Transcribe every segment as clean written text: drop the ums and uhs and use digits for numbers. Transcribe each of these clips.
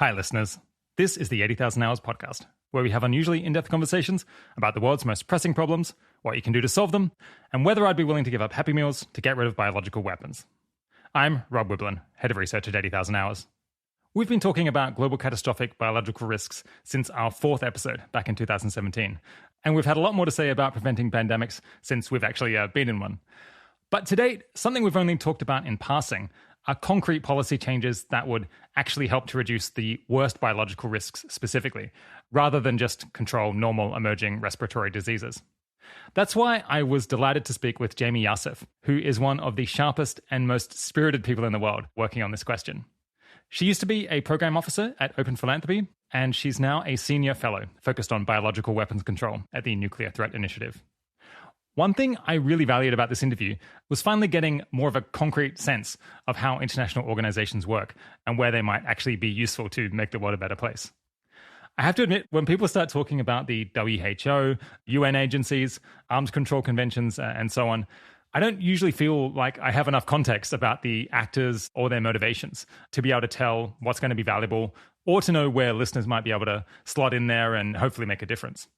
Hi, listeners. This is the 80,000 Hours podcast, where we have unusually in-depth conversations about the world's most pressing problems, what you can do to solve them, and whether I'd be willing to give up Happy Meals to get rid of biological weapons. I'm Rob Wiblin, head of research at 80,000 Hours. We've been talking about global catastrophic biological risks since our fourth episode back in 2017, and we've had a lot more to say about preventing pandemics since we've actually been in one. But to date, something we've only talked about in passing are concrete policy changes that would actually help to reduce the worst biological risks specifically, rather than just control normal emerging respiratory diseases. That's why I was delighted to speak with Jaime Yassif, who is one of the sharpest and most spirited people in the world working on this question. She used to be a program officer at Open Philanthropy, and she's now a senior fellow focused on biological weapons control at the Nuclear Threat Initiative. One thing I really valued about this interview was finally getting more of a concrete sense of how international organizations work and where they might actually be useful to make the world a better place. I have to admit, when people start talking about the WHO, UN agencies, arms control conventions, and so on, I don't usually feel like I have enough context about the actors or their motivations to be able to tell what's going to be valuable or to know where listeners might be able to slot in there and hopefully make a difference.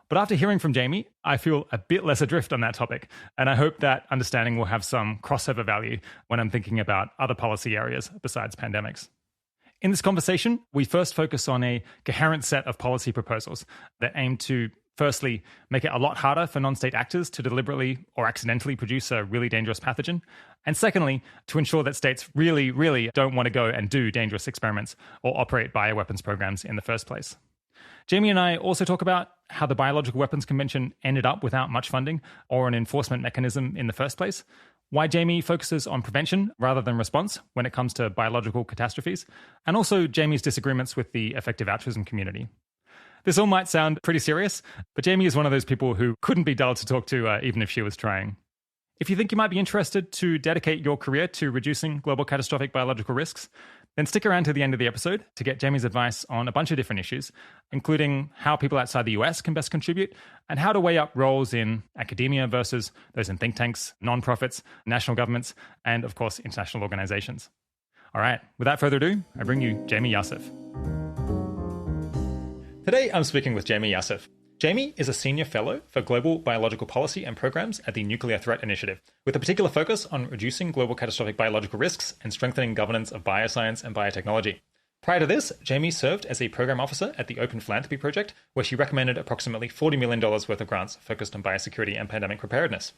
But after hearing from Jaime, I feel a bit less adrift on that topic, and I hope that understanding will have some crossover value when I'm thinking about other policy areas besides pandemics. In this conversation, we first focus on a coherent set of policy proposals that aim to, firstly, make it a lot harder for non-state actors to deliberately or accidentally produce a really dangerous pathogen, and secondly, to ensure that states really don't want to go and do dangerous experiments or operate bioweapons programs in the first place. Jaime and I also talk about how the Biological Weapons Convention ended up without much funding or an enforcement mechanism in the first place, why Jaime focuses on prevention rather than response when it comes to biological catastrophes, and also Jaime's disagreements with the effective altruism community. This all might sound pretty serious, but Jaime is one of those people who couldn't be dull to talk to even if she was trying. If you think you might be interested to dedicate your career to reducing global catastrophic biological risks, then stick around to the end of the episode to get Jaime's advice on a bunch of different issues, including how people outside the US can best contribute and how to weigh up roles in academia versus those in think tanks, nonprofits, national governments, and of course, international organizations. All right, without further ado, I bring you Jaime Yassif. Today, I'm speaking with Jaime Yassif. Jaime is a senior fellow for global biological policy and programs at the Nuclear Threat Initiative, with a particular focus on reducing global catastrophic biological risks and strengthening governance of bioscience and biotechnology. Prior to this, Jaime served as a program officer at the Open Philanthropy project, where she recommended approximately $40 million worth of grants focused on biosecurity and pandemic preparedness.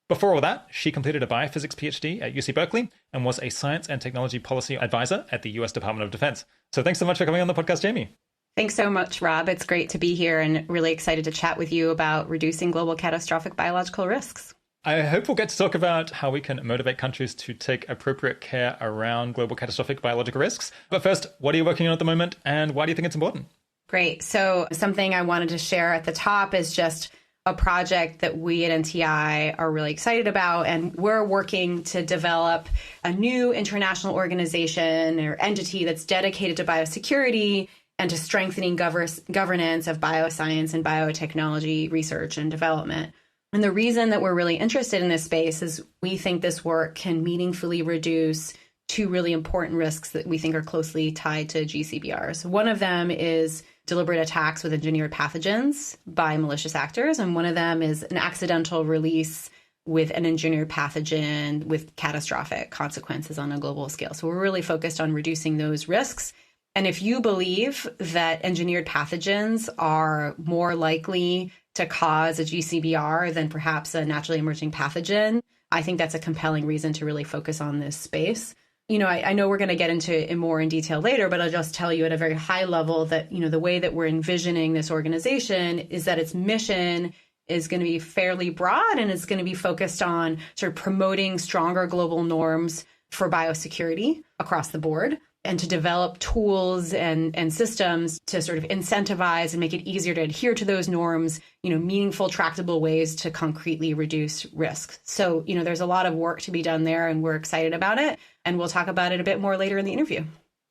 Before all that, she completed a biophysics PhD at UC Berkeley and was a science and technology policy advisor at the US Department of Defense. So thanks so much for coming on the podcast, Jaime. Thanks so much, Rob. It's great to be here and really excited to chat with you about reducing global catastrophic biological risks. I hope we'll get to talk about how we can motivate countries to take appropriate care around global catastrophic biological risks. But first, what are you working on at the moment and why do you think it's important? Great. So something I wanted to share at the top is just a project that we at NTI are really excited about. And we're working to develop a new international organization or entity that's dedicated to biosecurity and to strengthening governance of bioscience and biotechnology research and development. And the reason that we're really interested in this space is we think this work can meaningfully reduce two really important risks that we think are closely tied to GCBRs. One of them is deliberate attacks with engineered pathogens by malicious actors, and one of them is an accidental release with an engineered pathogen with catastrophic consequences on a global scale. So we're really focused on reducing those risks. And if you believe that engineered pathogens are more likely to cause a GCBR than perhaps a naturally emerging pathogen, I think that's a compelling reason to really focus on this space. You know, I know we're going to get into it more in detail later, but I'll just tell you at a very high level that, you know, the way that we're envisioning this organization is that its mission is going to be fairly broad and it's going to be focused on sort of promoting stronger global norms for biosecurity across the board, and to develop tools and systems to sort of incentivize and make it easier to adhere to those norms, you know, meaningful, tractable ways to concretely reduce risk. So, you know, there's a lot of work to be done there and we're excited about it. And we'll talk about it a bit more later in the interview.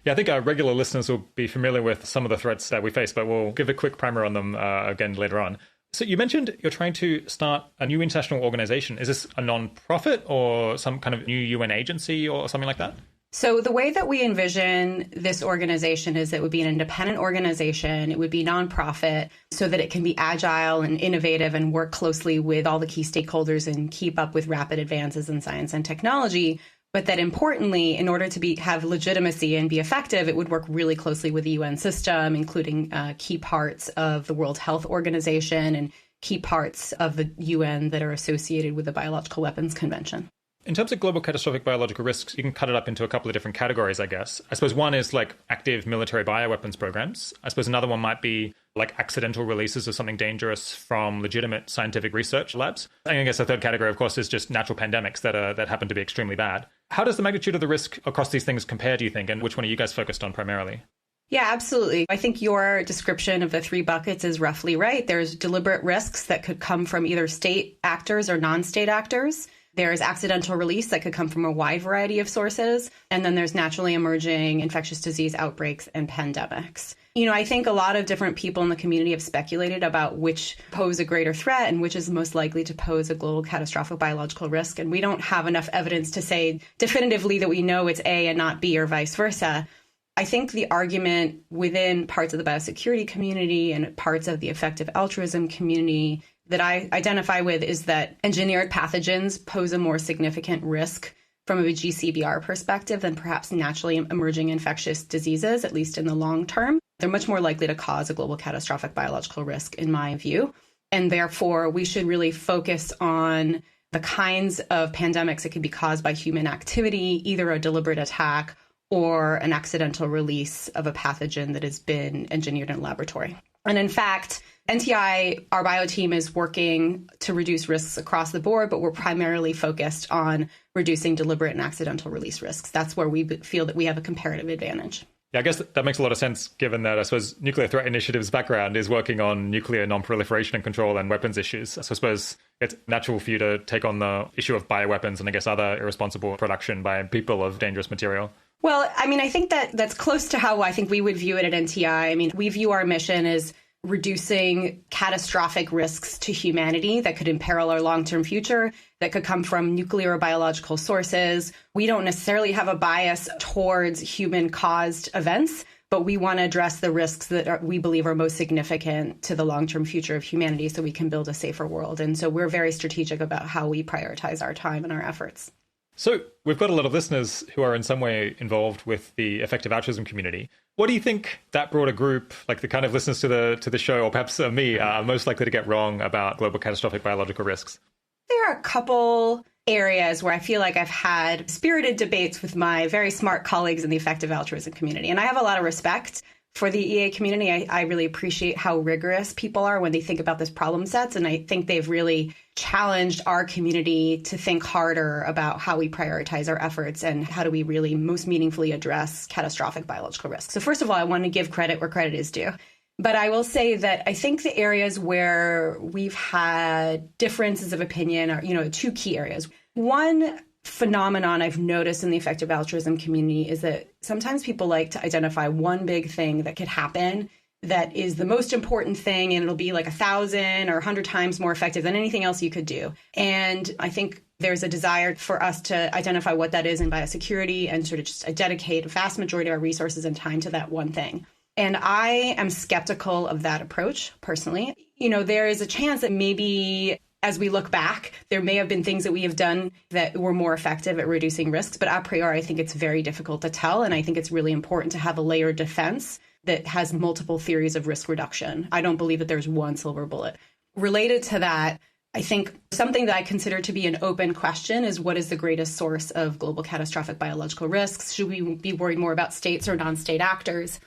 Yeah, I think our regular listeners will be familiar with some of the threats that we face, but we'll give a quick primer on them again later on. So you mentioned you're trying to start a new international organization. Is this a non-profit or some kind of new UN agency or something like that? So the way that we envision this organization is it would be an independent organization. It would be nonprofit so that it can be agile and innovative and work closely with all the key stakeholders and keep up with rapid advances in science and technology. But that importantly, in order to have legitimacy and be effective, it would work really closely with the UN system, including key parts of the World Health Organization and key parts of the UN that are associated with the Biological Weapons Convention. In terms of global catastrophic biological risks, you can cut it up into a couple of different categories, I guess. I suppose one is like active military bioweapons programs. I suppose another one might be like accidental releases of something dangerous from legitimate scientific research labs. And I guess a third category, of course, is just natural pandemics that happen to be extremely bad. How does the magnitude of the risk across these things compare, do you think? And which one are you guys focused on primarily? Yeah, absolutely. I think your description of the three buckets is roughly right. There's deliberate risks that could come from either state actors or non-state actors. There's accidental release that could come from a wide variety of sources. And then there's naturally emerging infectious disease outbreaks and pandemics. I think a lot of different people in the community have speculated about which pose a greater threat and which is most likely to pose a global catastrophic biological risk. And we don't have enough evidence to say definitively that we know it's A and not B or vice versa. I think the argument within parts of the biosecurity community and parts of the effective altruism community that I identify with is that engineered pathogens pose a more significant risk from a GCBR perspective than perhaps naturally emerging infectious diseases, at least in the long term. They're much more likely to cause a global catastrophic biological risk, in my view. And therefore, we should really focus on the kinds of pandemics that could be caused by human activity, either a deliberate attack or an accidental release of a pathogen that has been engineered in a laboratory. And in fact, NTI, our bio team, is working to reduce risks across the board, but we're primarily focused on reducing deliberate and accidental release risks. That's where we feel that we have a comparative advantage. Yeah, I guess that makes a lot of sense, given that I suppose Nuclear Threat Initiative's background is working on nuclear non-proliferation and control and weapons issues. So I suppose it's natural for you to take on the issue of bioweapons and I guess other irresponsible production by people of dangerous material. Well, I think that's close to how I think we would view it at NTI. We view our mission as reducing catastrophic risks to humanity that could imperil our long-term future, that could come from nuclear or biological sources. We don't necessarily have a bias towards human-caused events, but we want to address the risks that we believe are most significant to the long-term future of humanity so we can build a safer world. And so we're very strategic about how we prioritize our time and our efforts. So we've got a lot of listeners who are in some way involved with the effective altruism community. What do you think that broader group, like the kind of listeners to the show, or perhaps me, are most likely to get wrong about global catastrophic biological risks? There are a couple areas where I feel like I've had spirited debates with my very smart colleagues in the effective altruism community. And I have a lot of respect for the EA community. I really appreciate how rigorous people are when they think about this problem sets. And I think they've really challenged our community to think harder about how we prioritize our efforts and how do we really most meaningfully address catastrophic biological risks. So first of all, I want to give credit where credit is due. But I will say that I think the areas where we've had differences of opinion are, two key areas. One phenomenon I've noticed in the effective altruism community is that sometimes people like to identify one big thing that could happen that is the most important thing, and it'll be like 1,000 or 100 times more effective than anything else you could do. And I think there's a desire for us to identify what that is in biosecurity and sort of just dedicate a vast majority of our resources and time to that one thing. And I am skeptical of that approach, personally. There is a chance that maybe as we look back, there may have been things that we have done that were more effective at reducing risks, but a priori, I think it's very difficult to tell. And I think it's really important to have a layered defense that has multiple theories of risk reduction. I don't believe that there's one silver bullet. Related to that, I think something that I consider to be an open question is what is the greatest source of global catastrophic biological risks? Should we be worried more about states or non-state actors?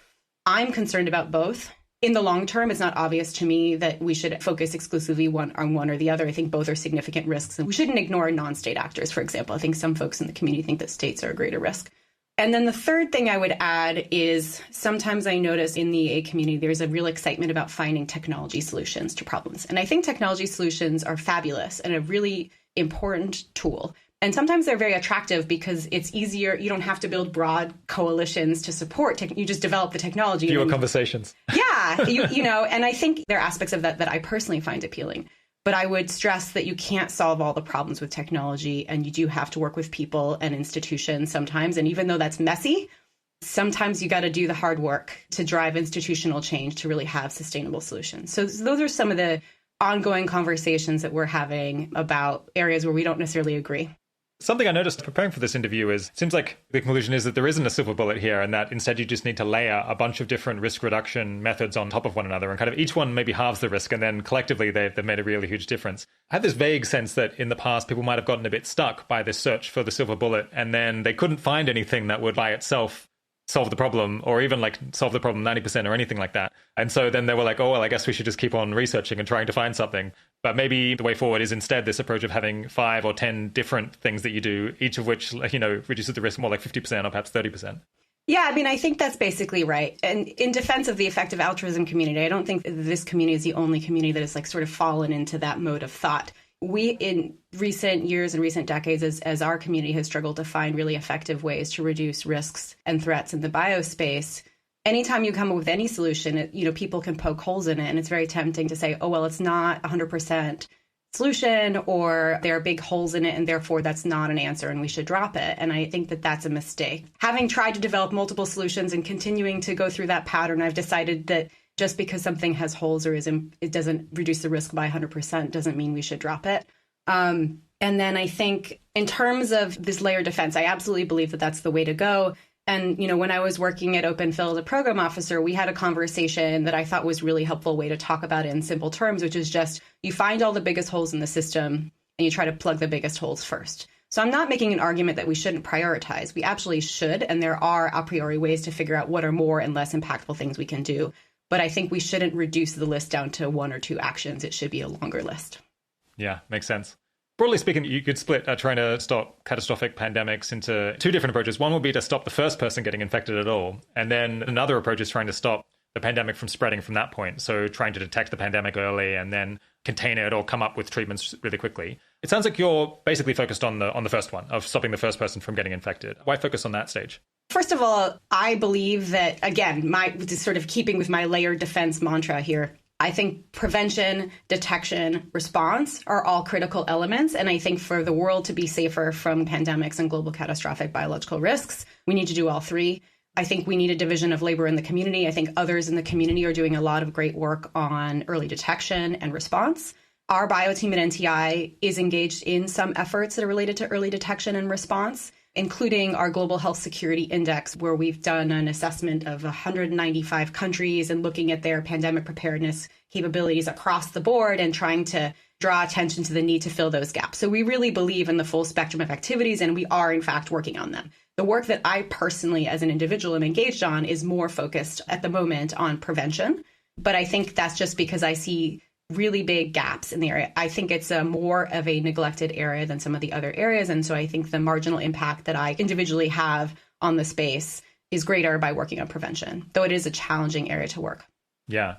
I'm concerned about both. In the long term, it's not obvious to me that we should focus exclusively on one or the other. I think both are significant risks, and we shouldn't ignore non-state actors, for example. I think some folks in the community think that states are a greater risk. And then the third thing I would add is sometimes I notice in the EA community, there's a real excitement about finding technology solutions to problems. And I think technology solutions are fabulous and a really important tool. And sometimes they're very attractive because it's easier. You don't have to build broad coalitions to support. You just develop the technology. Fewer conversations. Yeah. And I think there are aspects of that I personally find appealing. But I would stress that you can't solve all the problems with technology, and you do have to work with people and institutions sometimes. And even though that's messy, sometimes you got to do the hard work to drive institutional change to really have sustainable solutions. So those are some of the ongoing conversations that we're having about areas where we don't necessarily agree. Something I noticed preparing for this interview is, it seems like the conclusion is that there isn't a silver bullet here, and that instead you just need to layer a bunch of different risk reduction methods on top of one another, and kind of each one maybe halves the risk, and then collectively they've made a really huge difference. I have this vague sense that in the past people might have gotten a bit stuck by this search for the silver bullet, and then they couldn't find anything that would by itself solve the problem, or even like solve the problem 90% or anything like that. And so then they were like, oh, well, I guess we should just keep on researching and trying to find something. But maybe the way forward is instead this approach of having 5 or 10 different things that you do, each of which, reduces the risk more like 50% or perhaps 30%. Yeah, I mean, I think that's basically right. And in defense of the effective altruism community, I don't think this community is the only community that has like sort of fallen into that mode of thought. We, in recent years and recent decades, as our community has struggled to find really effective ways to reduce risks and threats in the biospace, anytime you come up with any solution, people can poke holes in it. And it's very tempting to say, oh, well, it's not 100% solution, or there are big holes in it, and therefore that's not an answer and we should drop it. And I think that that's a mistake. Having tried to develop multiple solutions and continuing to go through that pattern, I've decided that just because something has holes or it doesn't reduce the risk by 100% doesn't mean we should drop it. And then I think in terms of this layered defense, I absolutely believe that that's the way to go. And, when I was working at Open Phil as a program officer, we had a conversation that I thought was really helpful way to talk about it in simple terms, which is just you find all the biggest holes in the system and you try to plug the biggest holes first. So I'm not making an argument that we shouldn't prioritize. We absolutely should. And there are a priori ways to figure out what are more and less impactful things we can do. But I think we shouldn't reduce the list down to 1 or 2 actions. It should be a longer list. Yeah, makes sense. Broadly speaking, you could split trying to stop catastrophic pandemics into 2 different approaches. One would be to stop the first person getting infected at all. And then another approach is trying to stop the pandemic from spreading from that point. So trying to detect the pandemic early and then contain it or come up with treatments really quickly. It sounds like you're basically focused on the first one, of stopping the first person from getting infected. Why focus on that stage? First of all, I believe that, again, just sort of keeping with my layered defense mantra here, I think prevention, detection, response are all critical elements. And I think for the world to be safer from pandemics and global catastrophic biological risks, we need to do all 3. I think we need a division of labor in the community. I think others in the community are doing a lot of great work on early detection and response. Our bio team at NTI is engaged in some efforts that are related to early detection and response, including our Global Health Security Index, where we've done an assessment of 195 countries and looking at their pandemic preparedness capabilities across the board and trying to draw attention to the need to fill those gaps. So we really believe in the full spectrum of activities, and we are, in fact, working on them. The work that I personally, as an individual, am engaged on is more focused at the moment on prevention. But I think that's just because I see really big gaps in the area. I think it's more of a neglected area than some of the other areas. And so I think the marginal impact that I individually have on the space is greater by working on prevention, though it is a challenging area to work. Yeah.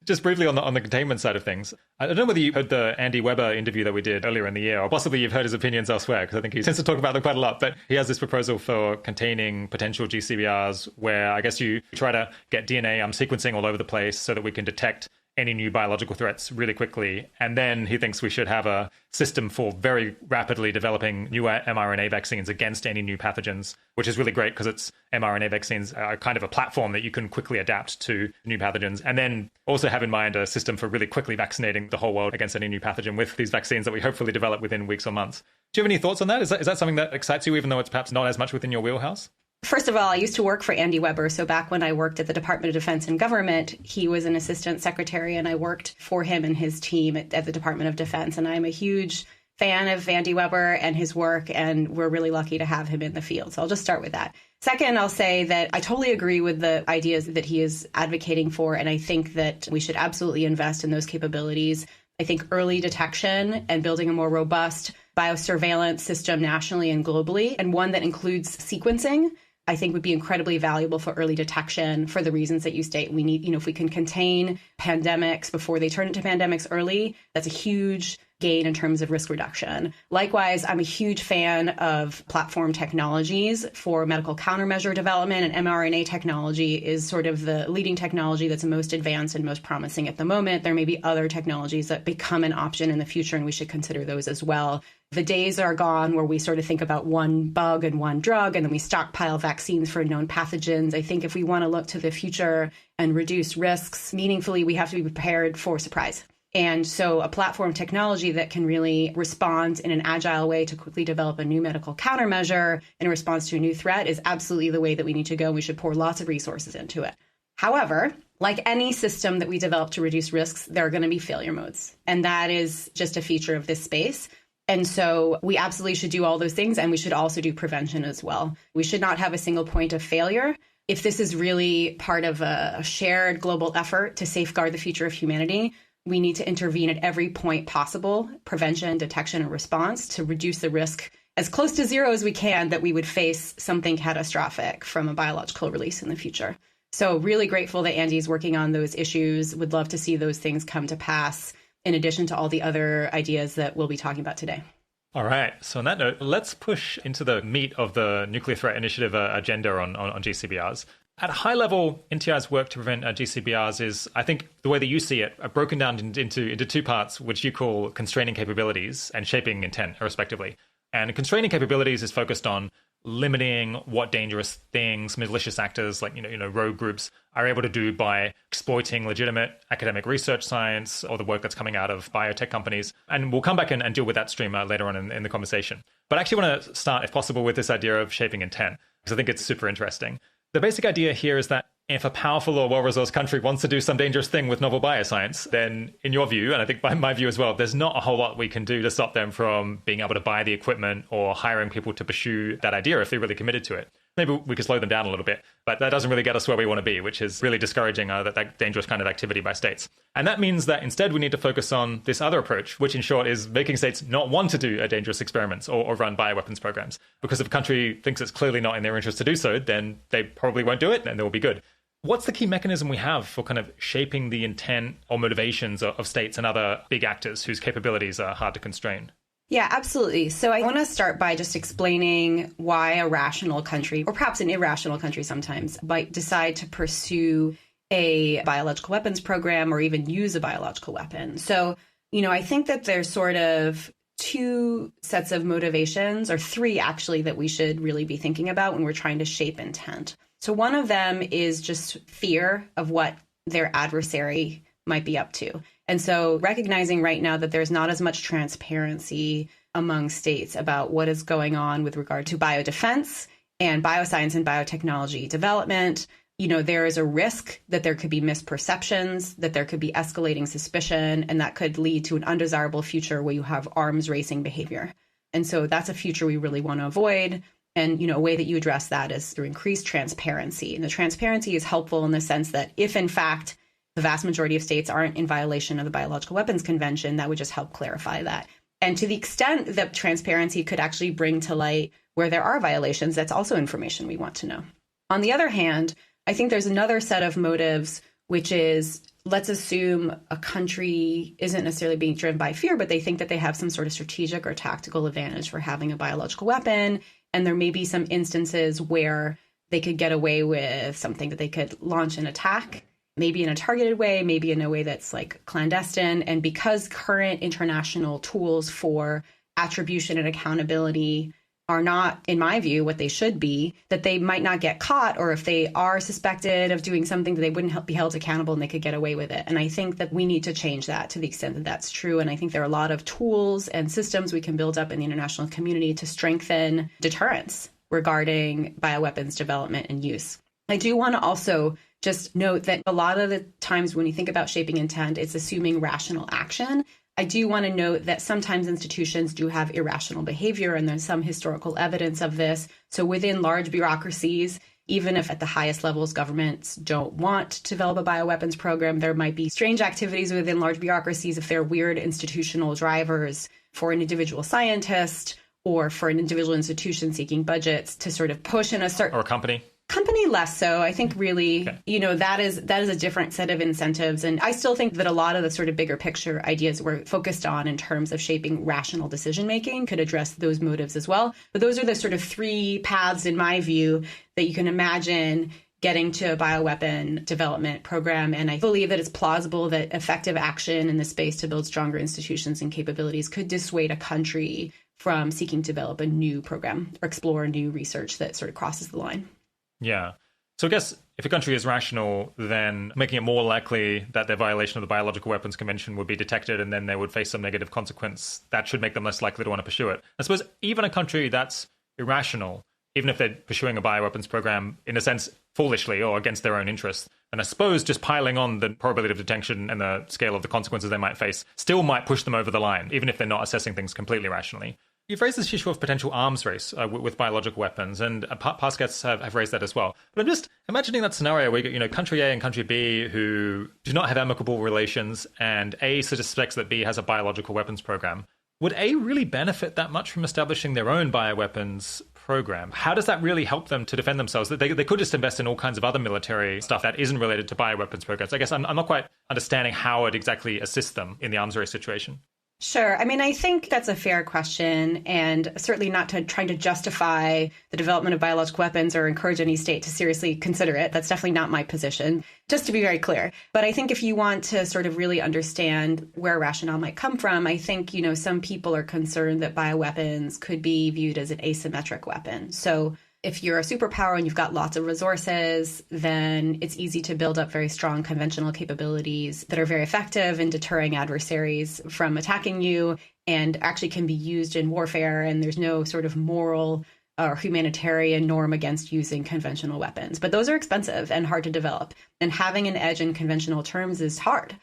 Just briefly on the containment side of things, I don't know whether you heard the Andy Weber interview that we did earlier in the year, or possibly you've heard his opinions elsewhere, because I think he tends to talk about them quite a lot. But he has this proposal for containing potential GCBRs, where I guess you try to get DNA sequencing all over the place so that we can detect any new biological threats really quickly. And then he thinks we should have a system for very rapidly developing new mRNA vaccines against any new pathogens, which is really great because it's mRNA vaccines are kind of a platform that you can quickly adapt to new pathogens. And then also have in mind a system for really quickly vaccinating the whole world against any new pathogen with these vaccines that we hopefully develop within weeks or months. Do you have any thoughts on that? Is that something that excites you, even though it's perhaps not as much within your wheelhouse? First of all, I used to work for Andy Weber. So back when I worked at the Department of Defense and Government, he was an assistant secretary, and I worked for him and his team at the Department of Defense. And I'm a huge fan of Andy Weber and his work, and we're really lucky to have him in the field. So I'll just start with that. Second, I'll say that I totally agree with the ideas that he is advocating for, and I think that we should absolutely invest in those capabilities. I think early detection and building a more robust biosurveillance system nationally and globally, and one that includes sequencing, I think would be incredibly valuable for early detection for the reasons that you state. We need, if we can contain pandemics before they turn into pandemics early, that's a huge gain in terms of risk reduction. Likewise, I'm a huge fan of platform technologies for medical countermeasure development, and mRNA technology is sort of the leading technology that's the most advanced and most promising at the moment. There may be other technologies that become an option in the future, and we should consider those as well. The days are gone where we sort of think about one bug and one drug, and then we stockpile vaccines for known pathogens. I think if we want to look to the future and reduce risks meaningfully, we have to be prepared for surprise. And so a platform technology that can really respond in an agile way to quickly develop a new medical countermeasure in response to a new threat is absolutely the way that we need to go. We should pour lots of resources into it. However, like any system that we develop to reduce risks, there are going to be failure modes. And that is just a feature of this space. And so we absolutely should do all those things. And we should also do prevention as well. We should not have a single point of failure. If this is really part of a shared global effort to safeguard the future of humanity, we need to intervene at every point possible, prevention, detection, and response, to reduce the risk as close to zero as we can that we would face something catastrophic from a biological release in the future. So really grateful that Andy's working on those issues. Would love to see those things come to pass, in addition to all the other ideas that we'll be talking about today. All right. So on that note, let's push into the meat of the Nuclear Threat Initiative agenda on GCBRs. At a high level, NTI's work to prevent GCBRs is, I think, the way that you see it, broken down into two parts, which you call constraining capabilities and shaping intent, respectively. And constraining capabilities is focused on limiting what dangerous things malicious actors like rogue groups are able to do by exploiting legitimate academic research science or the work that's coming out of biotech companies. And we'll come back and deal with that stream later on in the conversation. But I actually want to start, if possible, with this idea of shaping intent, because I think it's super interesting. The basic idea here is that if a powerful or well-resourced country wants to do some dangerous thing with novel bioscience, then in your view, and I think by my view as well, there's not a whole lot we can do to stop them from being able to buy the equipment or hiring people to pursue that idea if they're really committed to it. Maybe we could slow them down a little bit, but that doesn't really get us where we want to be, which is really discouraging that dangerous kind of activity by states. And that means that instead we need to focus on this other approach, which in short is making states not want to do dangerous experiments or run bioweapons programs. Because if a country thinks it's clearly not in their interest to do so, then they probably won't do it and they will be good. What's the key mechanism we have for kind of shaping the intent or motivations of states and other big actors whose capabilities are hard to constrain? Yeah, absolutely. So I want to start by just explaining why a rational country, or perhaps an irrational country sometimes, might decide to pursue a biological weapons program or even use a biological weapon. So, I think that there's sort of two sets of motivations, or three actually, that we should really be thinking about when we're trying to shape intent. So one of them is just fear of what their adversary might be up to. And so recognizing right now that there's not as much transparency among states about what is going on with regard to biodefense and bioscience and biotechnology development, there is a risk that there could be misperceptions, that there could be escalating suspicion, and that could lead to an undesirable future where you have arms racing behavior. And so that's a future we really want to avoid. And, a way that you address that is through increased transparency. And the transparency is helpful in the sense that if, in fact, the vast majority of states aren't in violation of the Biological Weapons Convention, that would just help clarify that. And to the extent that transparency could actually bring to light where there are violations, that's also information we want to know. On the other hand, I think there's another set of motives, which is, let's assume a country isn't necessarily being driven by fear, but they think that they have some sort of strategic or tactical advantage for having a biological weapon. And there may be some instances where they could get away with something that they could launch an attack, maybe in a targeted way, maybe in a way that's like clandestine. And because current international tools for attribution and accountability are not, in my view, what they should be, that they might not get caught, or if they are suspected of doing something, that they wouldn't be held accountable and they could get away with it. And I think that we need to change that to the extent that that's true. And I think there are a lot of tools and systems we can build up in the international community to strengthen deterrence regarding bioweapons development and use. I do want to also just note that a lot of the times when you think about shaping intent, it's assuming rational action. I do want to note that sometimes institutions do have irrational behavior, and there's some historical evidence of this. So within large bureaucracies, even if at the highest levels governments don't want to develop a bioweapons program, there might be strange activities within large bureaucracies if there are weird institutional drivers for an individual scientist or for an individual institution seeking budgets to sort of push in a certain... Or a company. Company less so. I think really, that is a different set of incentives. And I still think that a lot of the sort of bigger picture ideas we're focused on in terms of shaping rational decision making could address those motives as well. But those are the sort of three paths, in my view, that you can imagine getting to a bioweapon development program. And I believe that it's plausible that effective action in the space to build stronger institutions and capabilities could dissuade a country from seeking to develop a new program or explore new research that sort of crosses the line. Yeah. So I guess if a country is rational, then making it more likely that their violation of the Biological Weapons Convention would be detected and then they would face some negative consequence, that should make them less likely to want to pursue it. I suppose even a country that's irrational, even if they're pursuing a bioweapons program, in a sense, foolishly or against their own interests, and I suppose just piling on the probability of detection and the scale of the consequences they might face still might push them over the line, even if they're not assessing things completely rationally. You've raised this issue of potential arms race with biological weapons, and past guests have raised that as well. But I'm just imagining that scenario where you get, country A and country B who do not have amicable relations, and A suspects that B has a biological weapons program. Would A really benefit that much from establishing their own bioweapons program? How does that really help them to defend themselves? They could just invest in all kinds of other military stuff that isn't related to bioweapons programs. I guess I'm not quite understanding how it exactly assists them in the arms race situation. Sure. I mean, I think that's a fair question, and certainly not trying to justify the development of biological weapons or encourage any state to seriously consider it. That's definitely not my position, just to be very clear. But I think if you want to sort of really understand where rationale might come from, I think, some people are concerned that bioweapons could be viewed as an asymmetric weapon. So if you're a superpower and you've got lots of resources, then it's easy to build up very strong conventional capabilities that are very effective in deterring adversaries from attacking you and actually can be used in warfare. And there's no sort of moral or humanitarian norm against using conventional weapons. But those are expensive and hard to develop. And having an edge in conventional terms is hard.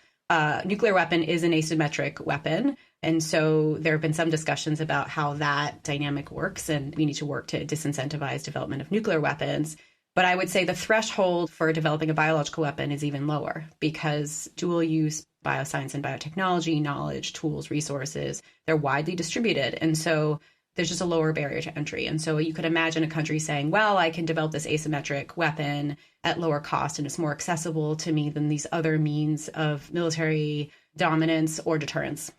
Nuclear weapon is an asymmetric weapon. And so there have been some discussions about how that dynamic works, and we need to work to disincentivize development of nuclear weapons. But I would say the threshold for developing a biological weapon is even lower because dual use bioscience and biotechnology, knowledge, tools, resources, they're widely distributed. And so there's just a lower barrier to entry. And so you could imagine a country saying, well, I can develop this asymmetric weapon at lower cost and it's more accessible to me than these other means of military dominance or deterrence.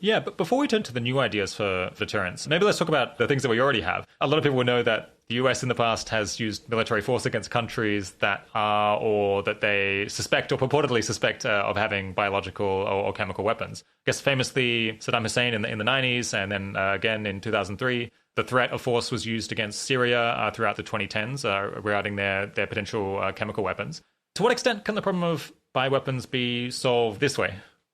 Yeah, but before we turn to the new ideas for deterrence, maybe let's talk about the things that we already have. A lot of people will know that the US in the past has used military force against countries that are, or that they suspect or purportedly suspect of having biological or chemical weapons. I guess famously Saddam Hussein in the 90s, and then again in 2003, the threat of force was used against Syria throughout the 2010s regarding their potential chemical weapons. To what extent can the problem of bioweapons be solved this way?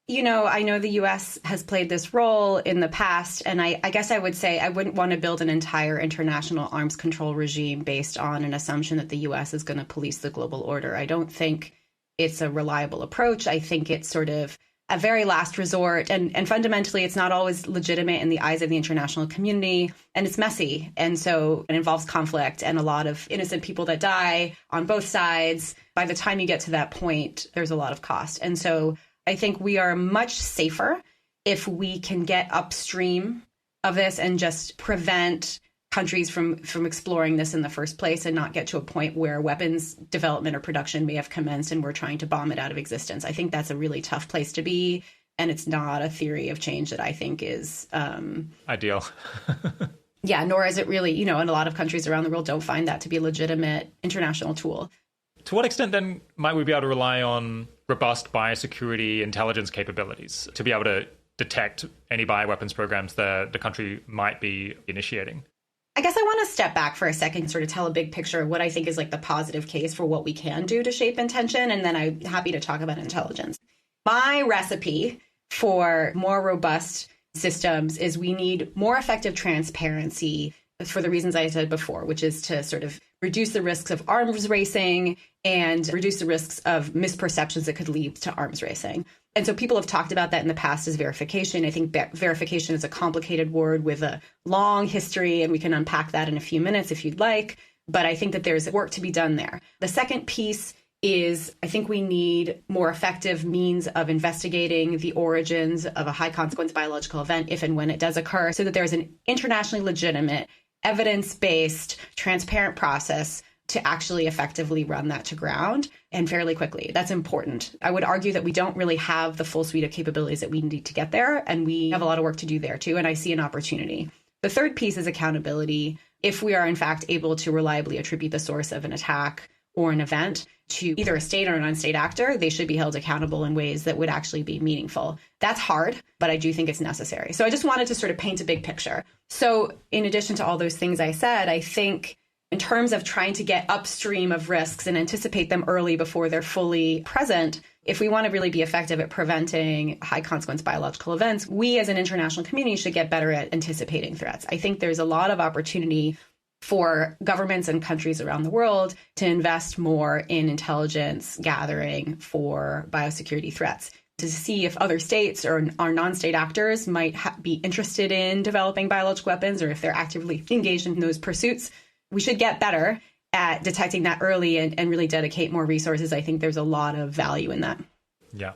I know the U.S. has played this role in the past, and I guess I would say I wouldn't want to build an entire international arms control regime based on an assumption that the U.S. is going to police the global order. I don't think it's a reliable approach. I think it's sort of a very last resort, and fundamentally, it's not always legitimate in the eyes of the international community, and it's messy, and so it involves conflict and a lot of innocent people that die on both sides. By the time you get to that point, there's a lot of cost, and so I think we are much safer if we can get upstream of this and just prevent countries from exploring this in the first place and not get to a point where weapons development or production may have commenced and we're trying to bomb it out of existence. I think that's a really tough place to be. And it's not a theory of change that I think is ideal. Yeah, nor is it really, and a lot of countries around the world don't find that to be a legitimate international tool. To what extent then might we be able to rely on robust biosecurity intelligence capabilities to be able to detect any bioweapons programs that the country might be initiating? I guess I want to step back for a second and sort of tell a big picture of what I think is like the positive case for what we can do to shape intention, and then I'm happy to talk about intelligence. My recipe for more robust systems is we need more effective transparency for the reasons I said before, which is to sort of reduce the risks of arms racing and reduce the risks of misperceptions that could lead to arms racing. And so people have talked about that in the past as verification. I think verification is a complicated word with a long history, and we can unpack that in a few minutes if you'd like. But I think that there's work to be done there. The second piece is I think we need more effective means of investigating the origins of a high consequence biological event if and when it does occur, so that there's an internationally legitimate, evidence-based, transparent process to actually effectively run that to ground and fairly quickly. That's important. I would argue that we don't really have the full suite of capabilities that we need to get there, and we have a lot of work to do there too, and I see an opportunity. The third piece is accountability. If we are in fact able to reliably attribute the source of an attack or an event to either a state or a non-state actor, they should be held accountable in ways that would actually be meaningful. That's hard, but I do think it's necessary. So I just wanted to sort of paint a big picture. So in addition to all those things I said, I think in terms of trying to get upstream of risks and anticipate them early before they're fully present, if we want to really be effective at preventing high consequence biological events, we as an international community should get better at anticipating threats. I think there's a lot of opportunity for governments and countries around the world to invest more in intelligence gathering for biosecurity threats, to see if other states or non-state actors might be interested in developing biological weapons, or if they're actively engaged in those pursuits. We should get better at detecting that early and really dedicate more resources. I think there's a lot of value in that. Yeah.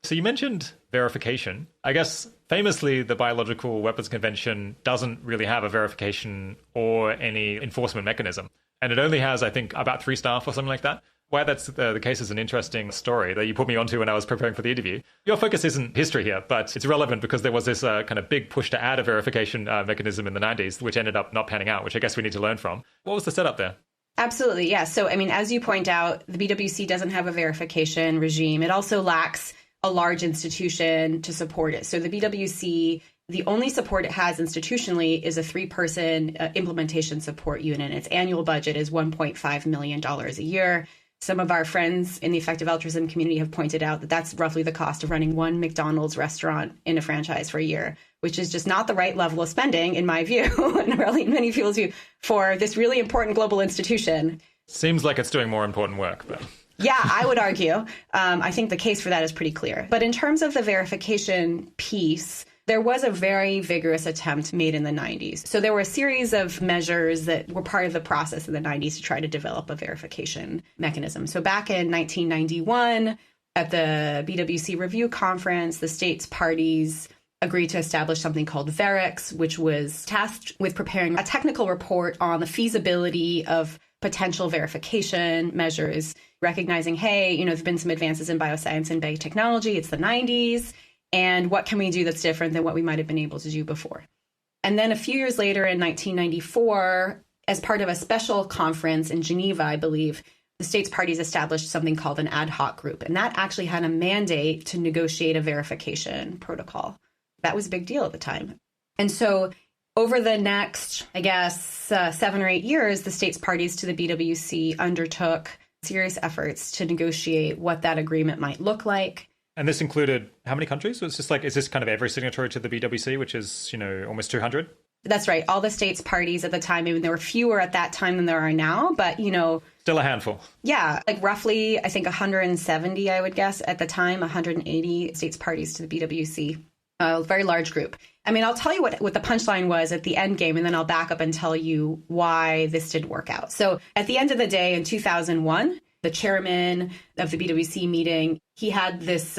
So you mentioned verification. I guess famously, the Biological Weapons Convention doesn't really have a verification or any enforcement mechanism. And it only has, I think, about 3 staff or something like that. Why that's the case is an interesting story that you put me onto when I was preparing for the interview. Your focus isn't history here, but it's relevant because there was this kind of big push to add a verification mechanism in the 90s, which ended up not panning out, which I guess we need to learn from. What was the setup there? Absolutely, yeah. So, I mean, as you point out, the BWC doesn't have a verification regime. It also lacks a large institution to support it. So the BWC, the only support it has institutionally is a 3-person implementation support unit. Its annual budget is $1.5 million a year. Some of our friends in the effective altruism community have pointed out that that's roughly the cost of running one McDonald's restaurant in a franchise for a year, which is just not the right level of spending, in my view, and really many people's view, for this really important global institution. Seems like it's doing more important work, but... Yeah, I would argue. I think the case for that is pretty clear. But in terms of the verification piece, there was a very vigorous attempt made in the 90s. So there were a series of measures that were part of the process in the 90s to try to develop a verification mechanism. So back in 1991, at the BWC Review Conference, the states parties agreed to establish something called VERIX, which was tasked with preparing a technical report on the feasibility of potential verification measures, recognizing, hey, there have been some advances in bioscience and biotechnology. It's the 90s. And what can we do that's different than what we might have been able to do before? And then a few years later in 1994, as part of a special conference in Geneva, I believe, the states parties established something called an ad hoc group. And that actually had a mandate to negotiate a verification protocol. That was a big deal at the time. And so over the next, 7 or 8 years, the states parties to the BWC undertook serious efforts to negotiate what that agreement might look like. And this included how many countries? So it's just is this kind of every signatory to the BWC, which is, almost 200? That's right. All the states parties at the time, even there were fewer at that time than there are now, but, Still a handful. Yeah, roughly, I think 170, I would guess, at the time, 180 states parties to the BWC. A very large group. I mean, I'll tell you what the punchline was at the end game, and then I'll back up and tell you why this didn't work out. So at the end of the day, in 2001, the chairman of the BWC meeting, he had this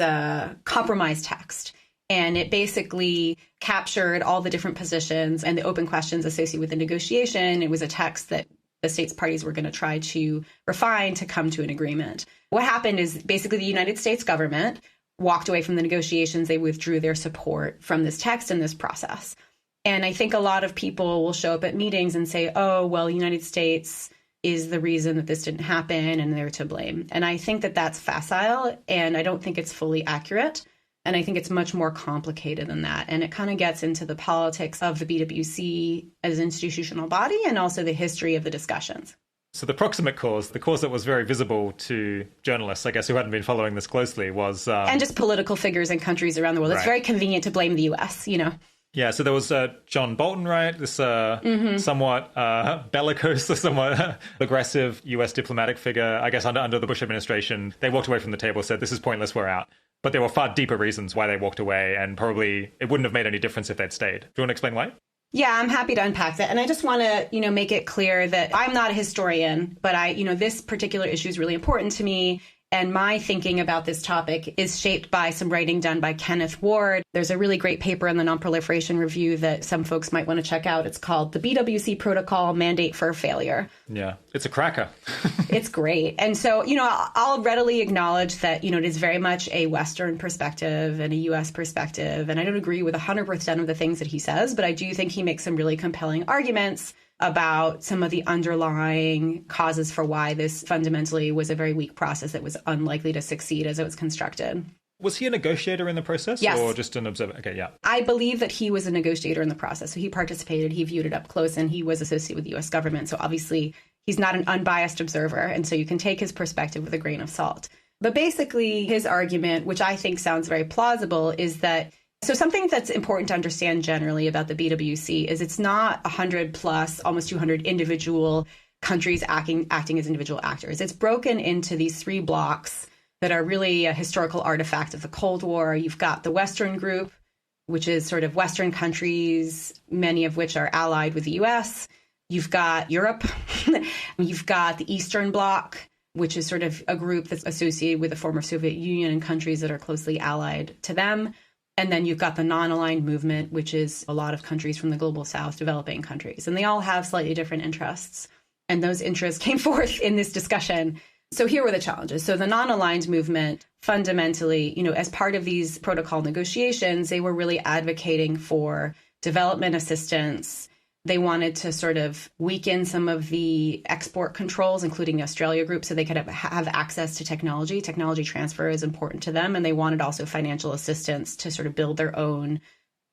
compromise text, and it basically captured all the different positions and the open questions associated with the negotiation. It was a text that the states parties were going to try to refine to come to an agreement. What happened is basically the United States government walked away from the negotiations. They withdrew their support from this text and this process. And I think a lot of people will show up at meetings and say, oh, well, the United States is the reason that this didn't happen and they're to blame. And I think that that's facile, and I don't think it's fully accurate. And I think it's much more complicated than that. And it kind of gets into the politics of the BWC as an institutional body and also the history of the discussions. So the proximate cause, the cause that was very visible to journalists, I guess, who hadn't been following this closely was... and just political figures in countries around the world. Right. It's very convenient to blame the U.S., Yeah, so there was John Bolton, right? This somewhat bellicose, somewhat aggressive U.S. diplomatic figure, I guess, under the Bush administration. They walked away from the table, said, this is pointless, we're out. But there were far deeper reasons why they walked away, and probably it wouldn't have made any difference if they'd stayed. Do you want to explain why? Yeah, I'm happy to unpack that. And I just want to, make it clear that I'm not a historian, but this particular issue is really important to me. And my thinking about this topic is shaped by some writing done by Kenneth Ward. There's a really great paper in the Nonproliferation Review that some folks might want to check out. It's called The BWC Protocol Mandate for Failure. Yeah, it's a cracker. It's great. And so, I'll readily acknowledge that, it is very much a Western perspective and a U.S. perspective. And I don't agree with 100% of the things that he says, but I do think he makes some really compelling arguments about some of the underlying causes for why this fundamentally was a very weak process that was unlikely to succeed as it was constructed. Was he a negotiator in the process? Yes. Or just an observer? Okay, yeah. I believe that he was a negotiator in the process. So he participated, he viewed it up close, and he was associated with the U.S. government. So obviously, he's not an unbiased observer. And so you can take his perspective with a grain of salt. But basically, his argument, which I think sounds very plausible, is that so something that's important to understand generally about the BWC is it's not 100 plus, almost 200 individual countries acting as individual actors. It's broken into these three blocks that are really a historical artifact of the Cold War. You've got the Western group, which is sort of Western countries, many of which are allied with the US. You've got Europe. You've got the Eastern Bloc, which is sort of a group that's associated with the former Soviet Union and countries that are closely allied to them. And then you've got the non-aligned movement, which is a lot of countries from the global south, developing countries. And they all have slightly different interests. And those interests came forth in this discussion. So here were the challenges. So the non-aligned movement, fundamentally, as part of these protocol negotiations, they were really advocating for development assistance. They wanted to sort of weaken some of the export controls, including the Australia group, so they could have access to technology. Technology transfer is important to them. And they wanted also financial assistance to sort of build their own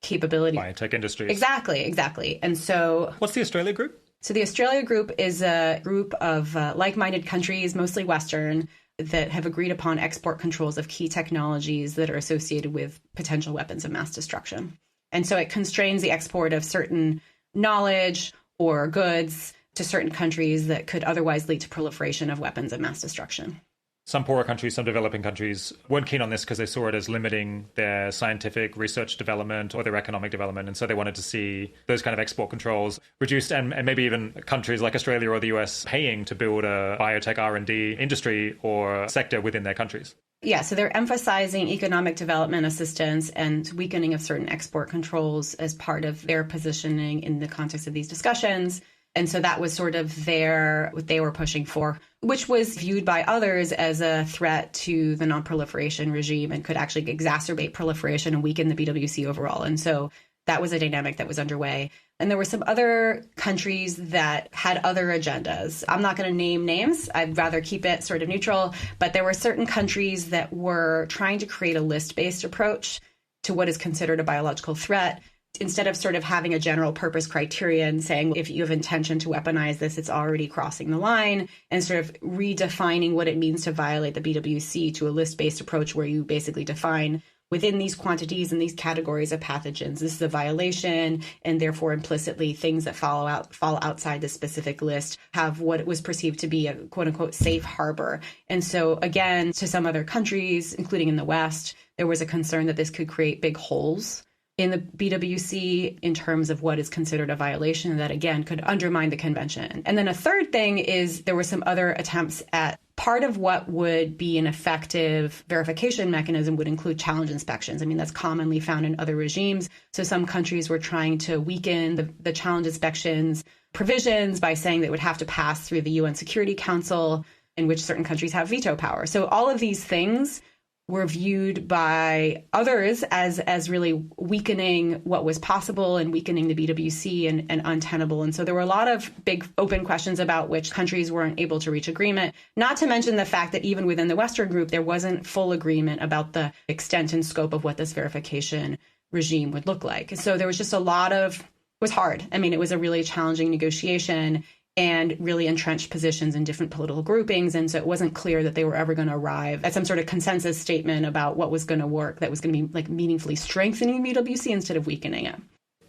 capability. Biotech industries. Exactly. And so what's the Australia group? So the Australia group is a group of like-minded countries, mostly Western, that have agreed upon export controls of key technologies that are associated with potential weapons of mass destruction. And so it constrains the export of certain knowledge or goods to certain countries that could otherwise lead to proliferation of weapons of mass destruction. Some poorer countries, some developing countries weren't keen on this because they saw it as limiting their scientific research development or their economic development. And so they wanted to see those kind of export controls reduced and maybe even countries like Australia or the US paying to build a biotech R&D industry or sector within their countries. Yeah, so they're emphasizing economic development assistance and weakening of certain export controls as part of their positioning in the context of these discussions. And so that was sort of what they were pushing for, which was viewed by others as a threat to the non-proliferation regime and could actually exacerbate proliferation and weaken the BWC overall. And so that was a dynamic that was underway. And there were some other countries that had other agendas. I'm not going to name names. I'd rather keep it sort of neutral. But there were certain countries that were trying to create a list-based approach to what is considered a biological threat. Instead of sort of having a general purpose criteria and saying, if you have intention to weaponize this, it's already crossing the line, and sort of redefining what it means to violate the BWC to a list-based approach where you basically define within these quantities and these categories of pathogens, this is a violation, and therefore implicitly things that fall outside the specific list have what was perceived to be a quote unquote safe harbor. And so again, to some other countries, including in the West, there was a concern that this could create big holes in the BWC in terms of what is considered a violation that, again, could undermine the convention. And then a third thing is there were some other attempts at part of what would be an effective verification mechanism would include challenge inspections. I mean, that's commonly found in other regimes. So some countries were trying to weaken the challenge inspections provisions by saying that it would have to pass through the UN Security Council, in which certain countries have veto power. So all of these things were viewed by others as really weakening what was possible and weakening the BWC and untenable. And so there were a lot of big open questions about which countries weren't able to reach agreement, not to mention the fact that even within the Western group, there wasn't full agreement about the extent and scope of what this verification regime would look like. So there was just it was hard. I mean, it was a really challenging negotiation and really entrenched positions in different political groupings. And so it wasn't clear that they were ever going to arrive at some sort of consensus statement about what was going to work that was going to be like meaningfully strengthening BWC instead of weakening it.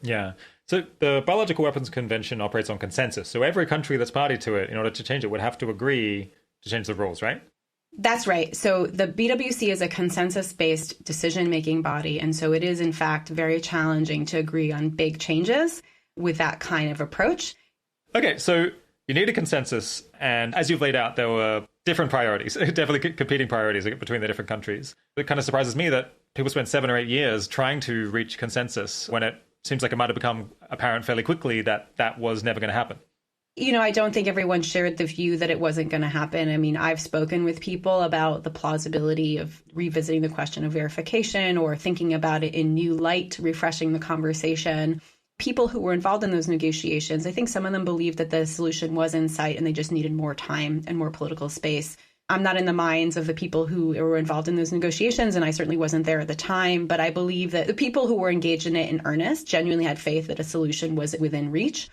Yeah. So the Biological Weapons Convention operates on consensus. So every country that's party to it, in order to change it, would have to agree to change the rules, right? That's right. So the BWC is a consensus-based decision-making body. And so it is, in fact, very challenging to agree on big changes with that kind of approach. Okay, so you need a consensus, and as you've laid out, there were different priorities, definitely competing priorities between the different countries. It kind of surprises me that people spend 7 or 8 years trying to reach consensus when it seems like it might have become apparent fairly quickly that that was never going to happen. I don't think everyone shared the view that it wasn't going to happen. I mean, I've spoken with people about the plausibility of revisiting the question of verification or thinking about it in new light, refreshing the conversation. People who were involved in those negotiations, I think some of them believed that the solution was in sight and they just needed more time and more political space. I'm not in the minds of the people who were involved in those negotiations, and I certainly wasn't there at the time, but I believe that the people who were engaged in it in earnest genuinely had faith that a solution was within reach.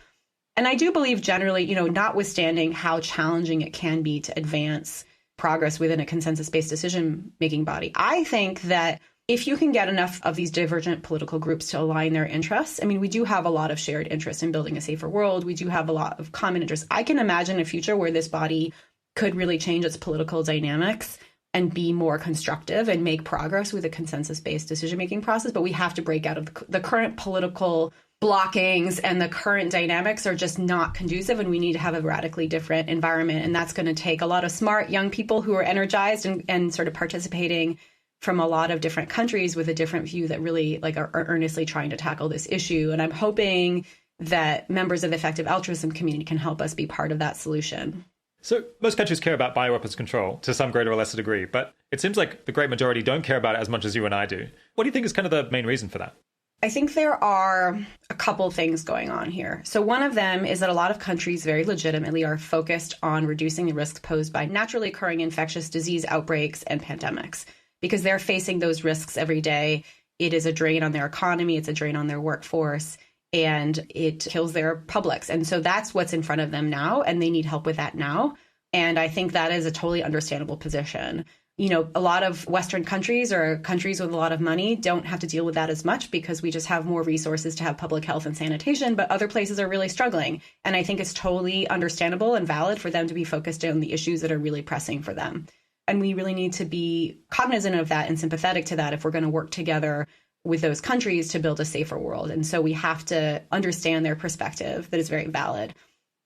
And I do believe generally, notwithstanding how challenging it can be to advance progress within a consensus-based decision-making body, I think that if you can get enough of these divergent political groups to align their interests, I mean, we do have a lot of shared interests in building a safer world. We do have a lot of common interests. I can imagine a future where this body could really change its political dynamics and be more constructive and make progress with a consensus-based decision-making process. But we have to break out of the current political blockings, and the current dynamics are just not conducive, and we need to have a radically different environment. And that's going to take a lot of smart young people who are energized and sort of participating from a lot of different countries with a different view that really are earnestly trying to tackle this issue. And I'm hoping that members of the effective altruism community can help us be part of that solution. So most countries care about bioweapons control to some greater or lesser degree, but it seems like the great majority don't care about it as much as you and I do. What do you think is kind of the main reason for that? I think there are a couple things going on here. So one of them is that a lot of countries very legitimately are focused on reducing the risks posed by naturally occurring infectious disease outbreaks and pandemics, because they're facing those risks every day. It is a drain on their economy, it's a drain on their workforce, and it kills their publics. And so that's what's in front of them now, and they need help with that now. And I think that is a totally understandable position. A lot of Western countries or countries with a lot of money don't have to deal with that as much because we just have more resources to have public health and sanitation, but other places are really struggling. And I think it's totally understandable and valid for them to be focused on the issues that are really pressing for them. And we really need to be cognizant of that and sympathetic to that if we're going to work together with those countries to build a safer world. And so we have to understand their perspective that is very valid.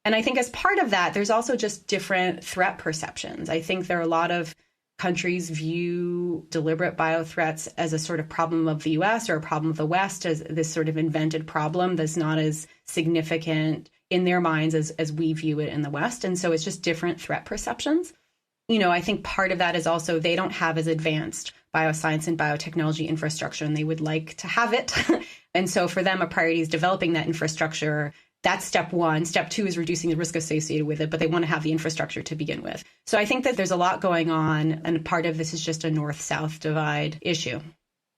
And I think as part of that, there's also just different threat perceptions. I think there are a lot of countries view deliberate biothreats as a sort of problem of the US or a problem of the West, as this sort of invented problem that's not as significant in their minds as we view it in the West. And so it's just different threat perceptions. I think part of that is also they don't have as advanced bioscience and biotechnology infrastructure, and they would like to have it. And so for them, a priority is developing that infrastructure. That's step one. Step two is reducing the risk associated with it, but they want to have the infrastructure to begin with. So I think that there's a lot going on, and part of this is just a north-south divide issue.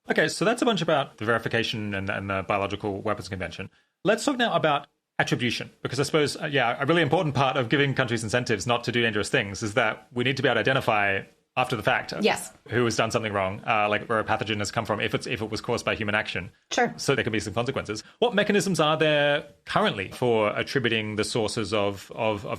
Okay, so that's a bunch about the verification and the Biological Weapons Convention. Let's talk now about attribution, because I suppose, a really important part of giving countries incentives not to do dangerous things is that we need to be able to identify after the fact who has done something wrong, like where a pathogen has come from, if it was caused by human action. Sure. So there can be some consequences. What mechanisms are there currently for attributing the sources of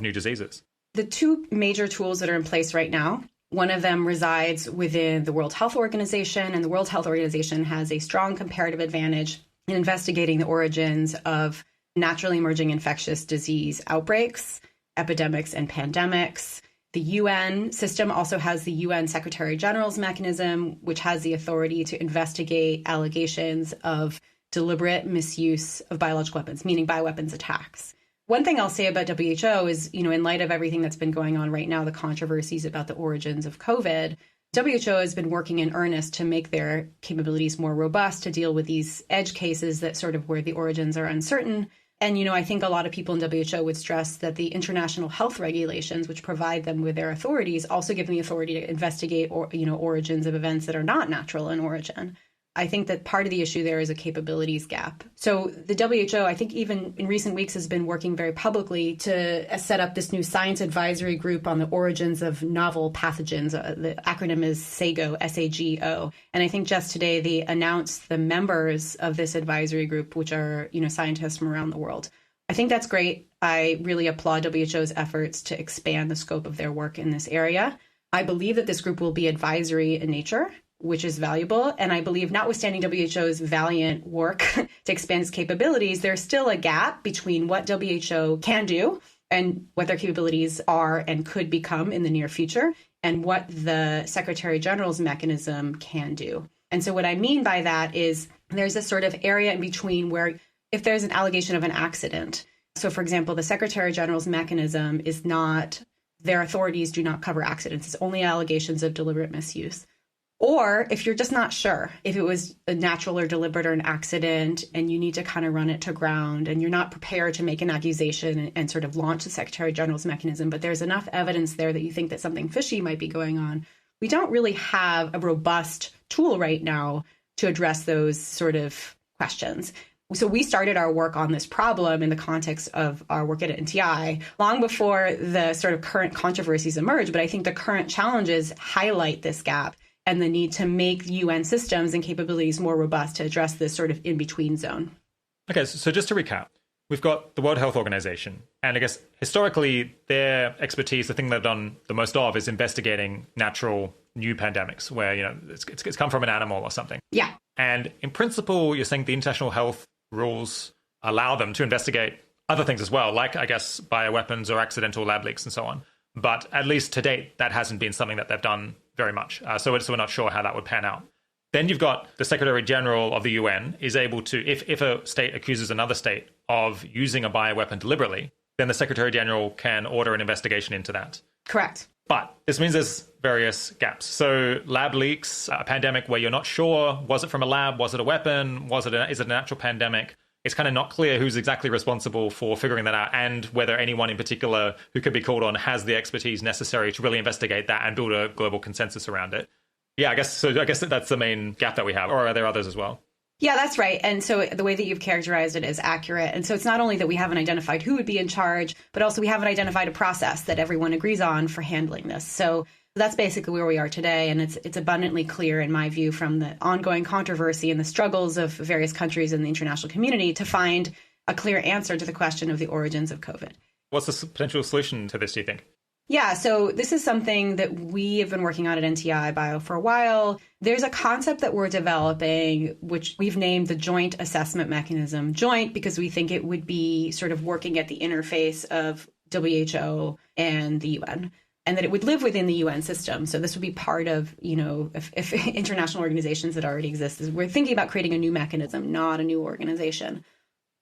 new diseases? The two major tools that are in place right now, one of them resides within the World Health Organization, and the World Health Organization has a strong comparative advantage in investigating the origins of naturally emerging infectious disease outbreaks, epidemics, and pandemics. The UN system also has the UN Secretary General's mechanism, which has the authority to investigate allegations of deliberate misuse of biological weapons, meaning bioweapons attacks. One thing I'll say about WHO is, in light of everything that's been going on right now, the controversies about the origins of COVID, WHO has been working in earnest to make their capabilities more robust to deal with these edge cases that sort of where the origins are uncertain. And, I think a lot of people in WHO would stress that the international health regulations, which provide them with their authorities, also give them the authority to investigate origins of events that are not natural in origin. I think that part of the issue there is a capabilities gap. So the WHO, I think even in recent weeks, has been working very publicly to set up this new science advisory group on the origins of novel pathogens. The acronym is SAGO, S-A-G-O. And I think just today they announced the members of this advisory group, which are, scientists from around the world. I think that's great. I really applaud WHO's efforts to expand the scope of their work in this area. I believe that this group will be advisory in nature, which is valuable. And I believe, notwithstanding WHO's valiant work to expand its capabilities, there's still a gap between what WHO can do and what their capabilities are and could become in the near future, and what the Secretary General's mechanism can do. And so what I mean by that is there's a sort of area in between where if there's an allegation of an accident, so for example, the Secretary General's mechanism is not, their authorities do not cover accidents. It's only allegations of deliberate misuse. Or if you're just not sure if it was a natural or deliberate or an accident, and you need to kind of run it to ground, and you're not prepared to make an accusation and sort of launch the Secretary General's mechanism, but there's enough evidence there that you think that something fishy might be going on, we don't really have a robust tool right now to address those sort of questions. So we started our work on this problem in the context of our work at NTI long before the sort of current controversies emerged. But I think the current challenges highlight this gap and the need to make UN systems and capabilities more robust to address this sort of in-between zone. Okay, so just to recap, we've got the World Health Organization. And I guess historically, their expertise, the thing they've done the most of is investigating natural new pandemics where, it's come from an animal or something. Yeah. And in principle, you're saying the international health rules allow them to investigate other things as well, like, I guess, bioweapons or accidental lab leaks and so on. But at least to date, that hasn't been something that they've done very much. So we're not sure how that would pan out. Then you've got the Secretary General of the UN is able to, if a state accuses another state of using a bioweapon deliberately, then the Secretary General can order an investigation into that. Correct. But this means there's various gaps. So lab leaks, a pandemic where you're not sure, was it from a lab, was it a weapon, is it an actual pandemic? It's kind of not clear who's exactly responsible for figuring that out and whether anyone in particular who could be called on has the expertise necessary to really investigate that and build a global consensus around it. Yeah, I guess that's the main gap that we have. Or are there others as well? Yeah, that's right. And so the way that you've characterized it is accurate. And so it's not only that we haven't identified who would be in charge, but also we haven't identified a process that everyone agrees on for handling this. So that's basically where we are today. And it's abundantly clear, in my view, from the ongoing controversy and the struggles of various countries in the international community to find a clear answer to the question of the origins of COVID. What's the potential solution to this, do you think? Yeah, so this is something that we have been working on at NTI Bio for a while. There's a concept that we're developing, which we've named the Joint Assessment Mechanism. Joint because we think it would be sort of working at the interface of WHO and the UN, and that it would live within the UN system. So this would be part of, if international organizations that already exist. We're thinking about creating a new mechanism, not a new organization.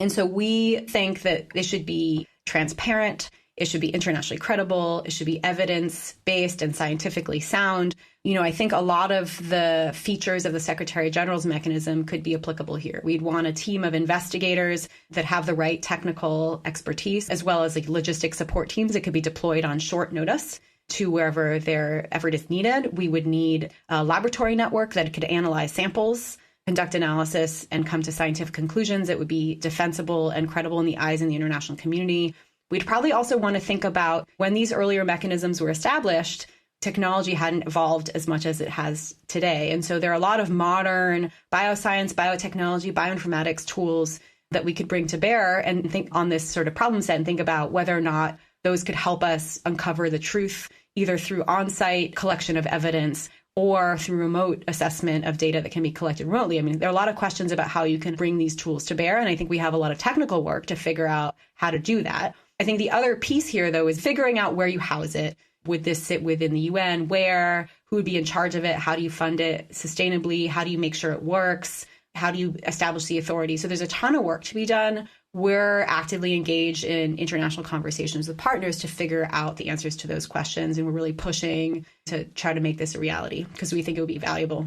And so we think that it should be transparent. It should be internationally credible. It should be evidence-based and scientifically sound. I think a lot of the features of the Secretary General's mechanism could be applicable here. We'd want a team of investigators that have the right technical expertise, as well as logistic support teams that could be deployed on short notice to wherever their effort is needed. We would need a laboratory network that could analyze samples, conduct analysis, and come to scientific conclusions that would be defensible and credible in the eyes of the international community. We'd probably also want to think about when these earlier mechanisms were established, technology hadn't evolved as much as it has today. And so there are a lot of modern bioscience, biotechnology, bioinformatics tools that we could bring to bear and think on this sort of problem set and think about whether or not those could help us uncover the truth, either through on-site collection of evidence or through remote assessment of data that can be collected remotely. I mean, there are a lot of questions about how you can bring these tools to bear. And I think we have a lot of technical work to figure out how to do that. I think the other piece here, though, is figuring out where you house it. Would this sit within the UN? Where? Who would be in charge of it? How do you fund it sustainably? How do you make sure it works? How do you establish the authority? So there's a ton of work to be done. We're actively engaged in international conversations with partners to figure out the answers to those questions. And we're really pushing to try to make this a reality because we think it would be valuable.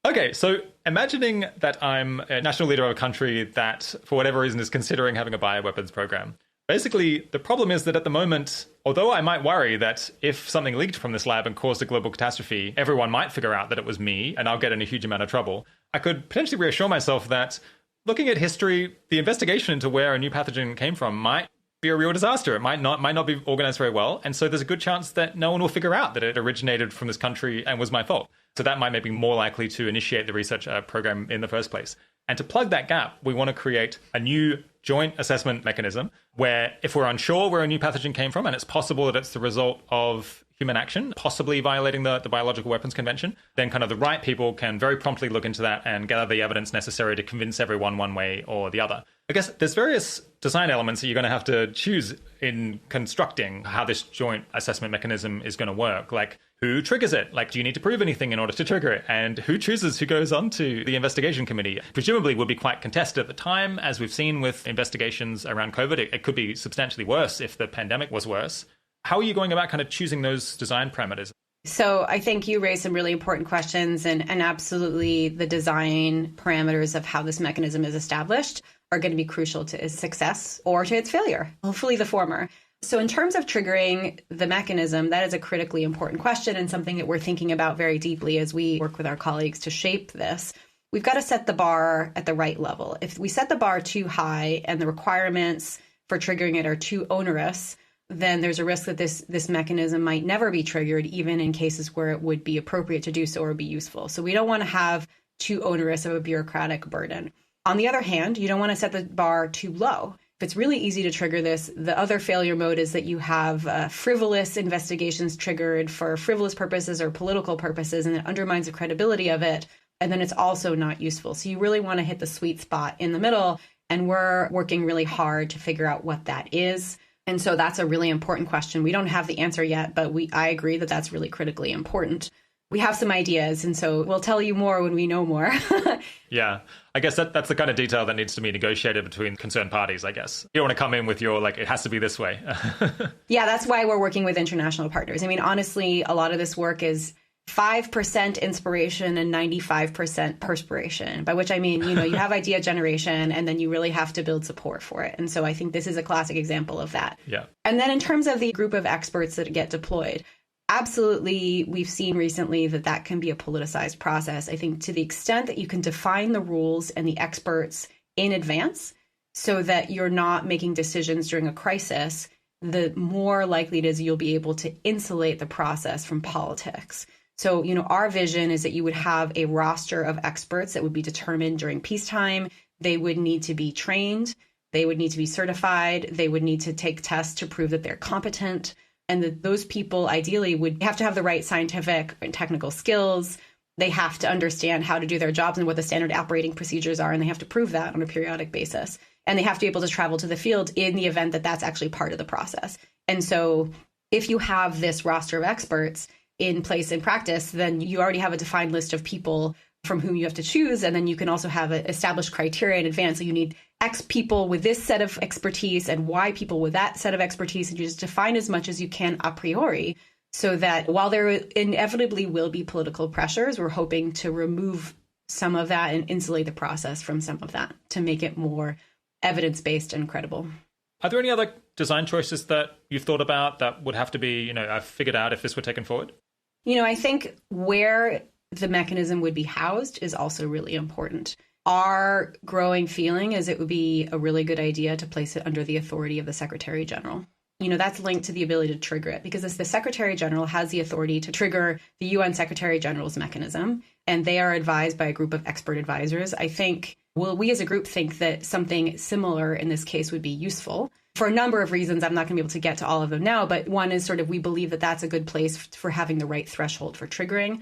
Okay, so imagining that I'm a national leader of a country that, for whatever reason, is considering having a bioweapons program. Basically, the problem is that at the moment, although I might worry that if something leaked from this lab and caused a global catastrophe, everyone might figure out that it was me and I'll get in a huge amount of trouble, I could potentially reassure myself that looking at history, the investigation into where a new pathogen came from might be a real disaster. It might not be organized very well. And so there's a good chance that no one will figure out that it originated from this country and was my fault. So that might make me more likely to initiate the research program in the first place. And to plug that gap, we want to create a new joint assessment mechanism where if we're unsure where a new pathogen came from and it's possible that it's the result of human action, possibly violating the Biological Weapons Convention, then kind of the right people can very promptly look into that and gather the evidence necessary to convince everyone one way or the other. I guess there's various design elements that you're going to have to choose in constructing how this joint assessment mechanism is going to work. Like, who triggers it? Like, do you need to prove anything in order to trigger it? And who chooses who goes on to the investigation committee? Presumably would be quite contested at the time, as we've seen with investigations around COVID. It could be substantially worse if the pandemic was worse. How are you going about kind of choosing those design parameters? So I think you raised some really important questions, and absolutely the design parameters of how this mechanism is established are going to be crucial to its success or to its failure, hopefully the former. So in terms of triggering the mechanism, that is a critically important question and something that we're thinking about very deeply as we work with our colleagues to shape this. We've got to set the bar at the right level. If we set the bar too high and the requirements for triggering it are too onerous, then there's a risk that this mechanism might never be triggered, even in cases where it would be appropriate to do so or be useful. So we don't want to have too onerous of a bureaucratic burden. On the other hand, you don't want to set the bar too low. If it's really easy to trigger this, the other failure mode is that you have frivolous investigations triggered for frivolous purposes or political purposes, and it undermines the credibility of it. And then it's also not useful. So you really want to hit the sweet spot in the middle. And we're working really hard to figure out what that is. And so that's a really important question. We don't have the answer yet, but I agree that that's really critically important. We have some ideas, and so we'll tell you more when we know more. Yeah, I guess that's the kind of detail that needs to be negotiated between concerned parties, I guess. You don't want to come in with your, like, it has to be this way. Yeah, that's why we're working with international partners. I mean, honestly, a lot of this work is 5% inspiration and 95% perspiration, by which I mean, you have idea generation and then you really have to build support for it. And so I think this is a classic example of that. Yeah. And then in terms of the group of experts that get deployed, absolutely, we've seen recently that can be a politicized process. I think to the extent that you can define the rules and the experts in advance so that you're not making decisions during a crisis, the more likely it is you'll be able to insulate the process from politics. So, our vision is that you would have a roster of experts that would be determined during peacetime. They would need to be trained. They would need to be certified. They would need to take tests to prove that they're competent. And that those people ideally would have to have the right scientific and technical skills. They have to understand how to do their jobs and what the standard operating procedures are. And they have to prove that on a periodic basis. And they have to be able to travel to the field in the event that that's actually part of the process. And so if you have this roster of experts in place in practice, then you already have a defined list of people from whom you have to choose. And then you can also have established criteria in advance. So you need X people with this set of expertise and Y people with that set of expertise. And you just define as much as you can a priori so that while there inevitably will be political pressures, we're hoping to remove some of that and insulate the process from some of that to make it more evidence-based and credible. Are there any other design choices that you've thought about that would have to be, figured out if this were taken forward? I think where the mechanism would be housed is also really important. Our growing feeling is it would be a really good idea to place it under the authority of the Secretary General. That's linked to the ability to trigger it because the Secretary General has the authority to trigger the UN Secretary General's mechanism, and they are advised by a group of expert advisors. I think, we as a group think that something similar in this case would be useful for a number of reasons. I'm not going to be able to get to all of them now, but one is sort of we believe that that's a good place for having the right threshold for triggering.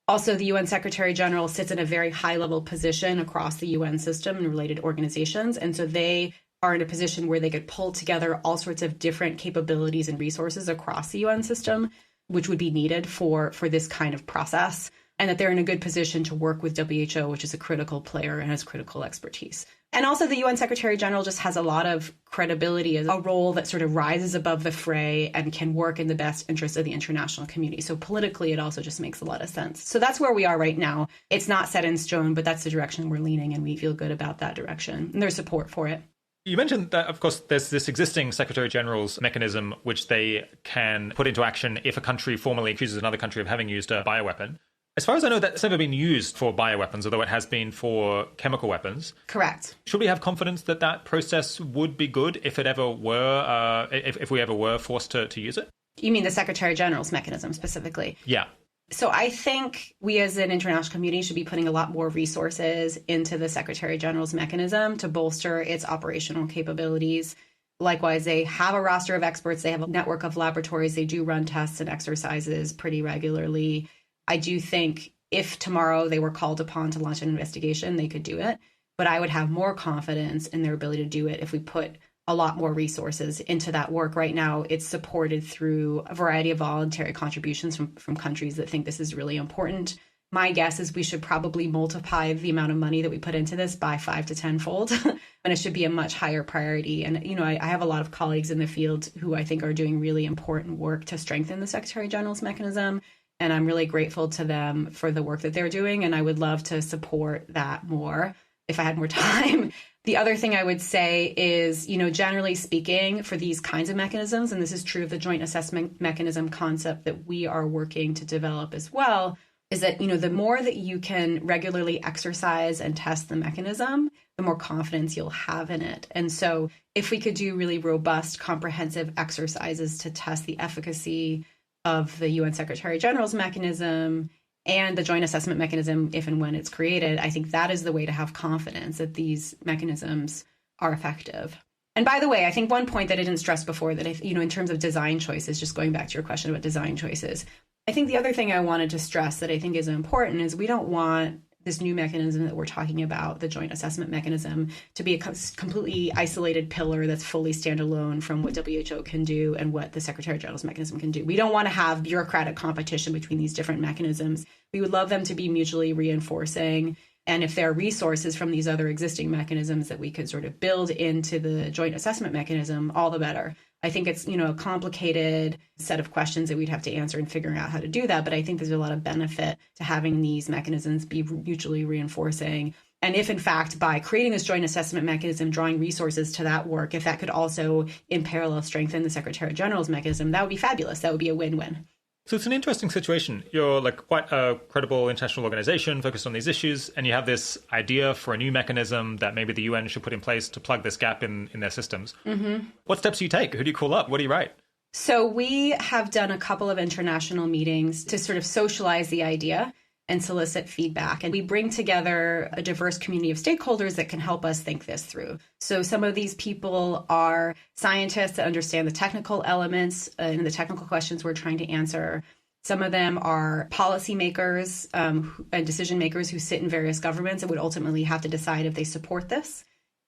Also, the UN Secretary General sits in a very high-level position across the UN system and related organizations, and so they are in a position where they could pull together all sorts of different capabilities and resources across the UN system, which would be needed for this kind of process, and that they're in a good position to work with WHO, which is a critical player and has critical expertise. And also the UN Secretary General just has a lot of credibility as a role that sort of rises above the fray and can work in the best interest of the international community. So politically, it also just makes a lot of sense. So that's where we are right now. It's not set in stone, but that's the direction we're leaning, and we feel good about that direction. And there's support for it. You mentioned that, of course, there's this existing Secretary General's mechanism, which they can put into action if a country formally accuses another country of having used a bioweapon. As far as I know, that's never been used for bioweapons, although it has been for chemical weapons. Correct. Should we have confidence that that process would be good if it ever were, if we ever were forced to use it? You mean the Secretary General's mechanism specifically? Yeah. So I think we as an international community should be putting a lot more resources into the Secretary General's mechanism to bolster its operational capabilities. Likewise, they have a roster of experts. They have a network of laboratories. They do run tests and exercises pretty regularly. I do think if tomorrow they were called upon to launch an investigation, they could do it. But I would have more confidence in their ability to do it if we put a lot more resources into that work. Right now, it's supported through a variety of voluntary contributions from countries that think this is really important. My guess is we should probably multiply the amount of money that we put into this by 5 to 10-fold, and it should be a much higher priority. And, I have a lot of colleagues in the field who I think are doing really important work to strengthen the Secretary General's mechanism. And I'm really grateful to them for the work that they're doing. And I would love to support that more if I had more time. The other thing I would say is, generally speaking, for these kinds of mechanisms, and this is true of the joint assessment mechanism concept that we are working to develop as well, is that, the more that you can regularly exercise and test the mechanism, the more confidence you'll have in it. And so if we could do really robust, comprehensive exercises to test the efficacy of the UN Secretary General's mechanism and the joint assessment mechanism, if and when it's created, I think that is the way to have confidence that these mechanisms are effective. And by the way, I think one point that I didn't stress before that, in terms of design choices, just going back to your question about design choices, I think the other thing I wanted to stress that I think is important is we don't want this new mechanism that we're talking about, the joint assessment mechanism, to be a completely isolated pillar that's fully standalone from what WHO can do and what the Secretary General's mechanism can do. We don't want to have bureaucratic competition between these different mechanisms. We would love them to be mutually reinforcing. And if there are resources from these other existing mechanisms that we could sort of build into the joint assessment mechanism, all the better. I think it's, a complicated set of questions that we'd have to answer and figuring out how to do that. But I think there's a lot of benefit to having these mechanisms be mutually reinforcing. And if, in fact, by creating this joint assessment mechanism, drawing resources to that work, if that could also in parallel strengthen the Secretary General's mechanism, that would be fabulous. That would be a win-win. So it's an interesting situation. You're quite a credible international organization focused on these issues, and you have this idea for a new mechanism that maybe the UN should put in place to plug this gap in their systems. Mm-hmm. What steps do you take? Who do you call up? What do you write? So we have done a couple of international meetings to sort of socialize the idea and solicit feedback. And we bring together a diverse community of stakeholders that can help us think this through. So some of these people are scientists that understand the technical elements and the technical questions we're trying to answer. Some of them are policymakers and decision makers who sit in various governments and would ultimately have to decide if they support this.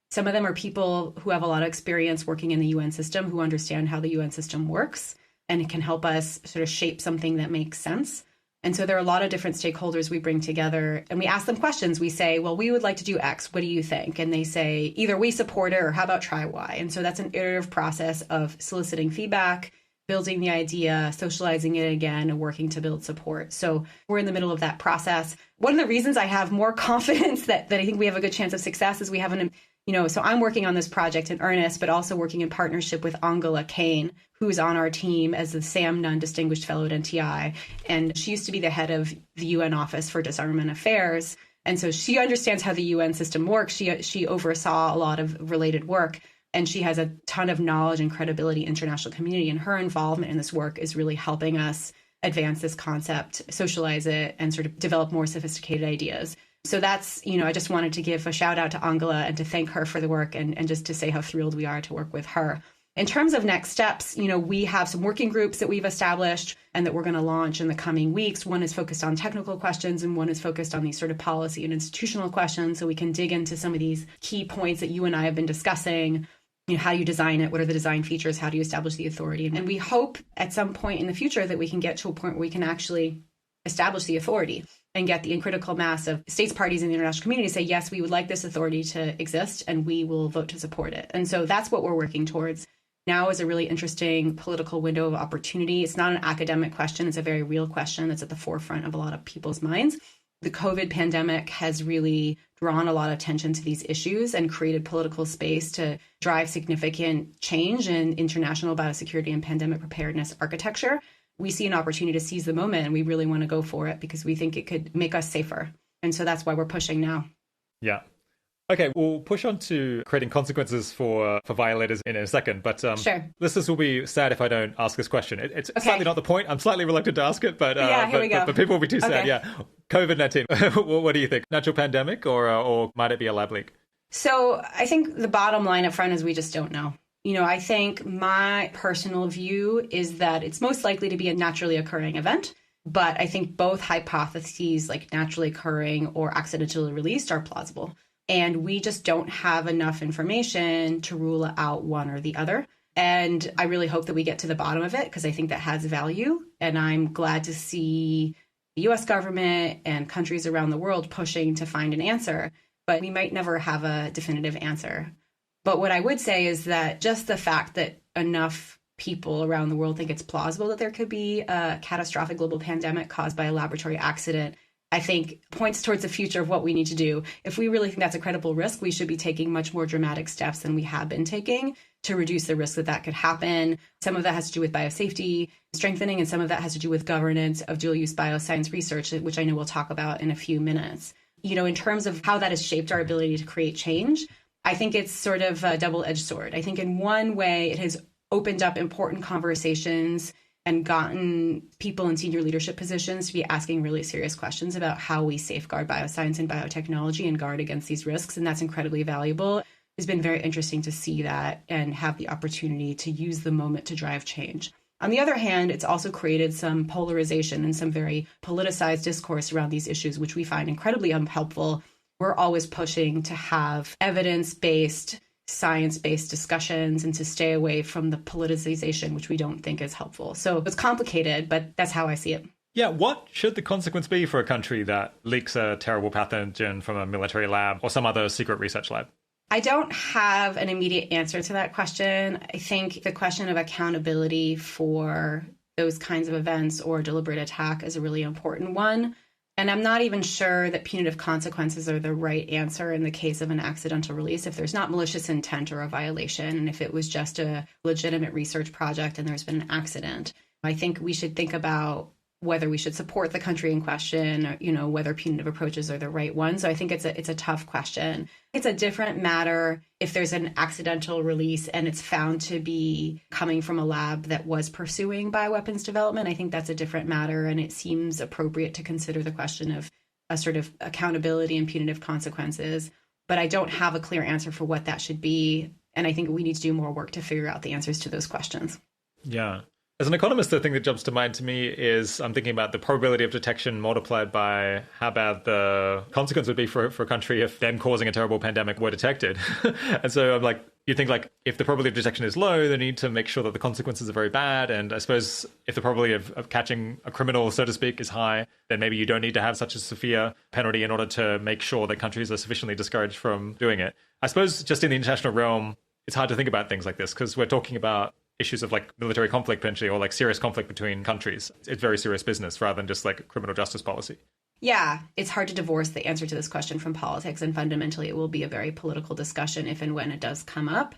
Some of them are people who have a lot of experience working in the UN system, who understand how the UN system works and can help us sort of shape something that makes sense. And so there are a lot of different stakeholders we bring together and we ask them questions. We say, well, we would like to do X. What do you think? And they say, either we support it or how about try Y? And so that's an iterative process of soliciting feedback, building the idea, socializing it again, and working to build support. So we're in the middle of that process. One of the reasons I have more confidence that I think we have a good chance of success is we have so I'm working on this project in earnest, but also working in partnership with Angela Kane, who is on our team as the Sam Nunn Distinguished Fellow at NTI. And she used to be the head of the UN Office for Disarmament Affairs. And so she understands how the UN system works. She oversaw a lot of related work, and she has a ton of knowledge and credibility in the international community. And her involvement in this work is really helping us advance this concept, socialize it, and sort of develop more sophisticated ideas. So that's, I just wanted to give a shout out to Angela and to thank her for the work and just to say how thrilled we are to work with her. In terms of next steps, we have some working groups that we've established and that we're going to launch in the coming weeks. One is focused on technical questions and one is focused on these sort of policy and institutional questions. So we can dig into some of these key points that you and I have been discussing. How do you design it? What are the design features? How do you establish the authority? And we hope at some point in the future that we can get to a point where we can actually establish the authority and get the critical mass of states parties in the international community to say, yes, we would like this authority to exist and we will vote to support it. And so that's what we're working towards. Now is a really interesting political window of opportunity. It's not an academic question. It's a very real question that's at the forefront of a lot of people's minds. The COVID pandemic has really drawn a lot of attention to these issues and created political space to drive significant change in international biosecurity and pandemic preparedness architecture. We see an opportunity to seize the moment and we really want to go for it because we think it could make us safer. And so that's why we're pushing now. Yeah. Okay, we'll push on to creating consequences for violators in a second, but Sure. listeners will be sad if I don't ask this question. It's Okay. slightly not the point. I'm slightly reluctant to ask it, but Here we go. but people will be too sad. Okay. Yeah, COVID-19. What do you think? Natural pandemic, or might it be a lab leak? So I think the bottom line up front is we just don't know. I think my personal view is that it's most likely to be a naturally occurring event. But I think both hypotheses, like naturally occurring or accidentally released, are plausible. And we just don't have enough information to rule out one or the other. And I really hope that we get to the bottom of it, because I think that has value. And I'm glad to see the US government and countries around the world pushing to find an answer. But we might never have a definitive answer. But what I would say is that just the fact that enough people around the world think it's plausible that there could be a catastrophic global pandemic caused by a laboratory accident, I think points towards the future of what we need to do. If we really think that's a credible risk, we should be taking much more dramatic steps than we have been taking to reduce the risk that that could happen. Some of that has to do with biosafety strengthening, and some of that has to do with governance of dual-use bioscience research, which I know we'll talk about in a few minutes. In terms of how that has shaped our ability to create change, I think it's sort of a double-edged sword. I think in one way, it has opened up important conversations and gotten people in senior leadership positions to be asking really serious questions about how we safeguard bioscience and biotechnology and guard against these risks. And that's incredibly valuable. It's been very interesting to see that and have the opportunity to use the moment to drive change. On the other hand, it's also created some polarization and some very politicized discourse around these issues, which we find incredibly unhelpful. We're always pushing to have evidence-based, science-based discussions and to stay away from the politicization, which we don't think is helpful. So it's complicated, but that's how I see it. Yeah, what should the consequence be for a country that leaks a terrible pathogen from a military lab or some other secret research lab? I don't have an immediate answer to that question. I think the question of accountability for those kinds of events or deliberate attack is a really important one. And I'm not even sure that punitive consequences are the right answer in the case of an accidental release if there's not malicious intent or a violation, and if it was just a legitimate research project and there's been an accident. I think we should think about whether we should support the country in question, or, whether punitive approaches are the right one. So I think it's a tough question. It's a different matter if there's an accidental release and it's found to be coming from a lab that was pursuing bioweapons development. I think that's a different matter, and it seems appropriate to consider the question of a sort of accountability and punitive consequences. But I don't have a clear answer for what that should be, and I think we need to do more work to figure out the answers to those questions. Yeah. As an economist, the thing that jumps to mind to me is I'm thinking about the probability of detection multiplied by how bad the consequence would be for a country if them causing a terrible pandemic were detected. And so I'm like, you think like if the probability of detection is low, they need to make sure that the consequences are very bad. And I suppose if the probability of catching a criminal, so to speak, is high, then maybe you don't need to have such a severe penalty in order to make sure that countries are sufficiently discouraged from doing it. I suppose just in the international realm, it's hard to think about things like this because we're talking about issues of like military conflict potentially, or like serious conflict between countries. It's very serious business rather than just like criminal justice policy. Yeah, it's hard to divorce the answer to this question from politics, and fundamentally it will be a very political discussion if and when it does come up.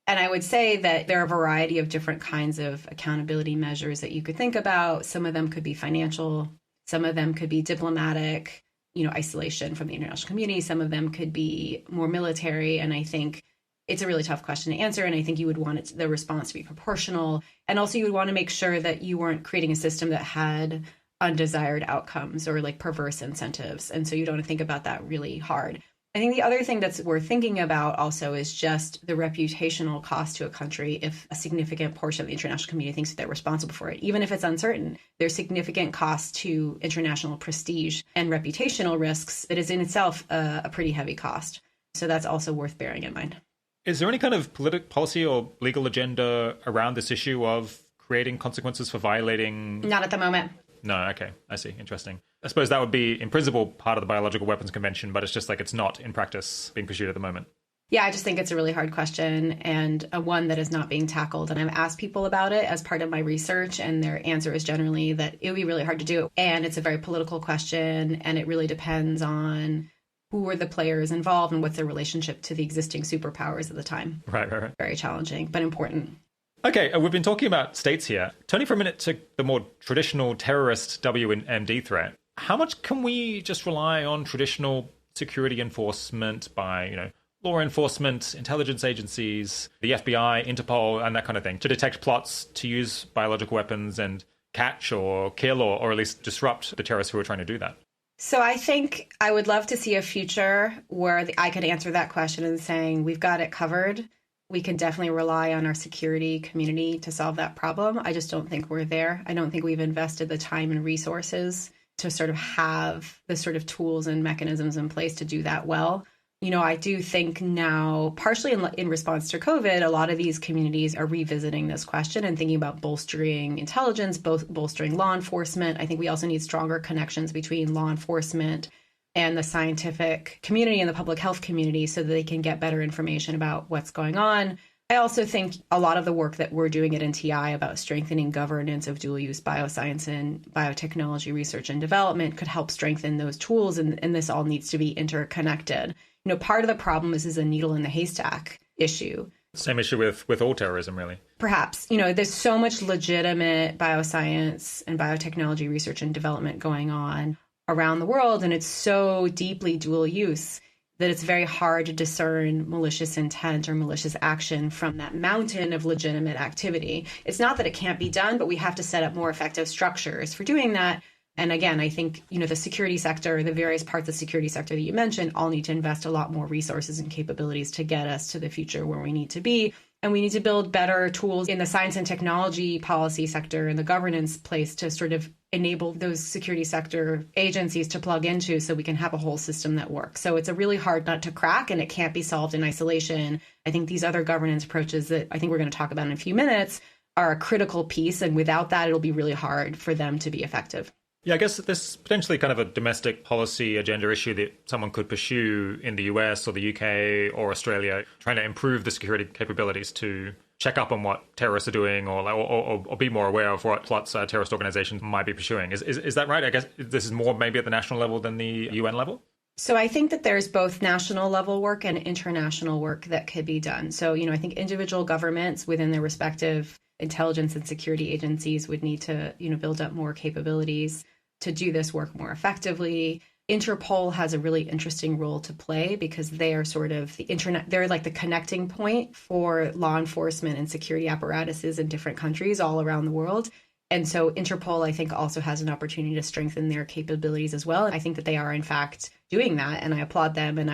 And I would say that there are a variety of different kinds of accountability measures that you could think about. Some of them could be financial, some of them could be diplomatic, isolation from the international community, some of them could be more military, and I think it's a really tough question to answer, and I think you would want the response to be proportional. And also you would want to make sure that you weren't creating a system that had undesired outcomes or like perverse incentives. And so you don't want to think about that really hard. I think the other thing that's worth thinking about also is just the reputational cost to a country if a significant portion of the international community thinks that they're responsible for it. Even if it's uncertain, there's significant cost to international prestige and reputational risks that is in itself a pretty heavy cost. So that's also worth bearing in mind. Is there any kind of policy or legal agenda around this issue of creating consequences for violating? Not at the moment. No, okay. I see. Interesting. I suppose that would be, in principle, part of the Biological Weapons Convention, but it's just like it's not in practice being pursued at the moment. Yeah, I just think it's a really hard question and one that is not being tackled. And I've asked people about it as part of my research, and their answer is generally that it would be really hard to do. And it's a very political question, and it really depends on who were the players involved and what's their relationship to the existing superpowers at the time. Right. Very challenging, but important. Okay, we've been talking about states here. Turning for a minute to the more traditional terrorist WMD threat, how much can we just rely on traditional security enforcement by, law enforcement, intelligence agencies, the FBI, Interpol, and that kind of thing to detect plots to use biological weapons and catch or kill or at least disrupt the terrorists who are trying to do that? So I think I would love to see a future where I could answer that question and saying, we've got it covered. We can definitely rely on our security community to solve that problem. I just don't think we're there. I don't think we've invested the time and resources to sort of have the sort of tools and mechanisms in place to do that well. I do think now, partially in response to COVID, a lot of these communities are revisiting this question and thinking about bolstering intelligence, bolstering law enforcement. I think we also need stronger connections between law enforcement and the scientific community and the public health community so that they can get better information about what's going on. I also think a lot of the work that we're doing at NTI about strengthening governance of dual-use bioscience and biotechnology research and development could help strengthen those tools, and this all needs to be interconnected. Part of the problem is a needle in the haystack issue. Same issue with all terrorism, really. Perhaps. There's so much legitimate bioscience and biotechnology research and development going on around the world, and it's so deeply dual use that it's very hard to discern malicious intent or malicious action from that mountain of legitimate activity. It's not that it can't be done, but we have to set up more effective structures for doing that. And again, I think, the security sector, the various parts of the security sector that you mentioned, all need to invest a lot more resources and capabilities to get us to the future where we need to be. And we need to build better tools in the science and technology policy sector and the governance place to sort of enable those security sector agencies to plug into so we can have a whole system that works. So it's a really hard nut to crack, and it can't be solved in isolation. I think these other governance approaches that I think we're going to talk about in a few minutes are a critical piece. And without that, it'll be really hard for them to be effective. Yeah, I guess there's potentially kind of a domestic policy agenda issue that someone could pursue in the US or the UK or Australia, trying to improve the security capabilities to check up on what terrorists are doing or be more aware of what plots terrorist organizations might be pursuing. Is that right? I guess this is more maybe at the national level than the UN level? So I think that there's both national level work and international work that could be done. So, I think individual governments within their respective intelligence and security agencies would need to, build up more capabilities to do this work more effectively. Interpol has a really interesting role to play because they are sort of they're like the connecting point for law enforcement and security apparatuses in different countries all around the world. And so Interpol, I think, also has an opportunity to strengthen their capabilities as well. And I think that they are, in fact, doing that. And I applaud them. And,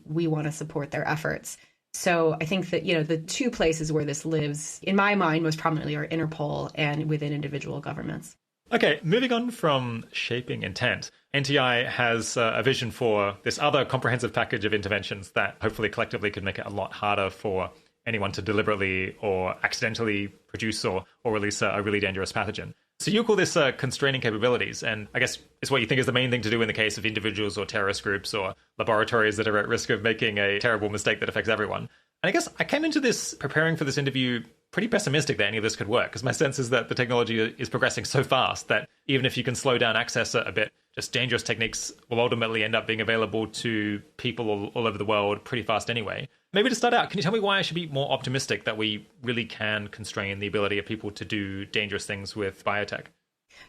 we want to support their efforts. So I think that, the two places where this lives, in my mind, most prominently are Interpol and within individual governments. Okay, moving on from shaping intent, NTI has a vision for this other comprehensive package of interventions that hopefully collectively could make it a lot harder for anyone to deliberately or accidentally produce or release a really dangerous pathogen. So you call this constraining capabilities, and I guess it's what you think is the main thing to do in the case of individuals or terrorist groups or laboratories that are at risk of making a terrible mistake that affects everyone. And I guess I came into this, preparing for this interview, pretty pessimistic that any of this could work, because my sense is that the technology is progressing so fast that even if you can slow down access a bit, just dangerous techniques will ultimately end up being available to people all over the world pretty fast anyway. Maybe to start out, can you tell me why I should be more optimistic that we really can constrain the ability of people to do dangerous things with biotech?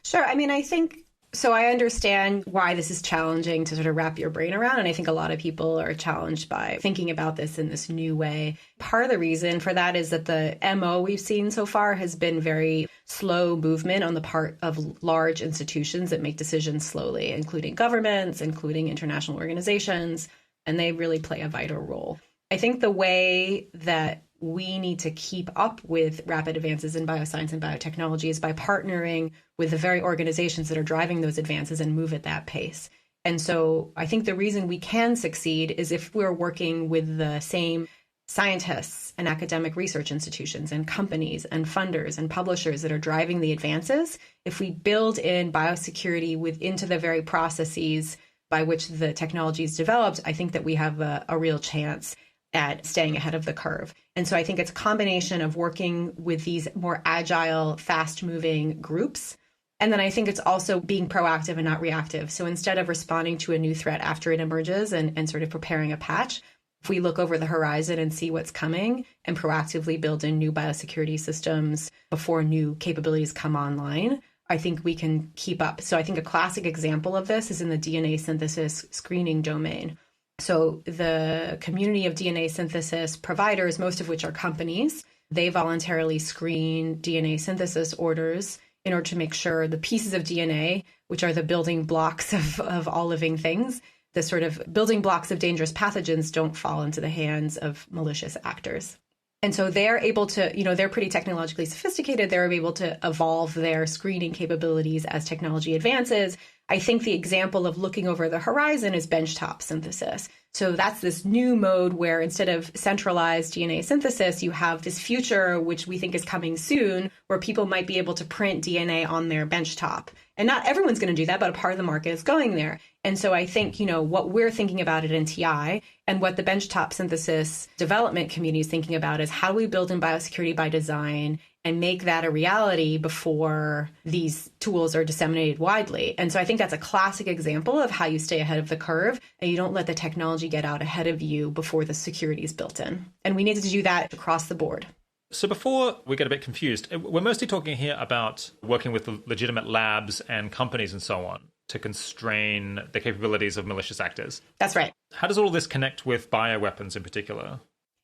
Sure. I think so. I understand why this is challenging to sort of wrap your brain around. And I think a lot of people are challenged by thinking about this in this new way. Part of the reason for that is that the MO we've seen so far has been very slow movement on the part of large institutions that make decisions slowly, including governments, including international organizations, and they really play a vital role. I think the way that we need to keep up with rapid advances in bioscience and biotechnology is by partnering with the very organizations that are driving those advances and move at that pace. And so I think the reason we can succeed is if we're working with the same scientists and academic research institutions and companies and funders and publishers that are driving the advances. If we build in biosecurity into the very processes by which the technology is developed, I think that we have a real chance at staying ahead of the curve. And so I think it's a combination of working with these more agile, fast-moving groups. And then I think it's also being proactive and not reactive. So instead of responding to a new threat after it emerges and sort of preparing a patch, if we look over the horizon and see what's coming and proactively build in new biosecurity systems before new capabilities come online, I think we can keep up. So I think a classic example of this is in the DNA synthesis screening domain. So the community of DNA synthesis providers, most of which are companies, they voluntarily screen DNA synthesis orders in order to make sure the pieces of DNA, which are the building blocks of all living things, the sort of building blocks of dangerous pathogens, don't fall into the hands of malicious actors. And so they're able to, they're pretty technologically sophisticated. They're able to evolve their screening capabilities as technology advances. I think the example of looking over the horizon is benchtop synthesis. So that's this new mode where instead of centralized DNA synthesis, you have this future, which we think is coming soon, where people might be able to print DNA on their benchtop. And not everyone's going to do that, but a part of the market is going there. And so I think, what we're thinking about at NTI and what the benchtop synthesis development community is thinking about is how do we build in biosecurity by design and make that a reality before these tools are disseminated widely. And so I think that's a classic example of how you stay ahead of the curve and you don't let the technology get out ahead of you before the security is built in. And we need to do that across the board. So before we get a bit confused, we're mostly talking here about working with legitimate labs and companies and so on to constrain the capabilities of malicious actors. That's right. How does all of this connect with bioweapons in particular?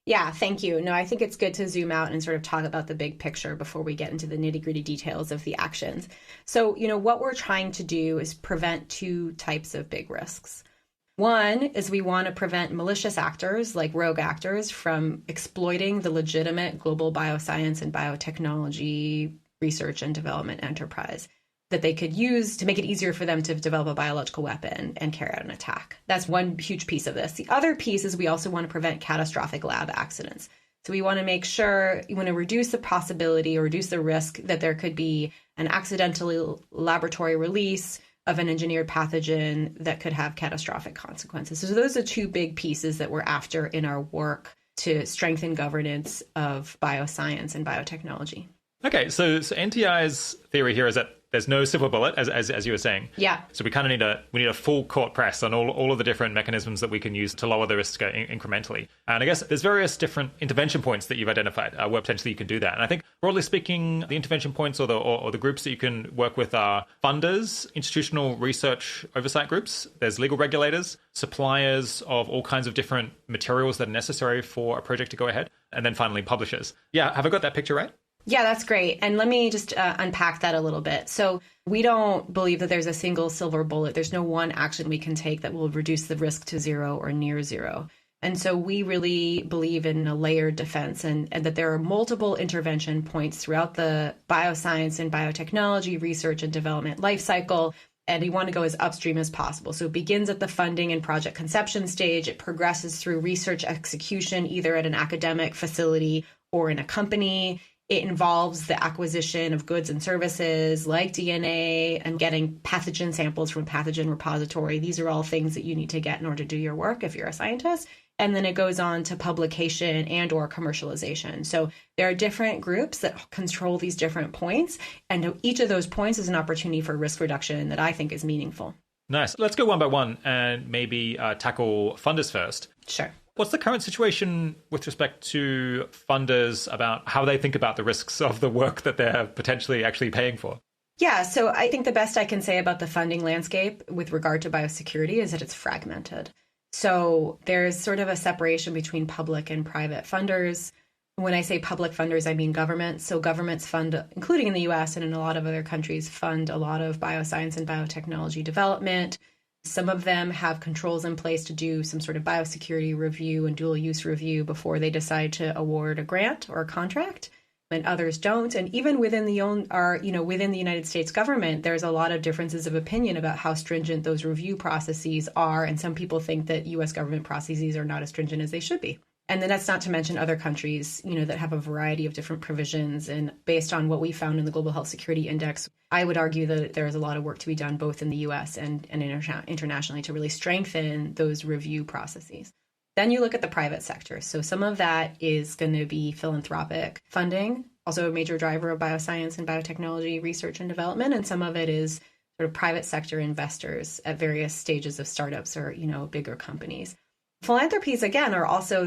Yeah, thank you. No, I think it's good to zoom out and sort of talk about the big picture before we get into the nitty-gritty details of the actions. So, what we're trying to do is prevent two types of big risks. One is we want to prevent malicious actors like rogue actors from exploiting the legitimate global bioscience and biotechnology research and development enterprise that they could use to make it easier for them to develop a biological weapon and carry out an attack. That's one huge piece of this. The other piece is we also want to prevent catastrophic lab accidents. So we want to make sure, you want to reduce the possibility or reduce the risk that there could be an accidental laboratory release of an engineered pathogen that could have catastrophic consequences. So those are two big pieces that we're after in our work to strengthen governance of bioscience and biotechnology. Okay, so NTI's theory here is that there's no silver bullet, as you were saying. Yeah. So we kind of need a full court press on all of the different mechanisms that we can use to lower the risk incrementally. And I guess there's various different intervention points that you've identified where potentially you can do that. And I think broadly speaking, the intervention points or the groups that you can work with are funders, institutional research oversight groups. There's legal regulators, suppliers of all kinds of different materials that are necessary for a project to go ahead, and then finally publishers. Yeah, have I got that picture right? Yeah, that's great. And let me just unpack that a little bit. So we don't believe that there's a single silver bullet. There's no one action we can take that will reduce the risk to zero or near zero. And so we really believe in a layered defense and that there are multiple intervention points throughout the bioscience and biotechnology research and development lifecycle. And we want to go as upstream as possible. So it begins at the funding and project conception stage. It progresses through research execution, either at an academic facility or in a company. It involves the acquisition of goods and services like DNA and getting pathogen samples from pathogen repository. These are all things that you need to get in order to do your work if you're a scientist. And then it goes on to publication and or commercialization. So there are different groups that control these different points. And each of those points is an opportunity for risk reduction that I think is meaningful. Nice. Let's go one by one and maybe tackle funders first. Sure. What's the current situation with respect to funders about how they think about the risks of the work that they're potentially actually paying for? Yeah, so I think the best I can say about the funding landscape with regard to biosecurity is that it's fragmented. So there's sort of a separation between public and private funders. When I say public funders, I mean governments. So governments fund, including in the US and in a lot of other countries, fund a lot of bioscience and biotechnology development. Some of them have controls in place to do some sort of biosecurity review and dual use review before they decide to award a grant or a contract, and others don't. And even within within the United States government, there's a lot of differences of opinion about how stringent those review processes are. And some people think that US government processes are not as stringent as they should be. And then that's not to mention other countries, that have a variety of different provisions. And based on what we found in the Global Health Security Index, I would argue that there is a lot of work to be done both in the US and internationally to really strengthen those review processes. Then you look at the private sector. So some of that is going to be philanthropic funding, also a major driver of bioscience and biotechnology research and development. And some of it is sort of private sector investors at various stages of startups or, bigger companies. Philanthropies, again,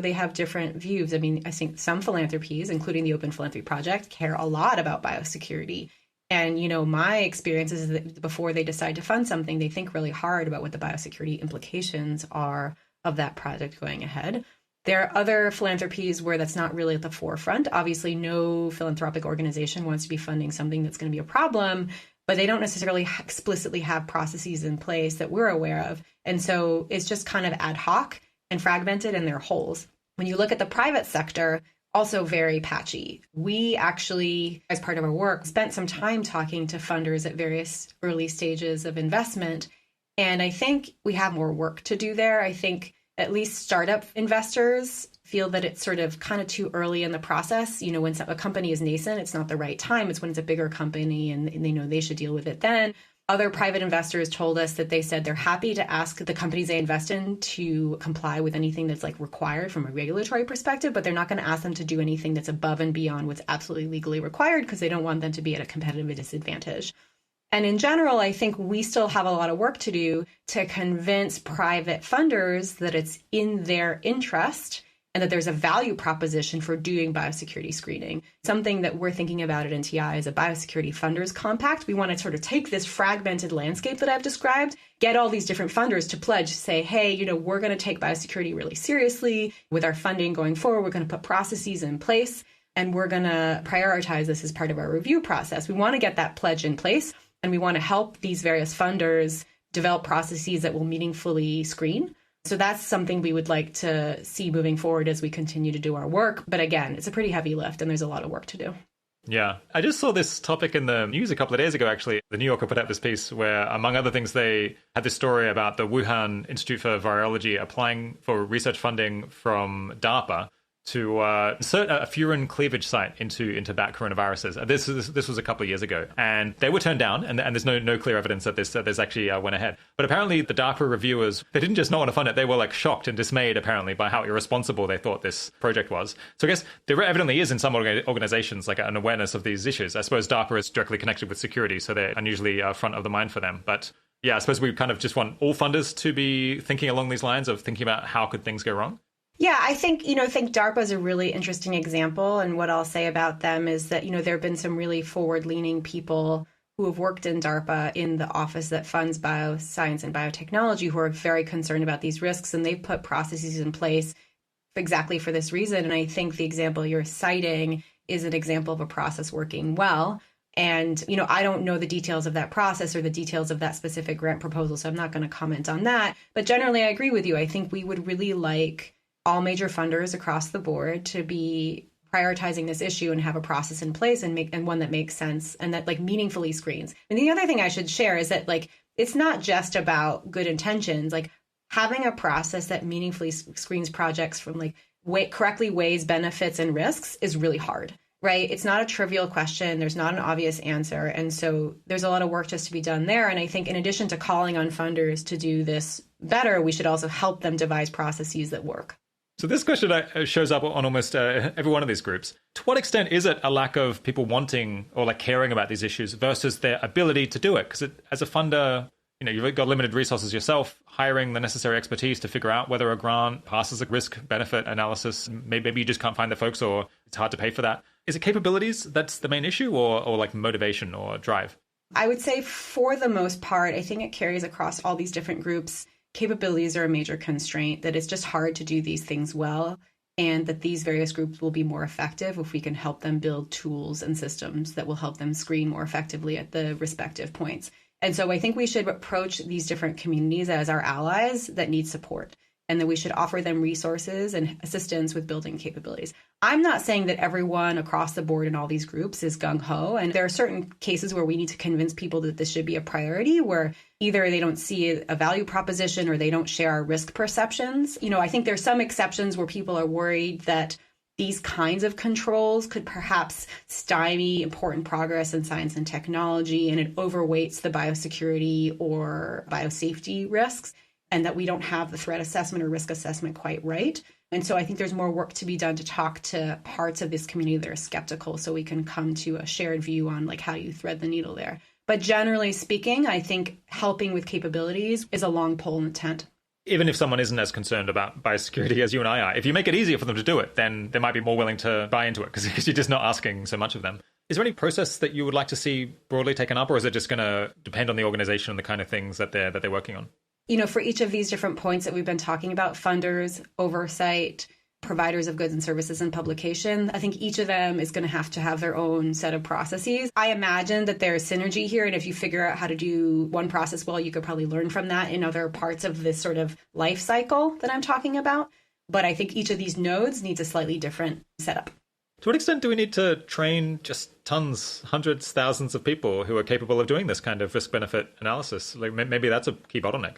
they have different views. I mean, I think some philanthropies, including the Open Philanthropy Project, care a lot about biosecurity. And, my experience is that before they decide to fund something, they think really hard about what the biosecurity implications are of that project going ahead. There are other philanthropies where that's not really at the forefront. Obviously, no philanthropic organization wants to be funding something that's going to be a problem, but they don't necessarily explicitly have processes in place that we're aware of. And so it's just kind of ad hoc and fragmented, and there are holes. When you look at the private sector, also very patchy. We actually, as part of our work, spent some time talking to funders at various early stages of investment. And I think we have more work to do there. I think at least startup investors feel that it's sort of kind of too early in the process. You know, when a company is nascent, it's not the right time. It's when it's a bigger company and they know they should deal with it then. Other private investors told us that they said they're happy to ask the companies they invest in to comply with anything that's like required from a regulatory perspective, but they're not going to ask them to do anything that's above and beyond what's absolutely legally required because they don't want them to be at a competitive disadvantage. And in general, I think we still have a lot of work to do to convince private funders that it's in their interest and that there's a value proposition for doing biosecurity screening. Something that we're thinking about at NTI is a biosecurity funders compact. We want to sort of take this fragmented landscape that I've described, get all these different funders to pledge, say, hey, you know, we're going to take biosecurity really seriously with our funding going forward. We're going to put processes in place and we're going to prioritize this as part of our review process. We want to get that pledge in place. And we want to help these various funders develop processes that will meaningfully screen. So that's something we would like to see moving forward as we continue to do our work. But again, it's a pretty heavy lift and there's a lot of work to do. Yeah. I just saw this topic in the news a couple of days ago, actually. The New Yorker put out this piece where, among other things, they had this story about the Wuhan Institute for Virology applying for research funding from DARPA to insert a furin cleavage site into bat coronaviruses. This was a couple of years ago, and they were turned down, and there's no clear evidence that this actually went ahead. But apparently the DARPA reviewers, they didn't just not want to fund it, they were like shocked and dismayed apparently by how irresponsible they thought this project was. So I guess there evidently is in some organizations like an awareness of these issues. I suppose DARPA is directly connected with security, so they're unusually front of the mind for them. But yeah, I suppose we kind of just want all funders to be thinking along these lines of thinking about how could things go wrong. Yeah, I think DARPA is a really interesting example. And what I'll say about them is that, there have been some really forward-leaning people who have worked in DARPA in the office that funds bioscience and biotechnology who are very concerned about these risks. And they've put processes in place exactly for this reason. And I think the example you're citing is an example of a process working well. And, I don't know the details of that process or the details of that specific grant proposal, so I'm not going to comment on that. But generally, I agree with you. I think we would really like all major funders across the board to be prioritizing this issue and have a process in place and one that makes sense and that meaningfully screens. And the other thing I should share is that it's not just about good intentions. Having a process that meaningfully screens projects from correctly weighs benefits and risks is really hard, right? It's not a trivial question. There's not an obvious answer. And so there's a lot of work just to be done there. And I think in addition to calling on funders to do this better, we should also help them devise processes that work. So this question shows up on almost every one of these groups. To what extent is it a lack of people wanting or caring about these issues versus their ability to do it? Because as a funder, you've got limited resources yourself, hiring the necessary expertise to figure out whether a grant passes a risk-benefit analysis. Maybe you just can't find the folks or it's hard to pay for that. Is it capabilities that's the main issue or motivation or drive? I would say for the most part, I think it carries across all these different groups. Capabilities are a major constraint, that it's just hard to do these things well, and that these various groups will be more effective if we can help them build tools and systems that will help them screen more effectively at the respective points. And so I think we should approach these different communities as our allies that need support, and that we should offer them resources and assistance with building capabilities. I'm not saying that everyone across the board in all these groups is gung-ho, and there are certain cases where we need to convince people that this should be a priority, where either they don't see a value proposition or they don't share our risk perceptions. I think there's some exceptions where people are worried that these kinds of controls could perhaps stymie important progress in science and technology, and it overweights the biosecurity or biosafety risks, and that we don't have the threat assessment or risk assessment quite right. And so I think there's more work to be done to talk to parts of this community that are skeptical so we can come to a shared view on how you thread the needle there. But generally speaking, I think helping with capabilities is a long pole in the tent. Even if someone isn't as concerned about biosecurity as you and I are, if you make it easier for them to do it, then they might be more willing to buy into it because you're just not asking so much of them. Is there any process that you would like to see broadly taken up, or is it just going to depend on the organization and the kind of things that they're working on? For each of these different points that we've been talking about, funders, oversight, providers of goods and services, and publication, I think each of them is going to have their own set of processes. I imagine that there's synergy here. And if you figure out how to do one process well, you could probably learn from that in other parts of this sort of life cycle that I'm talking about. But I think each of these nodes needs a slightly different setup. To what extent do we need to train just tons, hundreds, thousands of people who are capable of doing this kind of risk-benefit analysis? Like maybe that's a key bottleneck.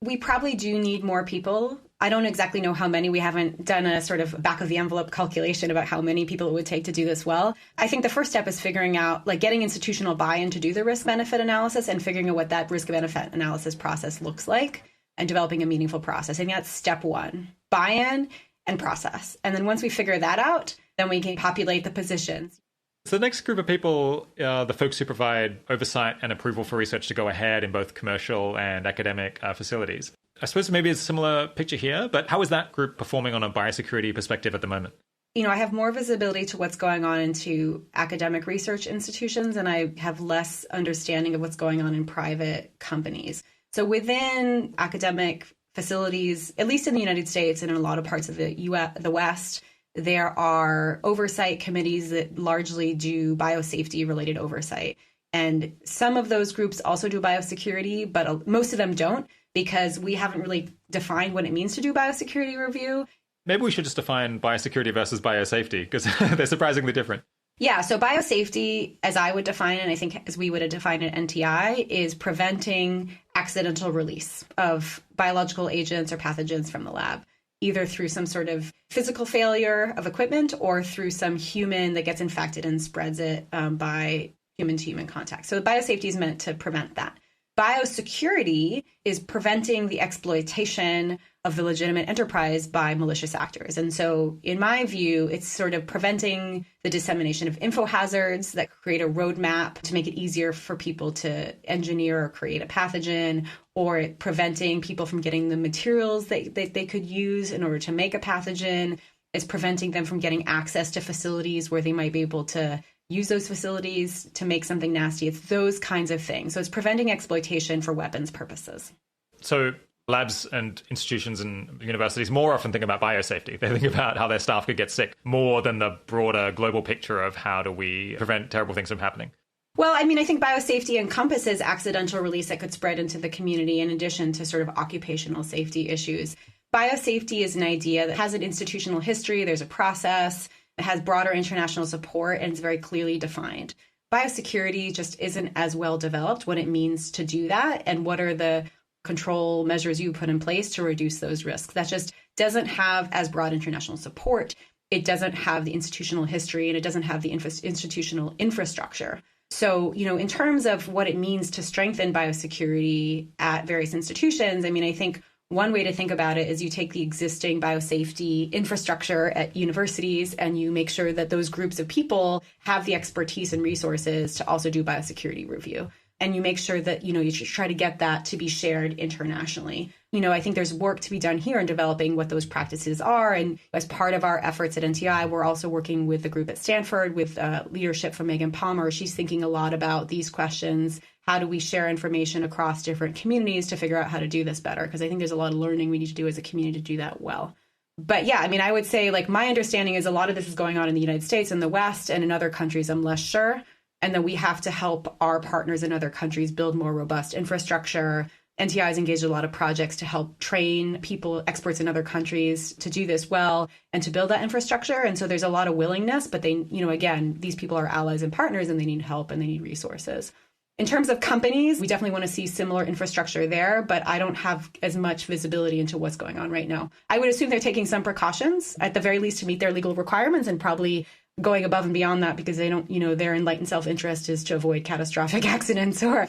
We probably do need more people. I don't exactly know how many. We haven't done a sort of back of the envelope calculation about how many people it would take to do this well. I think the first step is figuring out, getting institutional buy-in to do the risk-benefit analysis and figuring out what that risk-benefit analysis process looks like and developing a meaningful process. I think that's step one, buy-in and process. And then once we figure that out, then we can populate the positions. So the next group of people are the folks who provide oversight and approval for research to go ahead in both commercial and academic facilities. I suppose maybe it's a similar picture here, but how is that group performing on a biosecurity perspective at the moment? I have more visibility to what's going on into academic research institutions, and I have less understanding of what's going on in private companies. So within academic facilities, at least in the United States and in a lot of parts of the West, there are oversight committees that largely do biosafety related oversight. And some of those groups also do biosecurity, but most of them don't, because we haven't really defined what it means to do biosecurity review. Maybe we should just define biosecurity versus biosafety, because they're surprisingly different. Yeah, so biosafety, as I would define it, and I think as we would define it at NTI, is preventing accidental release of biological agents or pathogens from the lab, either through some sort of physical failure of equipment or through some human that gets infected and spreads it by human-to-human contact. So biosafety is meant to prevent that. Biosecurity is preventing the exploitation of the legitimate enterprise by malicious actors. And so in my view, it's sort of preventing the dissemination of info hazards that create a roadmap to make it easier for people to engineer or create a pathogen, or preventing people from getting the materials that they could use in order to make a pathogen. It's preventing them from getting access to facilities where they might be able to use those facilities to make something nasty. It's those kinds of things. So it's preventing exploitation for weapons purposes. So labs and institutions and universities more often think about biosafety. They think about how their staff could get sick more than the broader global picture of how do we prevent terrible things from happening. Well, I think biosafety encompasses accidental release that could spread into the community in addition to sort of occupational safety issues. Biosafety is an idea that has an institutional history. There's a process. It has broader international support, and it's very clearly defined. Biosecurity just isn't as well developed, what it means to do that, and what are the control measures you put in place to reduce those risks. That just doesn't have as broad international support. It doesn't have the institutional history, and it doesn't have the institutional infrastructure. So, in terms of what it means to strengthen biosecurity at various institutions, I think one way to think about it is you take the existing biosafety infrastructure at universities and you make sure that those groups of people have the expertise and resources to also do biosecurity review. And you make sure that, you try to get that to be shared internationally. I think there's work to be done here in developing what those practices are. And as part of our efforts at NTI, we're also working with the group at Stanford with leadership from Megan Palmer. She's thinking a lot about these questions. How do we share information across different communities to figure out how to do this better? Because I think there's a lot of learning we need to do as a community to do that well. But yeah, I would say my understanding is a lot of this is going on in the United States and the West, and in other countries, I'm less sure. And then we have to help our partners in other countries build more robust infrastructure. NTI has engaged a lot of projects to help train people, experts in other countries, to do this well and to build that infrastructure. And so there's a lot of willingness, but they, again, these people are allies and partners and they need help and they need resources. In terms of companies, we definitely want to see similar infrastructure there, but I don't have as much visibility into what's going on right now. I would assume they're taking some precautions, at the very least, to meet their legal requirements, and probably going above and beyond that because they don't, their enlightened self-interest is to avoid catastrophic accidents or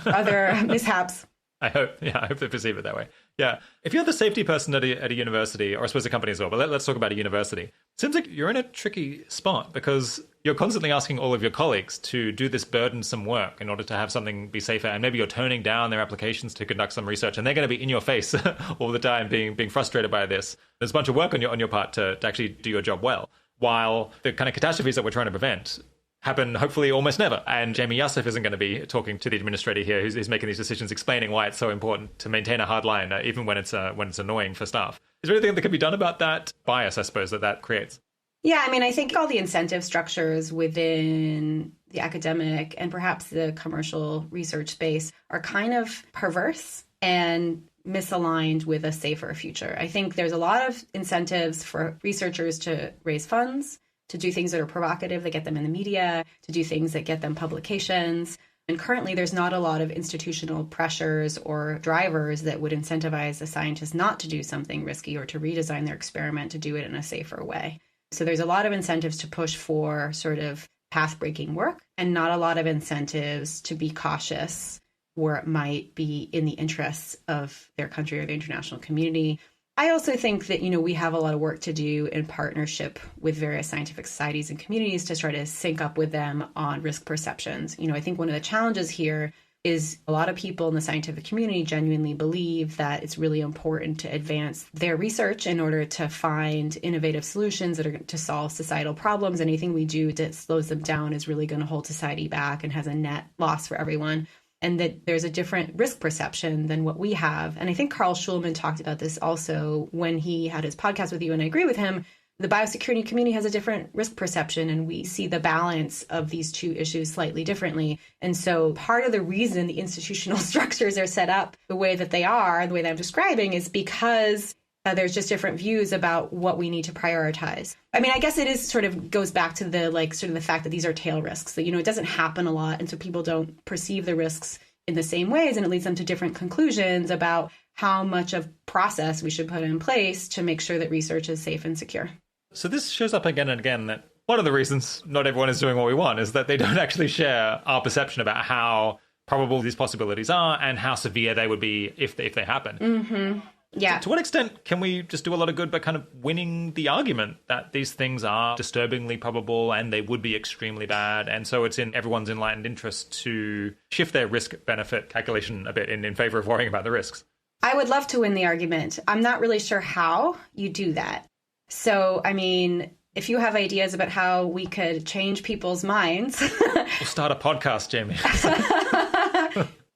other mishaps. I hope they perceive it that way. Yeah. If you're the safety person at a university, or I suppose a company as well, but let's talk about a university. It seems like you're in a tricky spot because you're constantly asking all of your colleagues to do this burdensome work in order to have something be safer. And maybe you're toning down their applications to conduct some research, and they're going to be in your face all the time being frustrated by this. There's a bunch of work on your part to actually do your job well, while the kind of catastrophes that we're trying to prevent happen hopefully almost never. And Jaime Yassif isn't going to be talking to the administrator here who's making these decisions, explaining why it's so important to maintain a hard line, even when it's annoying for staff. Is there anything that can be done about that bias, I suppose, that creates? Yeah, I mean, I think all the incentive structures within the academic and perhaps the commercial research space are kind of perverse and misaligned with a safer future. I think there's a lot of incentives for researchers to raise funds, to do things that are provocative, that get them in the media, to do things that get them publications. And currently, there's not a lot of institutional pressures or drivers that would incentivize a scientist not to do something risky or to redesign their experiment to do it in a safer way. So there's a lot of incentives to push for sort of path-breaking work and not a lot of incentives to be cautious where it might be in the interests of their country or the international community. I also think that, we have a lot of work to do in partnership with various scientific societies and communities to try to sync up with them on risk perceptions. I think one of the challenges here is a lot of people in the scientific community genuinely believe that it's really important to advance their research in order to find innovative solutions that are to solve societal problems. Anything we do that slows them down is really going to hold society back and has a net loss for everyone. And that there's a different risk perception than what we have. And I think Carl Schulman talked about this also when he had his podcast with you, and I agree with him. The biosecurity community has a different risk perception, and we see the balance of these two issues slightly differently. And so part of the reason the institutional structures are set up the way that they are, the way that I'm describing, is because there's just different views about what we need to prioritize. I mean, I guess it is sort of goes back to the the fact that these are tail risks, that, it doesn't happen a lot. And so people don't perceive the risks in the same ways. And it leads them to different conclusions about how much of process we should put in place to make sure that research is safe and secure. So this shows up again and again that one of the reasons not everyone is doing what we want is that they don't actually share our perception about how probable these possibilities are and how severe they would be if they happen. Mm-hmm. Yeah. To what extent can we just do a lot of good by kind of winning the argument that these things are disturbingly probable and they would be extremely bad? And so it's in everyone's enlightened interest to shift their risk-benefit calculation a bit in favor of worrying about the risks. I would love to win the argument. I'm not really sure how you do that. So, I mean, if you have ideas about how we could change people's minds... We'll start a podcast, Jamie.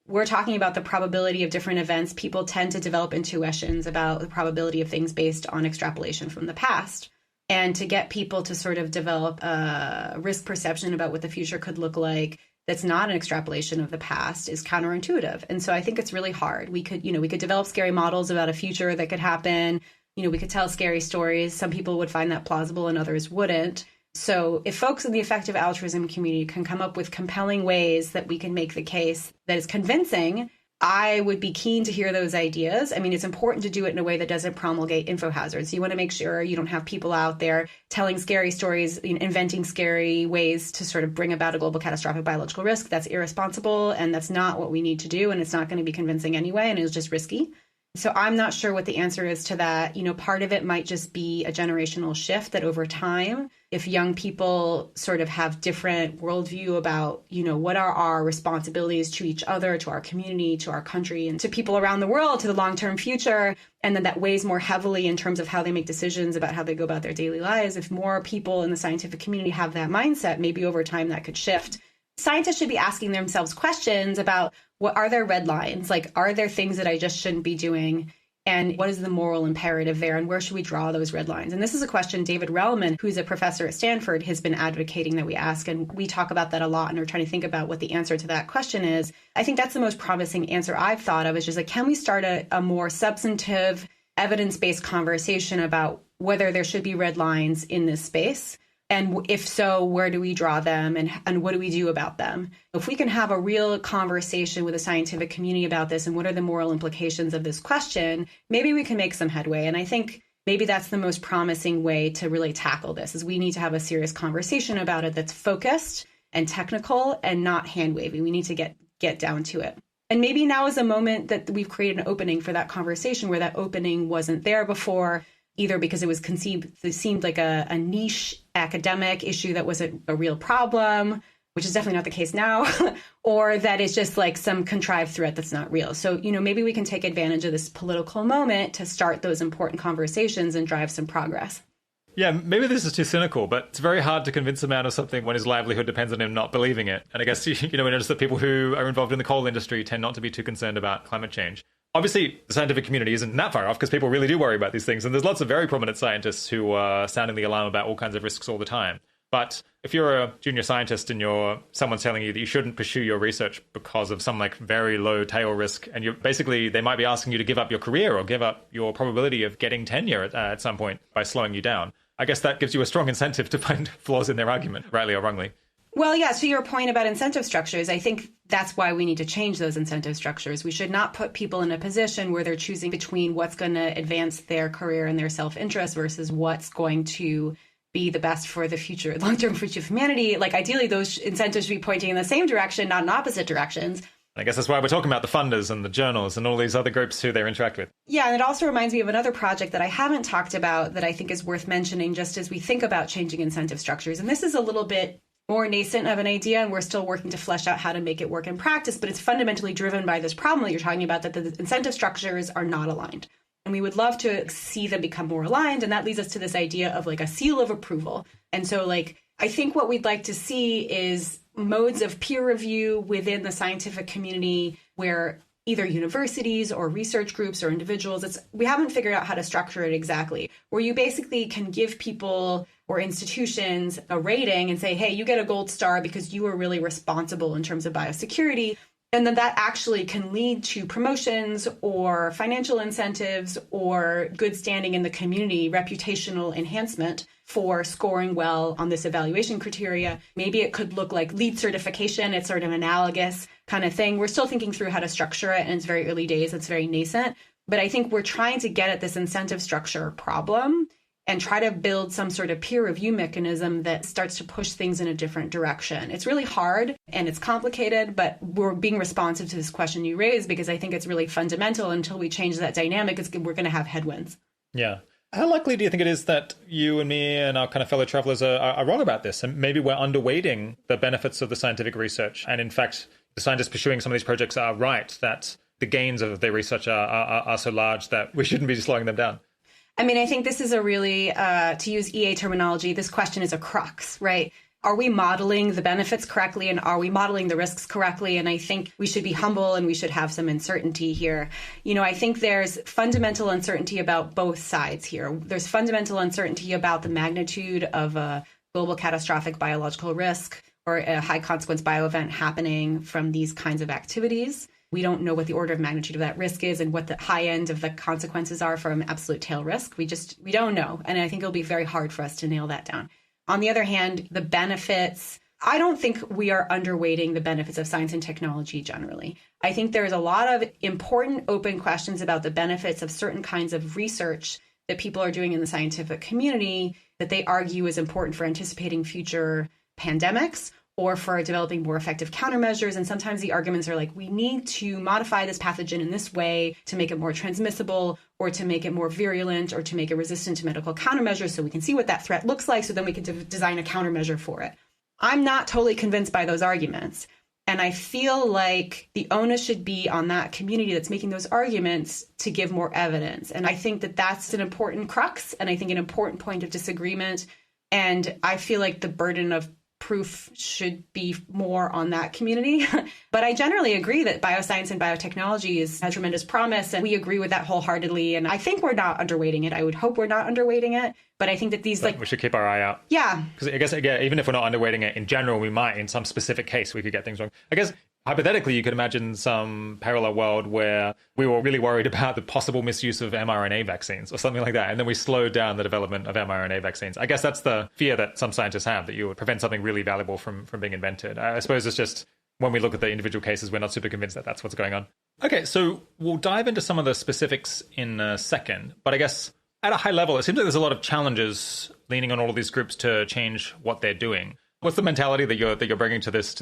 We're talking about the probability of different events. People tend to develop intuitions about the probability of things based on extrapolation from the past. And to get people to sort of develop a risk perception about what the future could look like that's not an extrapolation of the past is counterintuitive. And so I think it's really hard. We could develop scary models about a future that could happen. We could tell scary stories. Some people would find that plausible and others wouldn't. So if folks in the effective altruism community can come up with compelling ways that we can make the case that is convincing, I would be keen to hear those ideas. I mean, it's important to do it in a way that doesn't promulgate info hazards. You want to make sure you don't have people out there telling scary stories, inventing scary ways to sort of bring about a global catastrophic biological risk. That's irresponsible, and that's not what we need to do, and it's not going to be convincing anyway, and it's just risky. So I'm not sure what the answer is to that. Part of it might just be a generational shift that over time, if young people sort of have different worldview about, what are our responsibilities to each other, to our community, to our country, and to people around the world, to the long-term future, and then that weighs more heavily in terms of how they make decisions about how they go about their daily lives. If more people in the scientific community have that mindset, maybe over time that could shift. Scientists should be asking themselves questions about what are their red lines? Like, are there things that I just shouldn't be doing? And what is the moral imperative there? And where should we draw those red lines? And this is a question David Relman, who's a professor at Stanford, has been advocating that we ask. And we talk about that a lot and are trying to think about what the answer to that question is. I think that's the most promising answer I've thought of, is just like, can we start a more substantive, evidence-based conversation about whether there should be red lines in this space? And if so, where do we draw them and what do we do about them? If we can have a real conversation with the scientific community about this and what are the moral implications of this question, maybe we can make some headway. And I think maybe that's the most promising way to really tackle this, is we need to have a serious conversation about it that's focused and technical and not hand-wavy. We need to get down to it. And maybe now is a moment that we've created an opening for that conversation where that opening wasn't there before, either because it seemed like a niche academic issue that wasn't a real problem, which is definitely not the case now, or that it's just like some contrived threat that's not real. So, maybe we can take advantage of this political moment to start those important conversations and drive some progress. Yeah, maybe this is too cynical, but it's very hard to convince a man of something when his livelihood depends on him not believing it. And I guess, we notice that people who are involved in the coal industry tend not to be too concerned about climate change. Obviously, the scientific community isn't that far off because people really do worry about these things. And there's lots of very prominent scientists who are sounding the alarm about all kinds of risks all the time. But if you're a junior scientist and someone's telling you that you shouldn't pursue your research because of some very low tail risk, and they might be asking you to give up your career or give up your probability of getting tenure at some point by slowing you down, I guess that gives you a strong incentive to find flaws in their argument, rightly or wrongly. Well, yeah, to your point about incentive structures, I think that's why we need to change those incentive structures. We should not put people in a position where they're choosing between what's going to advance their career and their self-interest versus what's going to be the best for the future, long-term future of humanity. Ideally, those incentives should be pointing in the same direction, not in opposite directions. I guess that's why we're talking about the funders and the journals and all these other groups who they interact with. Yeah, and it also reminds me of another project that I haven't talked about that I think is worth mentioning just as we think about changing incentive structures. And this is a little bit more nascent of an idea, and we're still working to flesh out how to make it work in practice, but it's fundamentally driven by this problem that you're talking about, that the incentive structures are not aligned. And we would love to see them become more aligned. And that leads us to this idea of a seal of approval. And so I think what we'd like to see is modes of peer review within the scientific community where either universities or research groups or individuals, we haven't figured out how to structure it exactly, where you basically can give people or institutions a rating and say, hey, you get a gold star because you were really responsible in terms of biosecurity. And then that actually can lead to promotions or financial incentives or good standing in the community, reputational enhancement for scoring well on this evaluation criteria. Maybe it could look like LEED certification. It's sort of analogous kind of thing. We're still thinking through how to structure it, and it's very early days. It's very nascent. But I think we're trying to get at this incentive structure problem and try to build some sort of peer review mechanism that starts to push things in a different direction. It's really hard and it's complicated, but we're being responsive to this question you raised because I think it's really fundamental. Until we change that dynamic, we're going to have headwinds. Yeah. How likely do you think it is that you and me and our kind of fellow travelers are wrong about this? And maybe we're underweighting the benefits of the scientific research. And in fact, the scientists pursuing some of these projects are right, that the gains of their research are so large that we shouldn't be slowing them down. I mean, I think this is a really, to use EA terminology, this question is a crux, right? Are we modeling the benefits correctly, and are we modeling the risks correctly? And I think we should be humble and we should have some uncertainty here. I think there's fundamental uncertainty about both sides here. There's fundamental uncertainty about the magnitude of a global catastrophic biological risk or a high consequence bioevent happening from these kinds of activities. We don't know what the order of magnitude of that risk is and what the high end of the consequences are from absolute tail risk. We don't know. And I think it'll be very hard for us to nail that down. On the other hand, the benefits, I don't think we are underweighting the benefits of science and technology generally. I think there's a lot of important open questions about the benefits of certain kinds of research that people are doing in the scientific community that they argue is important for anticipating future pandemics or for developing more effective countermeasures. And sometimes the arguments are we need to modify this pathogen in this way to make it more transmissible or to make it more virulent or to make it resistant to medical countermeasures so we can see what that threat looks like so then we can design a countermeasure for it. I'm not totally convinced by those arguments. And I feel like the onus should be on that community that's making those arguments to give more evidence. And I think that that's an important crux and I think an important point of disagreement. And I feel like the burden of proof should be more on that community. But I generally agree that bioscience and biotechnology has tremendous promise, and we agree with that wholeheartedly. And I think we're not underweighting it. I would hope we're not underweighting it. But I think that we should keep our eye out. Yeah. Because I guess, again, even if we're not underweighting it in general, we might, in some specific case, we could get things wrong. I guess, hypothetically, you could imagine some parallel world where we were really worried about the possible misuse of mRNA vaccines or something like that. And then we slowed down the development of mRNA vaccines. I guess that's the fear that some scientists have, that you would prevent something really valuable from being invented. I suppose it's just when we look at the individual cases, we're not super convinced that that's what's going on. Okay, so we'll dive into some of the specifics in a second. But I guess at a high level, it seems like there's a lot of challenges leaning on all of these groups to change what they're doing. What's the mentality that you're bringing to this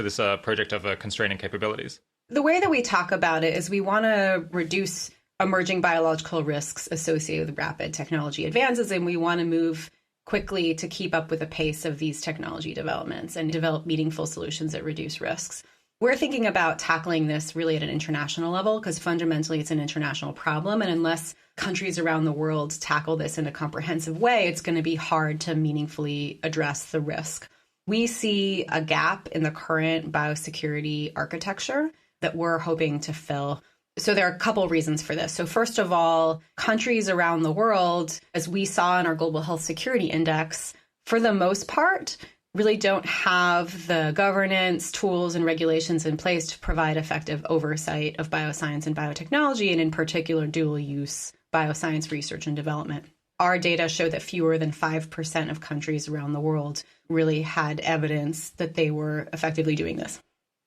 project of constraining capabilities? The way that we talk about it is we want to reduce emerging biological risks associated with rapid technology advances, and we want to move quickly to keep up with the pace of these technology developments and develop meaningful solutions that reduce risks. We're thinking about tackling this really at an international level because fundamentally it's an international problem. And unless countries around the world tackle this in a comprehensive way, it's going to be hard to meaningfully address the risk. We see a gap in the current biosecurity architecture that we're hoping to fill. So there are a couple reasons for this. So first of all, countries around the world, as we saw in our Global Health Security Index, for the most part, really don't have the governance, tools, and regulations in place to provide effective oversight of bioscience and biotechnology, and in particular, dual-use bioscience research and development. Our data show that fewer than 5% of countries around the world really had evidence that they were effectively doing this.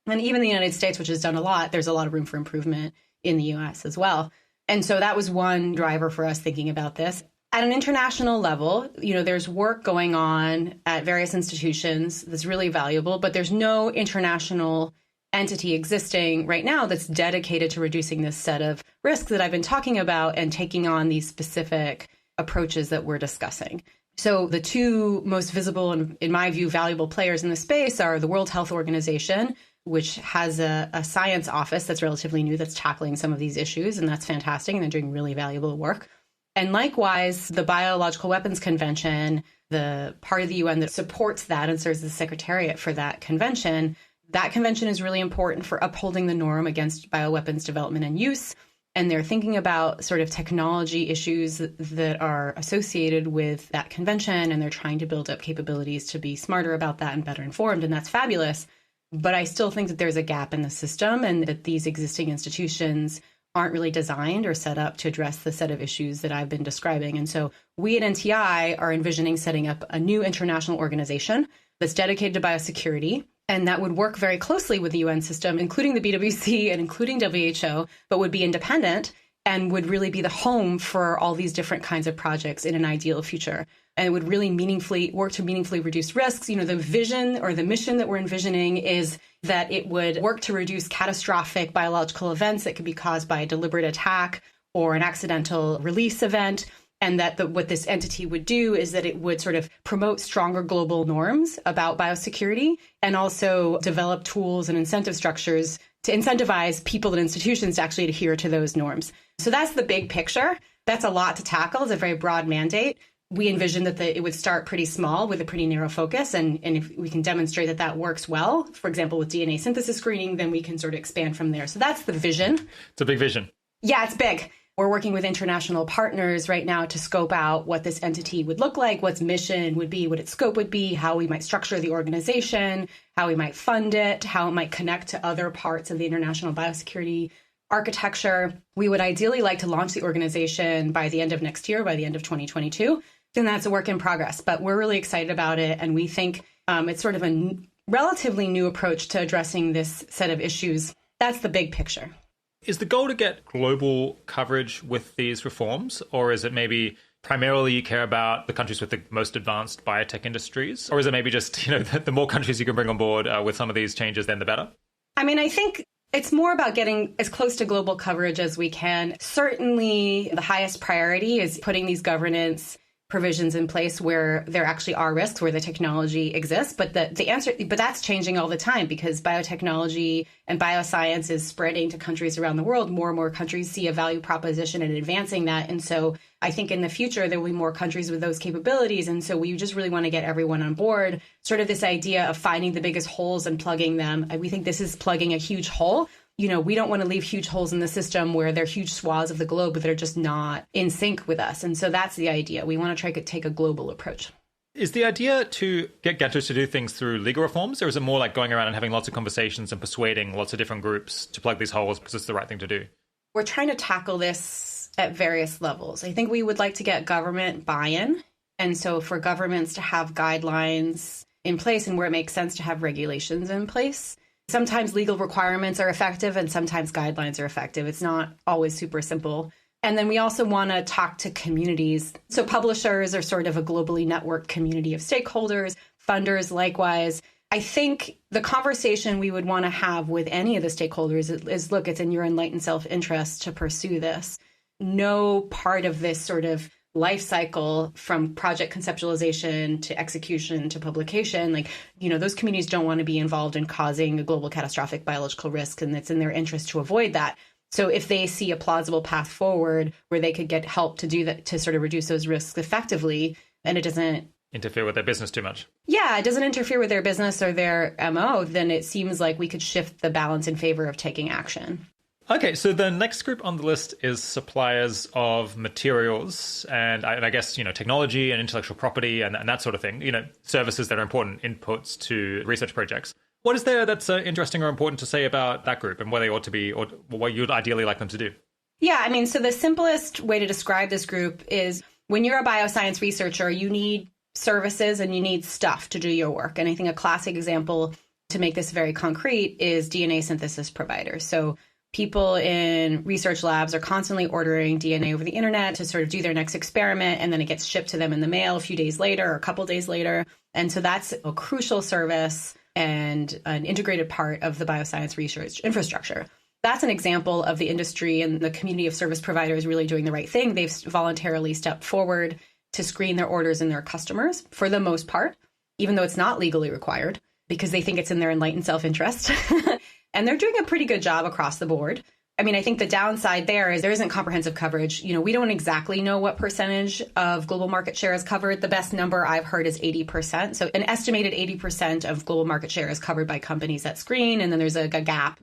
And even the United States, which has done a lot, there's a lot of room for improvement in the US as well. And so that was one driver for us thinking about this. At an international level, there's work going on at various institutions that's really valuable, but there's no international entity existing right now that's dedicated to reducing this set of risks that I've been talking about and taking on these specific approaches that we're discussing. So the two most visible and, in my view, valuable players in the space are the World Health Organization, which has a science office that's relatively new that's tackling some of these issues, and that's fantastic, and they're doing really valuable work. And likewise, the Biological Weapons Convention, the part of the UN that supports that and serves as the secretariat for that convention is really important for upholding the norm against bioweapons development and use. And they're thinking about sort of technology issues that are associated with that convention, and they're trying to build up capabilities to be smarter about that and better informed, and that's fabulous. But I still think that there's a gap in the system and that these existing institutions aren't really designed or set up to address the set of issues that I've been describing. And so we at NTI are envisioning setting up a new international organization that's dedicated to biosecurity, and that would work very closely with the UN system, including the BWC and including WHO, but would be independent and would really be the home for all these different kinds of projects in an ideal future. And it would really work to meaningfully reduce risks. The vision or the mission that we're envisioning is that it would work to reduce catastrophic biological events that could be caused by a deliberate attack or an accidental release event. And that what this entity would do is that it would sort of promote stronger global norms about biosecurity and also develop tools and incentive structures to incentivize people and institutions to actually adhere to those norms. So that's the big picture. That's a lot to tackle. It's a very broad mandate. We envision that it would start pretty small with a pretty narrow focus. And if we can demonstrate that that works well, for example, with DNA synthesis screening, then we can sort of expand from there. So that's the vision. It's a big vision. Yeah, it's big. We're working with international partners right now to scope out what this entity would look like, what its mission would be, what its scope would be, how we might structure the organization, how we might fund it, how it might connect to other parts of the international biosecurity architecture. We would ideally like to launch the organization by the end of next year, by the end of 2022. And that's a work in progress, but we're really excited about it. And we think it's sort of a relatively new approach to addressing this set of issues. That's the big picture. Is the goal to get global coverage with these reforms, or is it maybe primarily you care about the countries with the most advanced biotech industries? Or is it maybe just, the more countries you can bring on board with some of these changes, then the better? I think it's more about getting as close to global coverage as we can. Certainly, the highest priority is putting these governance provisions in place where there actually are risks, where the technology exists. But but that's changing all the time because biotechnology and bioscience is spreading to countries around the world. More and more countries see a value proposition in advancing that. And so I think in the future, there will be more countries with those capabilities. And so we just really want to get everyone on board. Sort of this idea of finding the biggest holes and plugging them. We think this is plugging a huge hole. We don't want to leave huge holes in the system where there are huge swaths of the globe that are just not in sync with us. And so that's the idea. We want to try to take a global approach. Is the idea to get countries to do things through legal reforms, or is it more like going around and having lots of conversations and persuading lots of different groups to plug these holes because it's the right thing to do? We're trying to tackle this at various levels. I think we would like to get government buy-in. And so for governments to have guidelines in place and where it makes sense to have regulations in place. Sometimes legal requirements are effective and sometimes guidelines are effective. It's not always super simple. And then we also want to talk to communities. So publishers are sort of a globally networked community of stakeholders, funders likewise. I think the conversation we would want to have with any of the stakeholders is, look, it's in your enlightened self-interest to pursue this. No part of this sort of life cycle from project conceptualization to execution to publication. Like, those communities don't want to be involved in causing a global catastrophic biological risk, and it's in their interest to avoid that. So if they see a plausible path forward where they could get help to do that, to sort of reduce those risks effectively, and it doesn't interfere with their business too much. Yeah, it doesn't interfere with their business or their MO, then it seems like we could shift the balance in favor of taking action. Okay, so the next group on the list is suppliers of materials and I guess, technology and intellectual property and that sort of thing, services that are important inputs to research projects. What is there that's interesting or important to say about that group and where they ought to be or what you'd ideally like them to do? Yeah, so the simplest way to describe this group is when you're a bioscience researcher, you need services and you need stuff to do your work. And I think a classic example to make this very concrete is DNA synthesis providers. So people in research labs are constantly ordering DNA over the internet to sort of do their next experiment, and then it gets shipped to them in the mail a few days later or a couple days later. And so that's a crucial service and an integrated part of the bioscience research infrastructure. That's an example of the industry and the community of service providers really doing the right thing. They've voluntarily stepped forward to screen their orders and their customers for the most part, even though it's not legally required, because they think it's in their enlightened self-interest. And they're doing a pretty good job across the board. I think the downside there is there isn't comprehensive coverage. We don't exactly know what percentage of global market share is covered. The best number I've heard is 80%. So an estimated 80% of global market share is covered by companies that screen. And then there's a gap,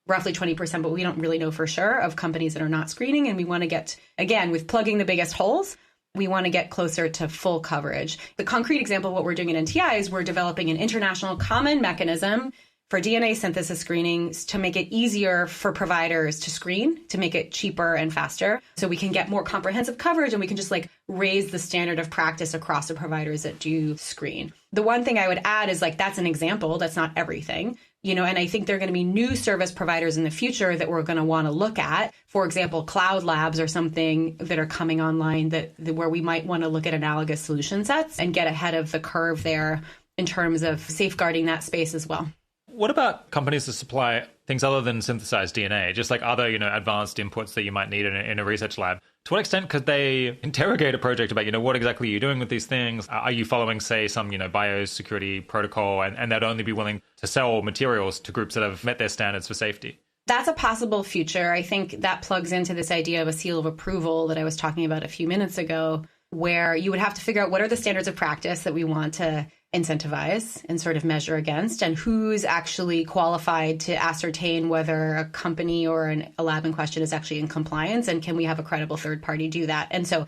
roughly 20%, but we don't really know for sure of companies that are not screening. And we want to get, again, with plugging the biggest holes, we want to get closer to full coverage. The concrete example of what we're doing at NTI is we're developing an international common mechanism for DNA synthesis screenings to make it easier for providers to screen, to make it cheaper and faster, so we can get more comprehensive coverage and we can just raise the standard of practice across the providers that do screen. The one thing I would add is that's an example, that's not everything. And I think there are going to be new service providers in the future that we're going to want to look at. For example, cloud labs or something that are coming online that where we might want to look at analogous solution sets and get ahead of the curve there in terms of safeguarding that space as well. What about companies that supply things other than synthesized DNA, just like other, advanced inputs that you might need in a research lab? To what extent could they interrogate a project about, what exactly are you doing with these things? Are you following, say, some, biosecurity protocol and they'd only be willing to sell materials to groups that have met their standards for safety? That's a possible future. I think that plugs into this idea of a seal of approval that I was talking about a few minutes ago, where you would have to figure out what are the standards of practice that we want to incentivize and sort of measure against, and who's actually qualified to ascertain whether a company or a lab in question is actually in compliance, and can we have a credible third party do that? And so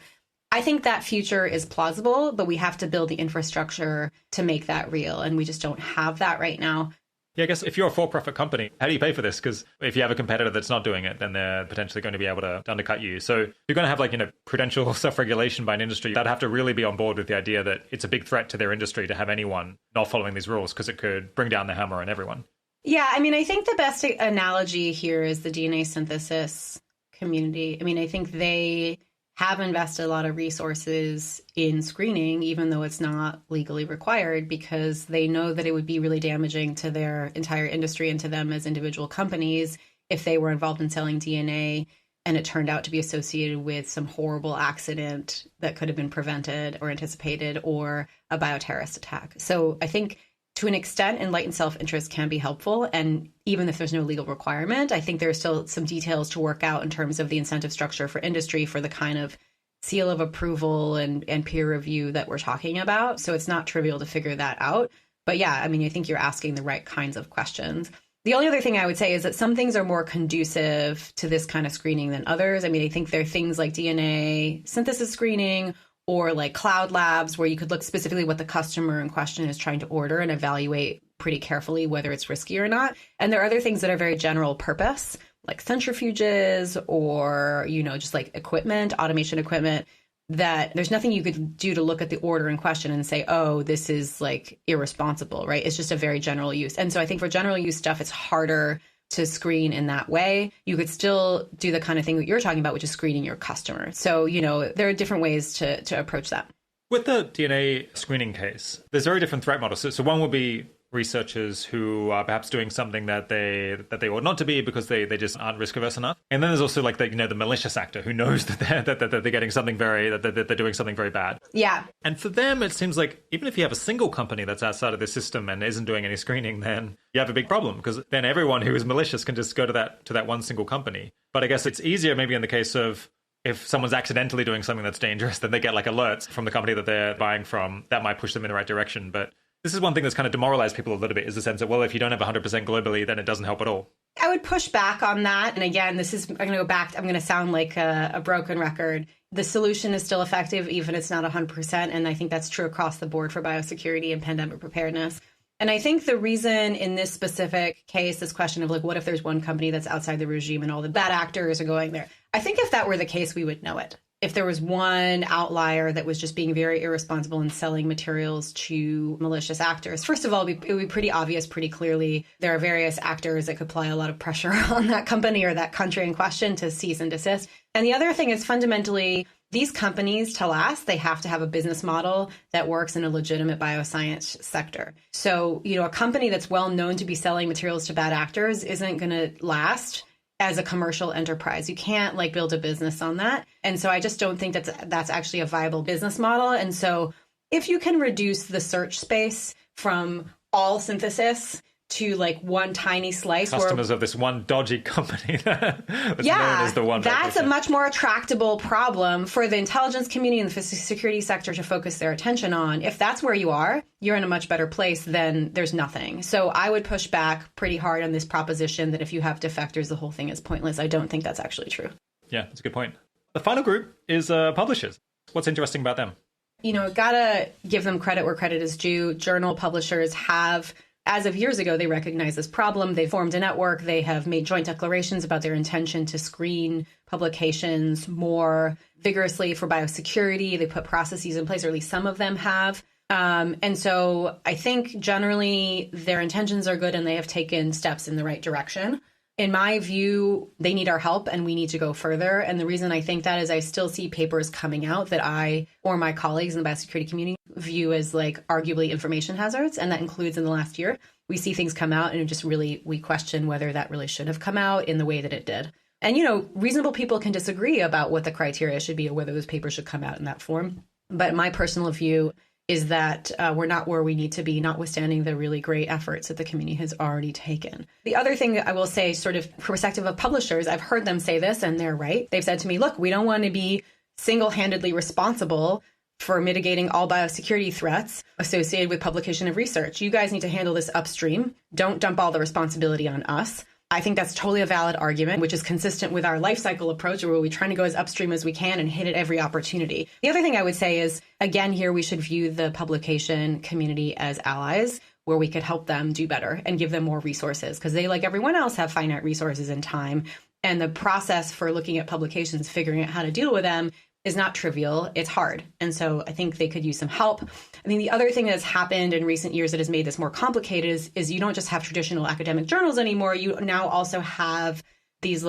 I think that future is plausible, but we have to build the infrastructure to make that real, and we just don't have that right now. Yeah, I guess if you're a for-profit company, how do you pay for this? Because if you have a competitor that's not doing it, then they're potentially going to be able to undercut you. So if you're going to have prudential self-regulation by an industry, they'd have to really be on board with the idea that it's a big threat to their industry to have anyone not following these rules, because it could bring down the hammer on everyone. Yeah, I think the best analogy here is the DNA synthesis community. I think they have invested a lot of resources in screening, even though it's not legally required, because they know that it would be really damaging to their entire industry and to them as individual companies if they were involved in selling DNA and it turned out to be associated with some horrible accident that could have been prevented or anticipated, or a bioterrorist attack. So I think to an extent, enlightened self-interest can be helpful. And even if there's no legal requirement, I think there's still some details to work out in terms of the incentive structure for industry for the kind of seal of approval and peer review that we're talking about. So it's not trivial to figure that out. But yeah, I think you're asking the right kinds of questions. The only other thing I would say is that some things are more conducive to this kind of screening than others. I think there are things like DNA synthesis screening, or cloud labs where you could look specifically what the customer in question is trying to order and evaluate pretty carefully whether it's risky or not. And there are other things that are very general purpose, like centrifuges or, just equipment, automation equipment, that there's nothing you could do to look at the order in question and say, oh, this is irresponsible, right? It's just a very general use. And so I think for general use stuff, it's harder to screen in that way. You could still do the kind of thing that you're talking about, which is screening your customer. So, there are different ways to approach that. With the DNA screening case, there's very different threat models. So one would be researchers who are perhaps doing something that they ought not to be because they just aren't risk averse enough. And then there's also like the malicious actor who knows that they're getting something that they're doing something very bad. Yeah. And for them, it seems like even if you have a single company that's outside of the system and isn't doing any screening, then you have a big problem, because then everyone who is malicious can just go to that one single company. But I guess it's easier maybe in the case of if someone's accidentally doing something that's dangerous, then they get like alerts from the company that they're buying from. That might push them in the right direction. But this is one thing that's kind of demoralized people a little bit, is the sense that, well, if you don't have 100% globally, then it doesn't help at all. I would push back on that. And again, I'm going to go back. I'm going to sound like a broken record. The solution is still effective, even if it's not 100%. And I think that's true across the board for biosecurity and pandemic preparedness. And I think the reason in this specific case, this question of like, what if there's one company that's outside the regime and all the bad actors are going there? I think if that were the case, we would know it. If there was one outlier that was just being very irresponsible and selling materials to malicious actors, first of all, it would be pretty obvious, pretty clearly. There are various actors that could apply a lot of pressure on that company or that country in question to cease and desist. And the other thing is fundamentally, these companies, to last, they have to have a business model that works in a legitimate bioscience sector. So, a company that's well known to be selling materials to bad actors isn't going to last as a commercial enterprise. You can't build a business on that. And so I just don't think that's actually a viable business model. And so if you can reduce the search space from all synthesis to one tiny slice. Customers of this one dodgy company that's known as the one. That's a much more tractable problem for the intelligence community and the security sector to focus their attention on. If that's where you are, you're in a much better place than there's nothing. So I would push back pretty hard on this proposition that if you have defectors, the whole thing is pointless. I don't think that's actually true. Yeah, that's a good point. The final group is publishers. What's interesting about them? Gotta give them credit where credit is due. Journal publishers have, as of years ago, they recognize this problem. They formed a network. They have made joint declarations about their intention to screen publications more vigorously for biosecurity. They put processes in place, or at least some of them have. And so I think generally their intentions are good and they have taken steps in the right direction. In my view, they need our help and we need to go further. And the reason I think that is I still see papers coming out that I or my colleagues in the biosecurity community view as arguably information hazards. And that includes in the last year, we see things come out and we question whether that really should have come out in the way that it did. And, reasonable people can disagree about what the criteria should be or whether those papers should come out in that form. But my personal view is that we're not where we need to be, notwithstanding the really great efforts that the community has already taken. The other thing that I will say, sort of perspective of publishers, I've heard them say this, and they're right. They've said to me, look, we don't want to be single-handedly responsible for mitigating all biosecurity threats associated with publication of research. You guys need to handle this upstream. Don't dump all the responsibility on us. I think that's totally a valid argument, which is consistent with our life cycle approach, where we're trying to go as upstream as we can and hit at every opportunity. The other thing I would say is, again, here we should view the publication community as allies, where we could help them do better and give them more resources, because they, like everyone else, have finite resources and time. And the process for looking at publications, figuring out how to deal with them, is not trivial. It's hard. And so I think they could use some help. I mean, the other thing that's happened in recent years that has made this more complicated is you don't just have traditional academic journals anymore. You now also have these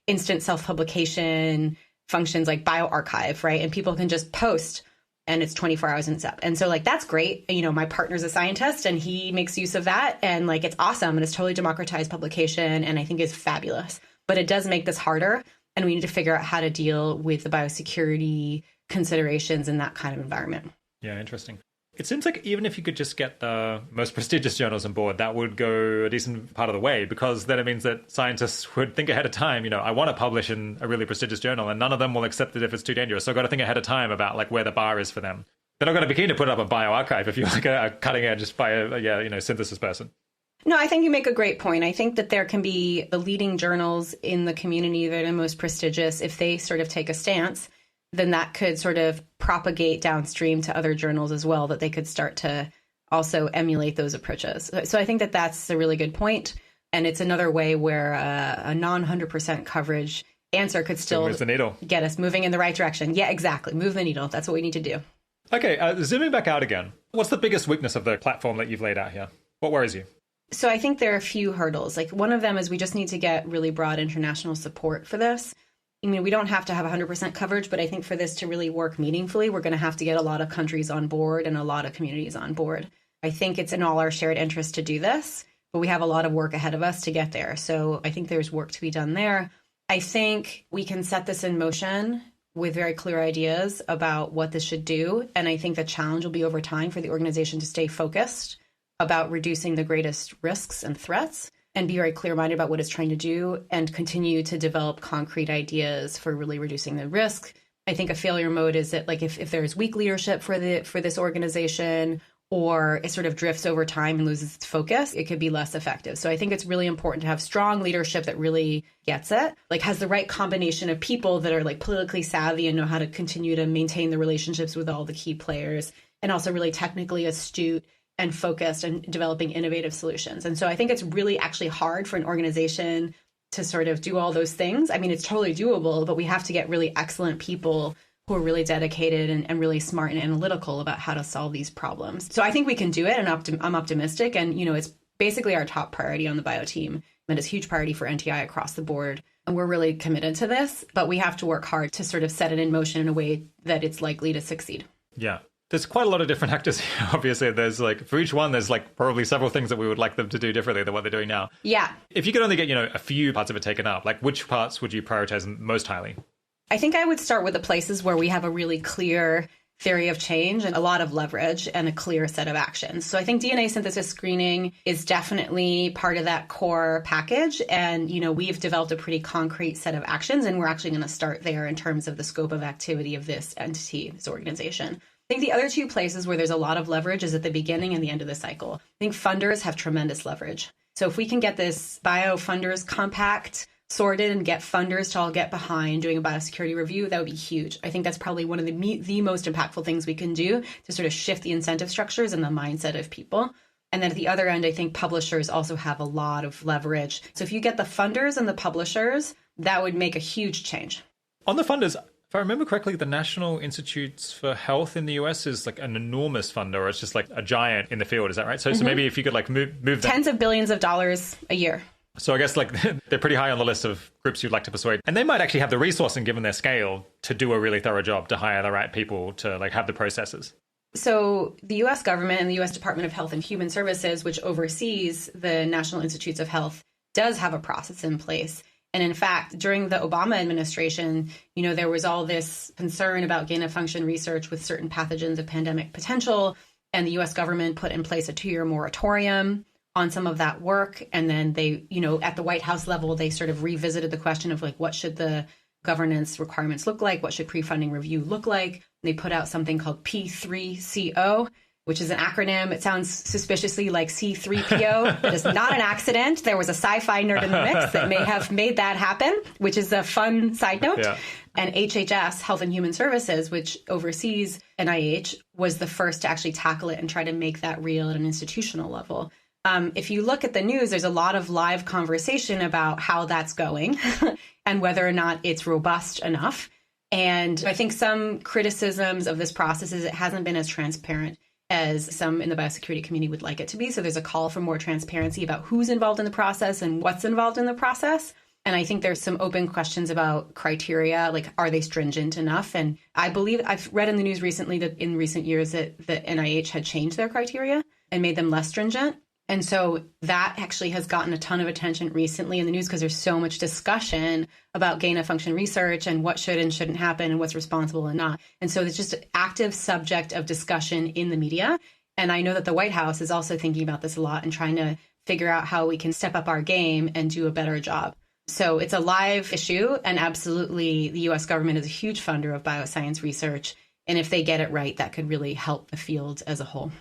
instant self-publication functions like bioarchive, right? And people can just post and it's 24 hours and it's up. And so that's great. My partner's a scientist and he makes use of that. And it's awesome. And it's totally democratized publication. And I think it's fabulous. But it does make this harder. And we need to figure out how to deal with the biosecurity considerations in that kind of environment. Yeah, interesting. It seems like even if you could just get the most prestigious journals on board, that would go a decent part of the way, because then it means that scientists would think ahead of time, I want to publish in a really prestigious journal and none of them will accept it if it's too dangerous. So I've got to think ahead of time about where the bar is for them. They're not going to be keen to put it up a bioarchive if you're a cutting edge synthesis person. No, I think you make a great point. I think that there can be the leading journals in the community that are the most prestigious. If they sort of take a stance, then that could sort of propagate downstream to other journals as well, that they could start to also emulate those approaches. So I think that that's a really good point. And it's another way where a non-100% coverage answer could still get us moving in the right direction. Yeah, exactly. Move the needle. That's what we need to do. Okay, zooming back out again. What's the biggest weakness of the platform that you've laid out here? What worries you? So I think there are a few hurdles. One of them is we just need to get really broad international support for this. We don't have to have 100% coverage, but I think for this to really work meaningfully, we're going to have to get a lot of countries on board and a lot of communities on board. I think it's in all our shared interest to do this, but we have a lot of work ahead of us to get there. So I think there's work to be done there. I think we can set this in motion with very clear ideas about what this should do. And I think the challenge will be over time for the organization to stay focused about reducing the greatest risks and threats and be very clear-minded about what it's trying to do and continue to develop concrete ideas for really reducing the risk. I think a failure mode is that, like, if there's weak leadership for this organization, or it sort of drifts over time and loses its focus, it could be less effective. So I think it's really important to have strong leadership that really gets it, like has the right combination of people that are like politically savvy and know how to continue to maintain the relationships with all the key players, and also really technically astute and focused and developing innovative solutions. And so I think it's really actually hard for an organization to sort of do all those things. I mean, it's totally doable, but we have to get really excellent people who are really dedicated and really smart and analytical about how to solve these problems. So I think we can do it, and I'm optimistic. And, it's basically our top priority on the bio team, and it's a huge priority for NTI across the board. And we're really committed to this, but we have to work hard to sort of set it in motion in a way that it's likely to succeed. Yeah. There's quite a lot of different actors here. Obviously, there's for each one, there's probably several things that we would like them to do differently than what they're doing now. Yeah. If you could only get, a few parts of it taken up, which parts would you prioritize most highly? I think I would start with the places where we have a really clear theory of change and a lot of leverage and a clear set of actions. So I think DNA synthesis screening is definitely part of that core package. And, we've developed a pretty concrete set of actions, and we're actually going to start there in terms of the scope of activity of this entity, this organization. I think the other two places where there's a lot of leverage is at the beginning and the end of the cycle. I think funders have tremendous leverage. So if we can get this bio funders compact sorted and get funders to all get behind doing a biosecurity review, that would be huge. I think that's probably one of the most impactful things we can do to sort of shift the incentive structures and the mindset of people. And then at the other end, I think publishers also have a lot of leverage. So if you get the funders and the publishers, that would make a huge change. On the funders, if I remember correctly, the National Institutes for Health in the US is an enormous funder, or it's just a giant in the field. Is that right? So maybe if you could move that. Tens of billions of dollars a year. So I guess they're pretty high on the list of groups you'd like to persuade. And they might actually have the resourcing, given their scale, to do a really thorough job, to hire the right people, to have the processes. So the U.S. government and the U.S. Department of Health and Human Services, which oversees the National Institutes of Health, does have a process in place. And in fact, during the Obama administration, there was all this concern about gain-of-function research with certain pathogens of pandemic potential. And the U.S. government put in place a 2-year moratorium on some of that work. And then they, at the White House level, they sort of revisited the question of what should the governance requirements look like? What should pre-funding review look like? And they put out something called P3CO, which is an acronym. It sounds suspiciously like C3PO. That is not an accident. There was a sci-fi nerd in the mix that may have made that happen, which is a fun side note. Yeah. And HHS, Health and Human Services, which oversees NIH, was the first to actually tackle it and try to make that real at an institutional level. If you look at the news, there's a lot of live conversation about how that's going and whether or not it's robust enough. And I think some criticisms of this process is it hasn't been as transparent as some in the biosecurity community would like it to be. So there's a call for more transparency about who's involved in the process and what's involved in the process. And I think there's some open questions about criteria, are they stringent enough? And I believe I've read in the news recently that in recent years that the NIH had changed their criteria and made them less stringent. And so that actually has gotten a ton of attention recently in the news because there's so much discussion about gain-of-function research and what should and shouldn't happen and what's responsible and not. And so it's just an active subject of discussion in the media. And I know that the White House is also thinking about this a lot and trying to figure out how we can step up our game and do a better job. So it's a live issue, and absolutely the U.S. government is a huge funder of bioscience research. And if they get it right, that could really help the field as a whole.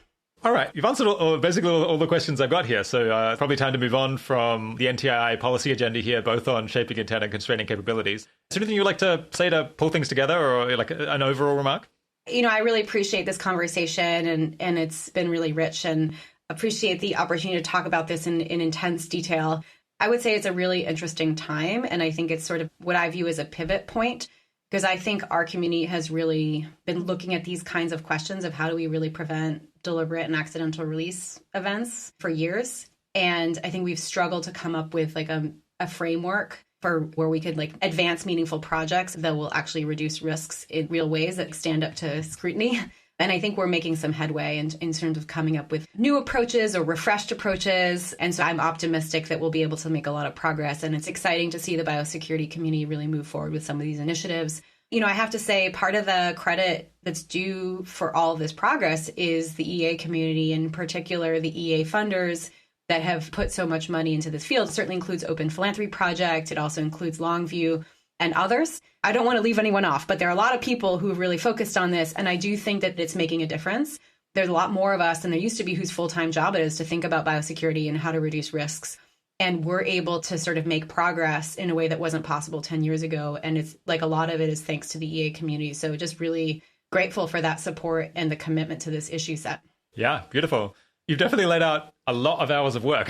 All right. You've answered basically all the questions I've got here. So it's probably time to move on from the NTI policy agenda here, both on shaping intent and constraining capabilities. Is there anything you'd like to say to pull things together, or an overall remark? I really appreciate this conversation, and it's been really rich, and appreciate the opportunity to talk about this in intense detail. I would say it's a really interesting time, and I think it's sort of what I view as a pivot point, because I think our community has really been looking at these kinds of questions of how do we really prevent deliberate and accidental release events for years. And I think we've struggled to come up with a framework for where we could advance meaningful projects that will actually reduce risks in real ways that stand up to scrutiny. And I think we're making some headway in terms of coming up with new approaches or refreshed approaches. And so I'm optimistic that we'll be able to make a lot of progress. And it's exciting to see the biosecurity community really move forward with some of these initiatives. I have to say part of the credit that's due for all of this progress is the EA community, in particular the EA funders that have put so much money into this field. It certainly includes Open Philanthropy Project. It also includes Longview and others. I don't want to leave anyone off, but there are a lot of people who have really focused on this. And I do think that it's making a difference. There's a lot more of us than there used to be whose full-time job it is to think about biosecurity and how to reduce risks. And we're able to sort of make progress in a way that wasn't possible 10 years ago. And it's like a lot of it is thanks to the EA community. So just really grateful for that support and the commitment to this issue set. Yeah, beautiful. You've definitely laid out a lot of hours of work.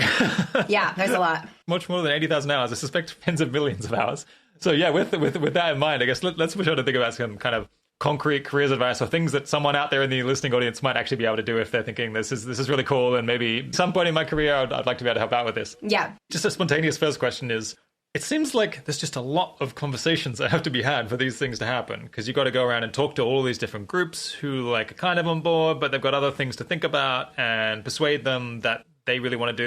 Yeah, there's a lot. Much more than 80,000 hours. I suspect tens of millions of hours. So yeah, with that in mind, I guess let's push on to think about some kind of concrete careers advice or things that someone out there in the listening audience might actually be able to do if they're thinking this is really cool and maybe some point in my career I'd like to be able to help out with this. Yeah. Just a spontaneous first question is, it seems like there's just a lot of conversations that have to be had for these things to happen, because you've got to go around and talk to all these different groups who are kind of on board, but they've got other things to think about and persuade them that they really want to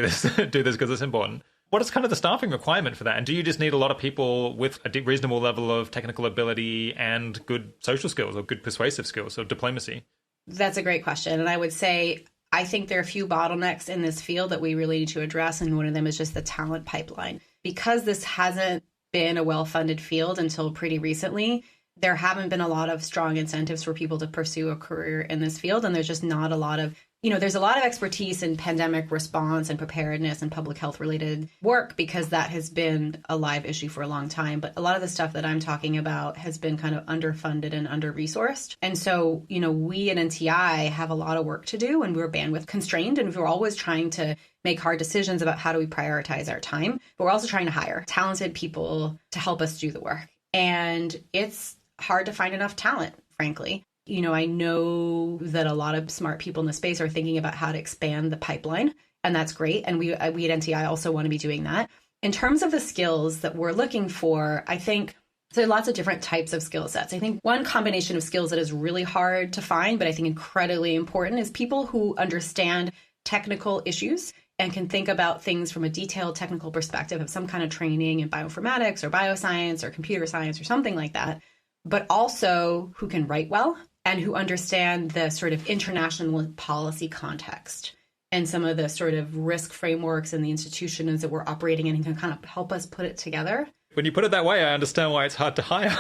do this because it's important. What is kind of the staffing requirement for that? And do you just need a lot of people with a reasonable level of technical ability and good social skills or good persuasive skills or diplomacy? That's a great question. And I would say, I think there are a few bottlenecks in this field that we really need to address. And one of them is just the talent pipeline. Because this hasn't been a well-funded field until pretty recently, there haven't been a lot of strong incentives for people to pursue a career in this field. And there's just not a lot of, there's a lot of expertise in pandemic response and preparedness and public health related work because that has been a live issue for a long time. But a lot of the stuff that I'm talking about has been kind of underfunded and under-resourced. And so, we at NTI have a lot of work to do and we're bandwidth constrained and we're always trying to make hard decisions about how do we prioritize our time. But we're also trying to hire talented people to help us do the work. And it's hard to find enough talent, frankly. I know that a lot of smart people in the space are thinking about how to expand the pipeline, and that's great. And we at NTI also want to be doing that. In terms of the skills that we're looking for, I think there are lots of different types of skill sets. I think one combination of skills that is really hard to find, but I think incredibly important, is people who understand technical issues and can think about things from a detailed technical perspective, of some kind of training in bioinformatics or bioscience or computer science or something like that, but also who can write well and who understand the sort of international policy context and some of the sort of risk frameworks and the institutions that we're operating in and can kind of help us put it together. When you put it that way, I understand why it's hard to hire.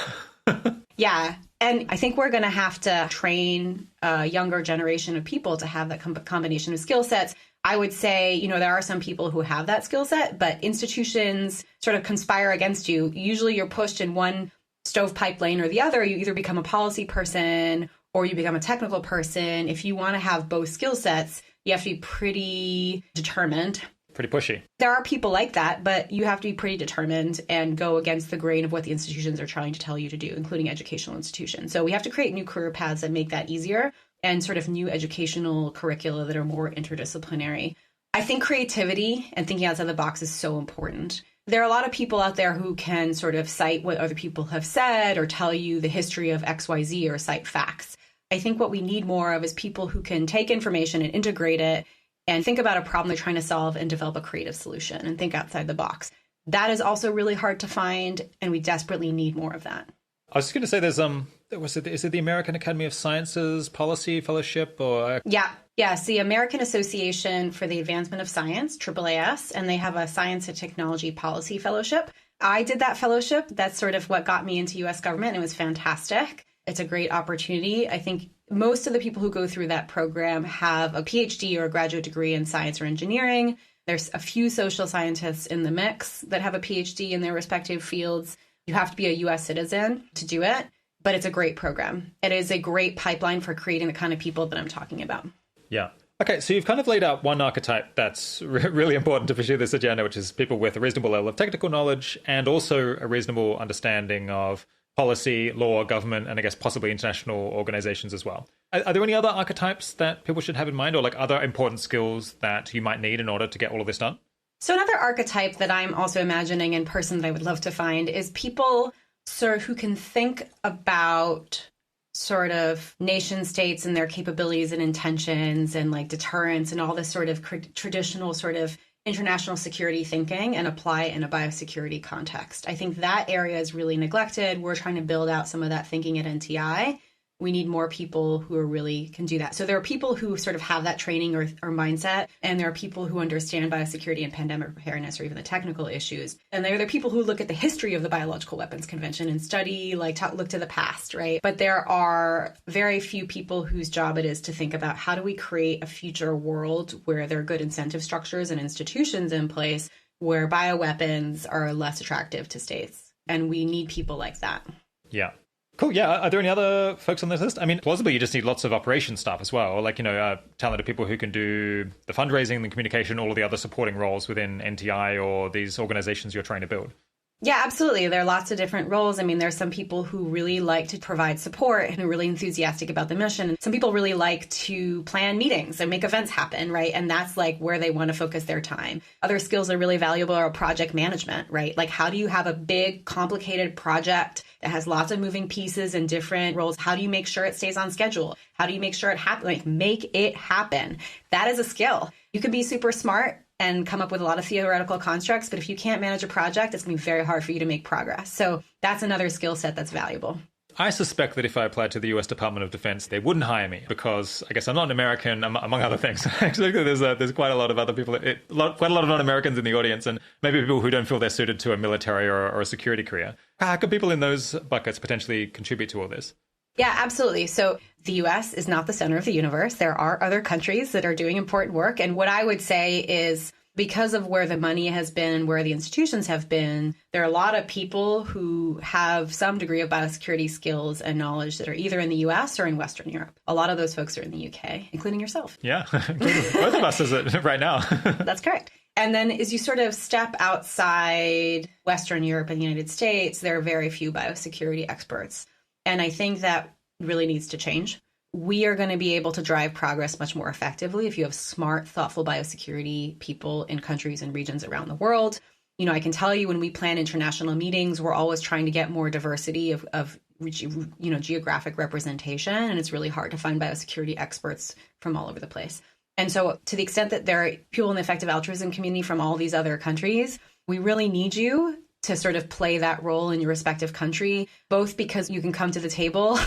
Yeah. And I think we're going to have to train a younger generation of people to have that combination of skill sets. I would say, there are some people who have that skill set, but institutions sort of conspire against you. Usually you're pushed in one stovepipe lane or the other. You either become a policy person or you become a technical person. If you want to have both skill sets, you have to be pretty determined. Pretty pushy. There are people like that, but you have to be pretty determined and go against the grain of what the institutions are trying to tell you to do, including educational institutions. So we have to create new career paths that make that easier and sort of new educational curricula that are more interdisciplinary. I think creativity and thinking outside the box is so important. There are a lot of people out there who can sort of cite what other people have said or tell you the history of XYZ or cite facts. I think what we need more of is people who can take information and integrate it and think about a problem they're trying to solve and develop a creative solution and think outside the box. That is also really hard to find, and we desperately need more of that. I was just going to say is it the American Academy of Sciences Policy Fellowship or? Yeah, it's the American Association for the Advancement of Science, AAAS, and they have a Science and Technology Policy Fellowship. I did that fellowship. That's sort of what got me into U.S. government. It was fantastic. It's a great opportunity. I think most of the people who go through that program have a PhD or a graduate degree in science or engineering. There's a few social scientists in the mix that have a PhD in their respective fields. You have to be a U.S. citizen to do it, but it's a great program. It is a great pipeline for creating the kind of people that I'm talking about. Yeah. Okay, so you've kind of laid out one archetype that's really important to pursue this agenda, which is people with a reasonable level of technical knowledge and also a reasonable understanding of policy, law, government, and I guess possibly international organizations as well. Are there any other archetypes that people should have in mind, or like other important skills that you might need in order to get all of this done? So another archetype that I'm also imagining in person that I would love to find is people sort of who can think about sort of nation states and their capabilities and intentions and like deterrence and all this sort of traditional sort of international security thinking and apply it in a biosecurity context. I think that area is really neglected. We're trying to build out some of that thinking at NTI. We need more people who are really can do that. So there are people who sort of have that training or mindset, and there are people who understand biosecurity and pandemic preparedness or even the technical issues. And there are people who look at the history of the Biological Weapons Convention and study, look to the past, right? But there are very few people whose job it is to think about how do we create a future world where there are good incentive structures and institutions in place where bioweapons are less attractive to states. And we need people like that. Yeah. Cool. Yeah. Are there any other folks on this list? I mean, plausibly, you just need lots of operations staff as well, like, talented people who can do the fundraising, the communication, all of the other supporting roles within NTI or these organizations you're trying to build. Yeah, absolutely. There are lots of different roles. I mean, there's some people who really like to provide support and are really enthusiastic about the mission. Some people really like to plan meetings and make events happen, right? And that's like where they want to focus their time. Other skills that are really valuable are project management, right? Like, how do you have a big, complicated project that has lots of moving pieces and different roles? How do you make sure it stays on schedule? How do you make sure it happens? Like, make it happen. That is a skill. You could be super smart and come up with a lot of theoretical constructs, but if you can't manage a project, it's going to be very hard for you to make progress. So that's another skill set that's valuable. I suspect that if I applied to the US Department of Defense, they wouldn't hire me because I guess I'm not an American, among other things. Actually, there's quite a lot of other people, quite a lot of non-Americans in the audience, and maybe people who don't feel they're suited to a military or a security career. How could people in those buckets potentially contribute to all this? Yeah, absolutely. So the U.S. is not the center of the universe. There are other countries that are doing important work. And what I would say is because of where the money has been, where the institutions have been, there are a lot of people who have some degree of biosecurity skills and knowledge that are either in the U.S. or in Western Europe. A lot of those folks are in the U.K., including yourself. Yeah, both of us is it right now. That's correct. And then as you sort of step outside Western Europe and the United States, there are very few biosecurity experts. And I think that really needs to change. We are going to be able to drive progress much more effectively if you have smart, thoughtful biosecurity people in countries and regions around the world. I can tell you when we plan international meetings, we're always trying to get more diversity of geographic representation. And it's really hard to find biosecurity experts from all over the place. And so to the extent that there are people in the effective altruism community from all these other countries, we really need you to sort of play that role in your respective country, both because you can come to the table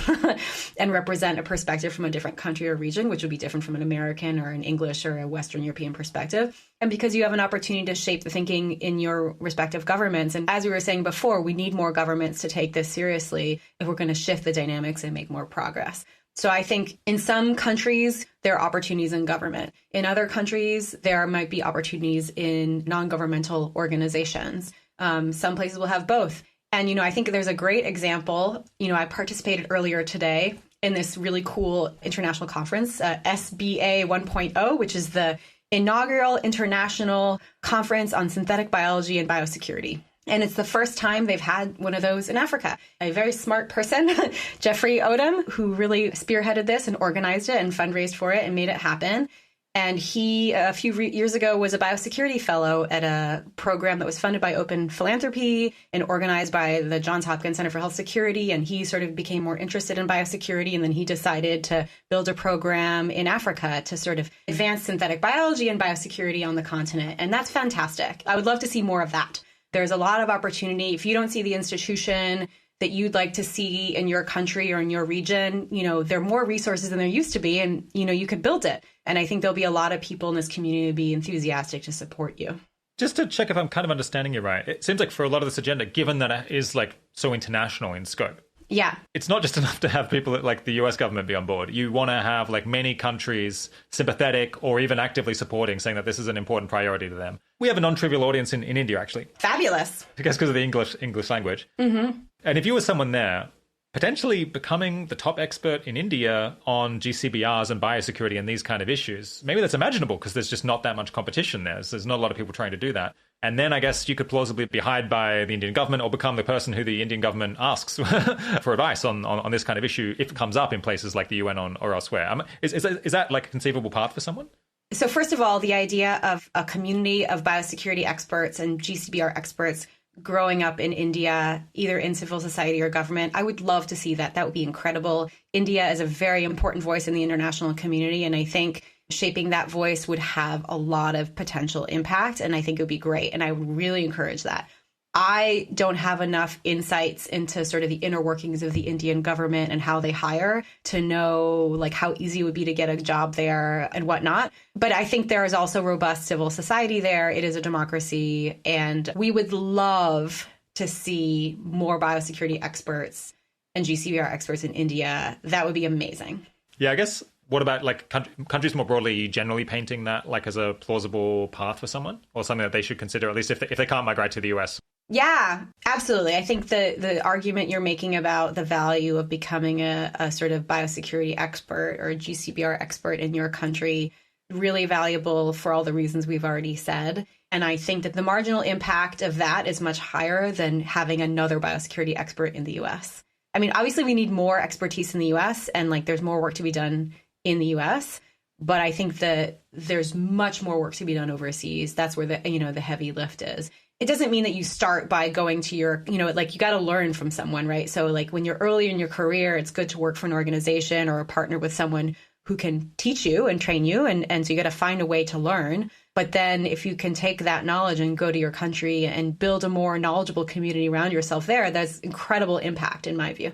and represent a perspective from a different country or region, which would be different from an American or an English or a Western European perspective, and because you have an opportunity to shape the thinking in your respective governments. And as we were saying before, we need more governments to take this seriously if we're going to shift the dynamics and make more progress. So I think in some countries, there are opportunities in government. In other countries, there might be opportunities in non-governmental organizations. Some places will have both. And, I think there's a great example. I participated earlier today in this really cool international conference, SBA 1.0, which is the inaugural international conference on synthetic biology and biosecurity. And it's the first time they've had one of those in Africa. A very smart person, Jeffrey Odom, who really spearheaded this and organized it and fundraised for it and made it happen. And he, a few years ago, was a biosecurity fellow at a program that was funded by Open Philanthropy and organized by the Johns Hopkins Center for Health Security. And he sort of became more interested in biosecurity. And then he decided to build a program in Africa to sort of advance synthetic biology and biosecurity on the continent. And that's fantastic. I would love to see more of that. There's a lot of opportunity. If you don't see the institution that you'd like to see in your country or in your region, there are more resources than there used to be, and, you could build it. And I think there'll be a lot of people in this community to be enthusiastic to support you. Just to check if I'm kind of understanding you right, it seems like for a lot of this agenda, given that it is so international in scope, yeah, it's not just enough to have people like the US government be on board. You want to have many countries sympathetic or even actively supporting, saying that this is an important priority to them. We have a non-trivial audience in India, actually. Fabulous. I guess because of the English language. Mm-hmm. And if you were someone there, potentially becoming the top expert in India on GCBRs and biosecurity and these kind of issues, maybe that's imaginable because there's just not that much competition there. So there's not a lot of people trying to do that. And then I guess you could plausibly be hired by the Indian government or become the person who the Indian government asks for advice on this kind of issue if it comes up in places like the UN or elsewhere. Is that a conceivable path for someone? So first of all, the idea of a community of biosecurity experts and GCBR experts growing up in India, either in civil society or government, I would love to see that. That would be incredible. India is a very important voice in the international community, and I think shaping that voice would have a lot of potential impact, and I think it would be great, and I would really encourage that. I don't have enough insights into sort of the inner workings of the Indian government and how they hire to know like how easy it would be to get a job there and whatnot. But I think there is also robust civil society there. It is a democracy, and we would love to see more biosecurity experts and GCBR experts in India. That would be amazing. Yeah, I guess what about like countries more broadly generally painting that like as a plausible path for someone or something that they should consider, at least if they can't migrate to the US? Yeah, absolutely. I think the argument you're making about the value of becoming a sort of biosecurity expert or a GCBR expert in your country, really valuable for all the reasons we've already said. And I think that the marginal impact of that is much higher than having another biosecurity expert in the US. I mean, obviously we need more expertise in the US and like there's more work to be done in the US, but I think that there's much more work to be done overseas. That's where the heavy lift is. It doesn't mean that you start by going to your, like you got to learn from someone, right? So like when you're early in your career, it's good to work for an organization or partner with someone who can teach you and train you. And so you got to find a way to learn. But then if you can take that knowledge and go to your country and build a more knowledgeable community around yourself there, that's incredible impact in my view.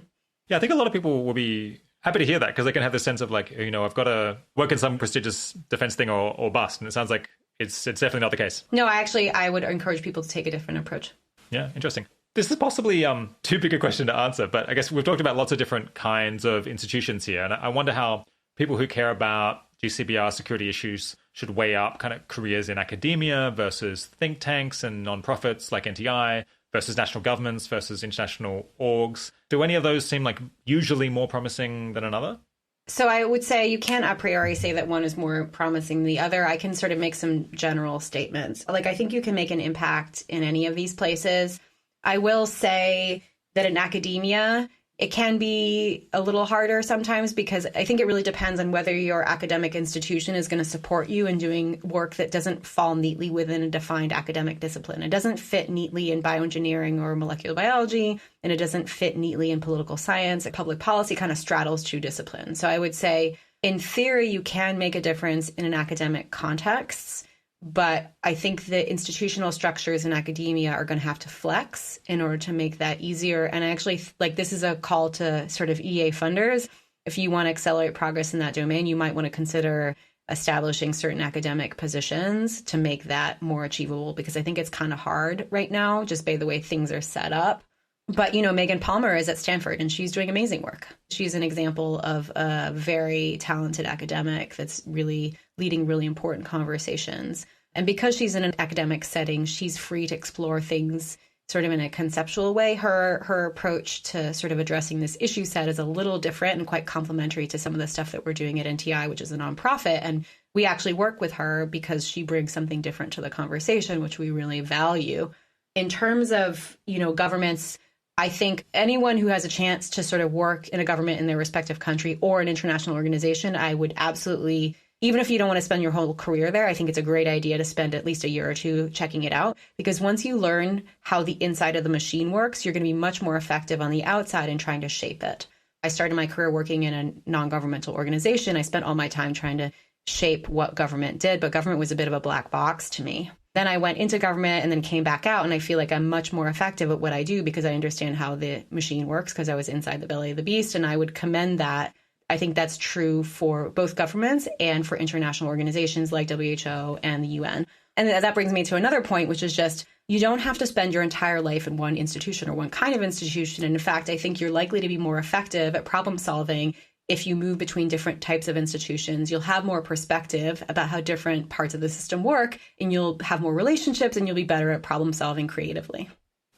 Yeah, I think a lot of people will be happy to hear that because they can have this sense of like, I've got to work in some prestigious defense thing or bust. And it sounds like it's definitely not the case. No, I would encourage people to take a different approach. Yeah, interesting. This is possibly too big a question to answer, but I guess we've talked about lots of different kinds of institutions here. And I wonder how people who care about GCBR security issues should weigh up kind of careers in academia versus think tanks and nonprofits like NTI versus national governments versus international orgs. Do any of those seem like usually more promising than another? So I would say you can't a priori say that one is more promising than the other. I can sort of make some general statements. Like I think you can make an impact in any of these places. I will say that in academia, it can be a little harder sometimes because I think it really depends on whether your academic institution is going to support you in doing work that doesn't fall neatly within a defined academic discipline. It doesn't fit neatly in bioengineering or molecular biology, and it doesn't fit neatly in political science. Public policy kind of straddles two disciplines. So I would say, in theory, you can make a difference in an academic context. But I think the institutional structures in academia are going to have to flex in order to make that easier. And I actually this is a call to sort of EA funders. If you want to accelerate progress in that domain, you might want to consider establishing certain academic positions to make that more achievable, because I think it's kind of hard right now just by the way things are set up. But, Megan Palmer is at Stanford and she's doing amazing work. She's an example of a very talented academic that's really leading really important conversations. And because she's in an academic setting, she's free to explore things sort of in a conceptual way. Her approach to sort of addressing this issue set is a little different and quite complementary to some of the stuff that we're doing at NTI, which is a nonprofit. And we actually work with her because she brings something different to the conversation, which we really value. In terms of, governments, I think anyone who has a chance to sort of work in a government in their respective country or an international organization, I would absolutely, even if you don't want to spend your whole career there, I think it's a great idea to spend at least a year or two checking it out. Because once you learn how the inside of the machine works, you're going to be much more effective on the outside in trying to shape it. I started my career working in a non-governmental organization. I spent all my time trying to shape what government did, but government was a bit of a black box to me. Then I went into government and then came back out, and I feel like I'm much more effective at what I do because I understand how the machine works because I was inside the belly of the beast, and I would commend that. I think that's true for both governments and for international organizations like WHO and the UN. And that brings me to another point, which is just you don't have to spend your entire life in one institution or one kind of institution. And in fact, I think you're likely to be more effective at problem solving if you move between different types of institutions. You'll have more perspective about how different parts of the system work, and you'll have more relationships, and you'll be better at problem solving creatively.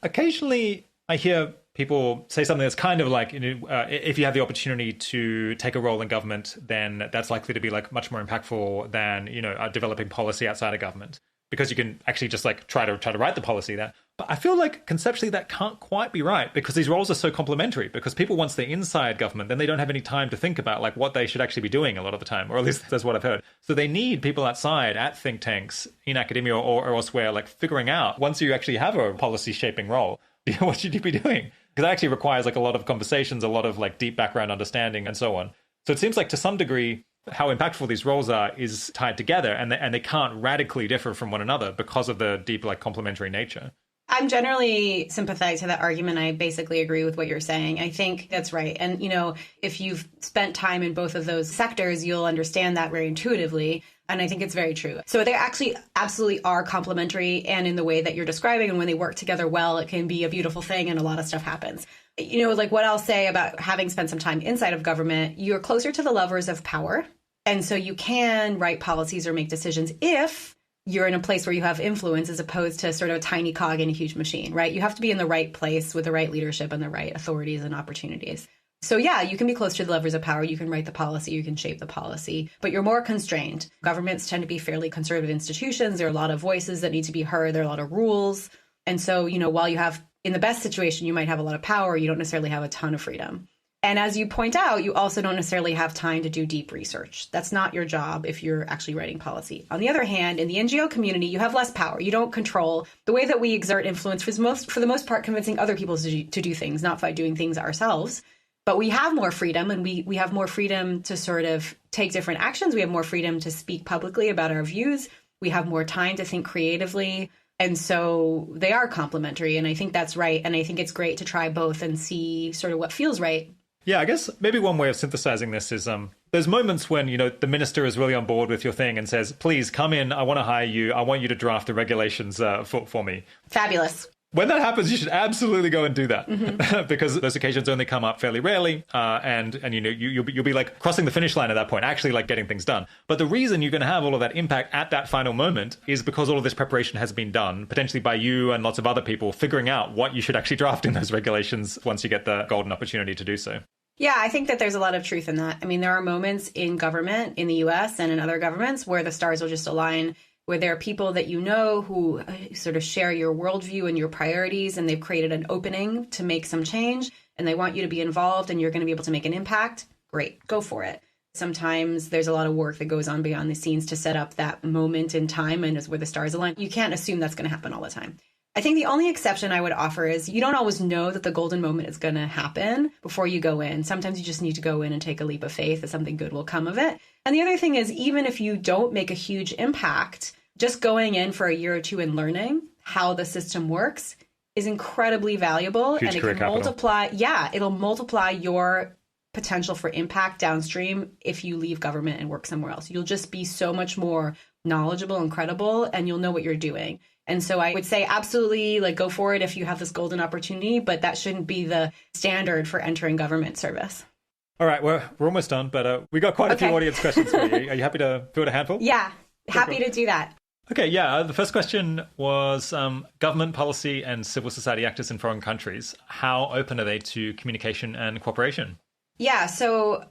Occasionally, I hear people say something that's kind of like, if you have the opportunity to take a role in government, then that's likely to be like much more impactful than, developing policy outside of government. because you can actually just like try to write the policy there. But I feel like conceptually that can't quite be right because these roles are so complementary, because people, once they're inside government, then they don't have any time to think about like what they should actually be doing a lot of the time, or at least that's what I've heard. So they need people outside at think tanks, in academia or elsewhere, like figuring out, once you actually have a policy shaping role, what should you be doing? Because that actually requires like a lot of conversations, a lot of like deep background understanding and so on. So it seems like to some degree, how impactful these roles are is tied together, and they can't radically differ from one another because of the deep like complementary nature. I'm generally sympathetic to that argument. I basically agree with what you're saying. I think that's right. And, if you've spent time in both of those sectors, you'll understand that very intuitively. And I think it's very true. So they actually absolutely are complementary. And in the way that you're describing, and when they work together well, it can be a beautiful thing and a lot of stuff happens. Like what I'll say about having spent some time inside of government, you're closer to the levers of power. And so you can write policies or make decisions if you're in a place where you have influence, as opposed to sort of a tiny cog in a huge machine, right? You have to be in the right place with the right leadership and the right authorities and opportunities. So yeah, you can be close to the levers of power. You can write the policy, you can shape the policy, but you're more constrained. Governments tend to be fairly conservative institutions. There are a lot of voices that need to be heard. There are a lot of rules. And so, while you have, in the best situation, you might have a lot of power, you don't necessarily have a ton of freedom. And as you point out, you also don't necessarily have time to do deep research. That's not your job if you're actually writing policy. On the other hand, in the NGO community, you have less power. You don't control the way that we exert influence for the most part, convincing other people to do things, not by doing things ourselves. But we have more freedom, and we have more freedom to sort of take different actions. We have more freedom to speak publicly about our views. We have more time to think creatively. And so they are complementary. And I think that's right. And I think it's great to try both and see sort of what feels right. Yeah, I guess maybe one way of synthesizing this is there's moments when, the minister is really on board with your thing and says, please come in, I want to hire you, I want you to draft the regulations for me. Fabulous. When that happens, you should absolutely go and do that, because those occasions only come up fairly rarely, and you'll be like crossing the finish line at that point, actually like getting things done. But the reason you're going to have all of that impact at that final moment is because all of this preparation has been done, potentially by you and lots of other people figuring out what you should actually draft in those regulations once you get the golden opportunity to do so. Yeah, I think that there's a lot of truth in that. I mean, there are moments in government, in the US and in other governments, where the stars will just align, where there are people that who sort of share your worldview and your priorities, and they've created an opening to make some change, and they want you to be involved, and you're going to be able to make an impact. Great, go for it. Sometimes there's a lot of work that goes on behind the scenes to set up that moment in time and is where the stars align. You can't assume that's going to happen all the time. I think the only exception I would offer is you don't always know that the golden moment is going to happen before you go in. Sometimes you just need to go in and take a leap of faith that something good will come of it. And the other thing is, even if you don't make a huge impact, just going in for a year or two and learning how the system works is incredibly valuable. Huge and it career can capital. it'll multiply your potential for impact downstream if you leave government and work somewhere else. You'll just be so much more knowledgeable and credible, and you'll know what you're doing. And so I would say absolutely, go for it if you have this golden opportunity, but that shouldn't be the standard for entering government service. All right, we're almost done, but we got quite a few audience questions for you. Are you happy to field a handful? Yeah, happy to do that. Okay, yeah. The first question was government policy and civil society actors in foreign countries. How open are they to communication and cooperation? Yeah, so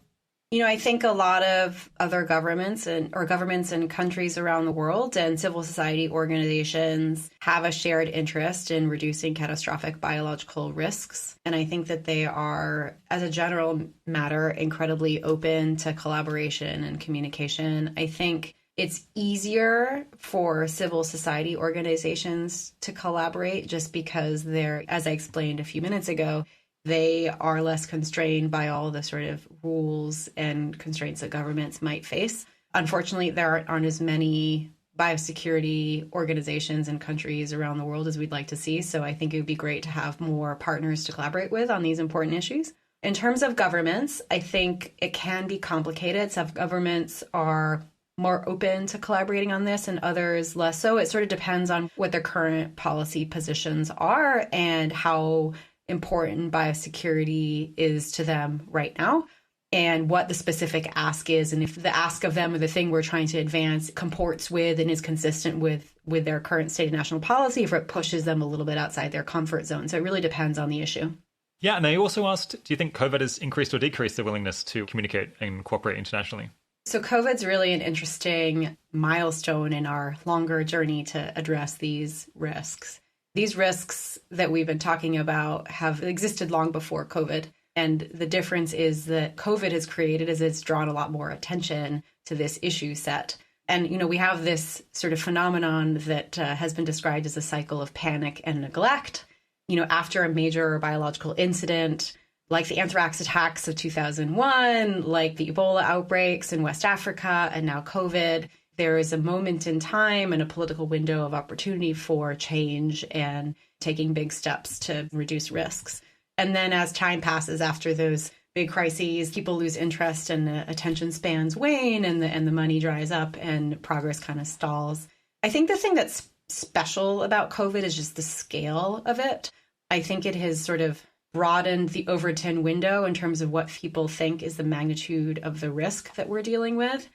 I think a lot of other governments and countries around the world and civil society organizations have a shared interest in reducing catastrophic biological risks. And I think that they are, as a general matter, incredibly open to collaboration and communication. I think it's easier for civil society organizations to collaborate just because they're, as I explained a few minutes ago, they are less constrained by all the sort of rules and constraints that governments might face. Unfortunately, there aren't as many biosecurity organizations and countries around the world as we'd like to see. So I think it would be great to have more partners to collaborate with on these important issues. In terms of governments, I think it can be complicated. Some governments are more open to collaborating on this and others less so. It sort of depends on what their current policy positions are and how important biosecurity is to them right now, and what the specific ask is, and if the ask of them or the thing we're trying to advance comports with and is consistent with their current state of national policy, if it pushes them a little bit outside their comfort zone. So it really depends on the issue. Yeah, and they also asked, do you think COVID has increased or decreased the willingness to communicate and cooperate internationally? So COVID's really an interesting milestone in our longer journey to address these risks. These risks that we've been talking about have existed long before COVID. And the difference is that COVID has created is it's drawn a lot more attention to this issue set. And, we have this sort of phenomenon that has been described as a cycle of panic and neglect. After a major biological incident, like the anthrax attacks of 2001, like the Ebola outbreaks in West Africa, and now COVID, there is a moment in time and a political window of opportunity for change and taking big steps to reduce risks. And then as time passes after those big crises, people lose interest and the attention spans wane and the money dries up and progress kind of stalls. I think the thing that's special about COVID is just the scale of it. I think it has sort of broadened the Overton window in terms of what people think is the magnitude of the risk that we're dealing with.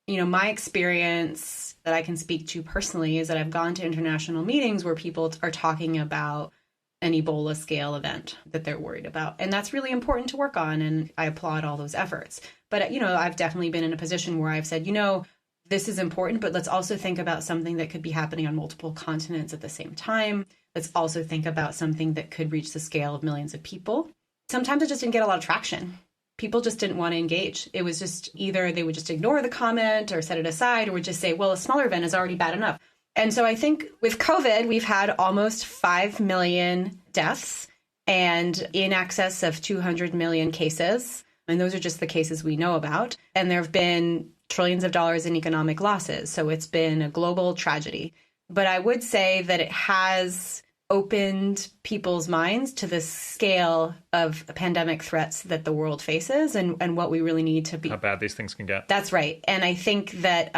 My experience that I can speak to personally is that I've gone to international meetings where people are talking about an Ebola scale event that they're worried about. And that's really important to work on. And I applaud all those efforts. But, I've definitely been in a position where I've said, this is important, but let's also think about something that could be happening on multiple continents at the same time. Let's also think about something that could reach the scale of millions of people. Sometimes it just didn't get a lot of traction. People just didn't want to engage. It was just either they would just ignore the comment or set it aside or would just say, well, a smaller event is already bad enough. And so I think with COVID, we've had almost 5 million deaths and in excess of 200 million cases. And those are just the cases we know about. And there have been trillions of dollars in economic losses. So it's been a global tragedy. But I would say that it has opened people's minds to the scale of pandemic threats that the world faces and what we really need to be. How bad these things can get. That's right. And I think that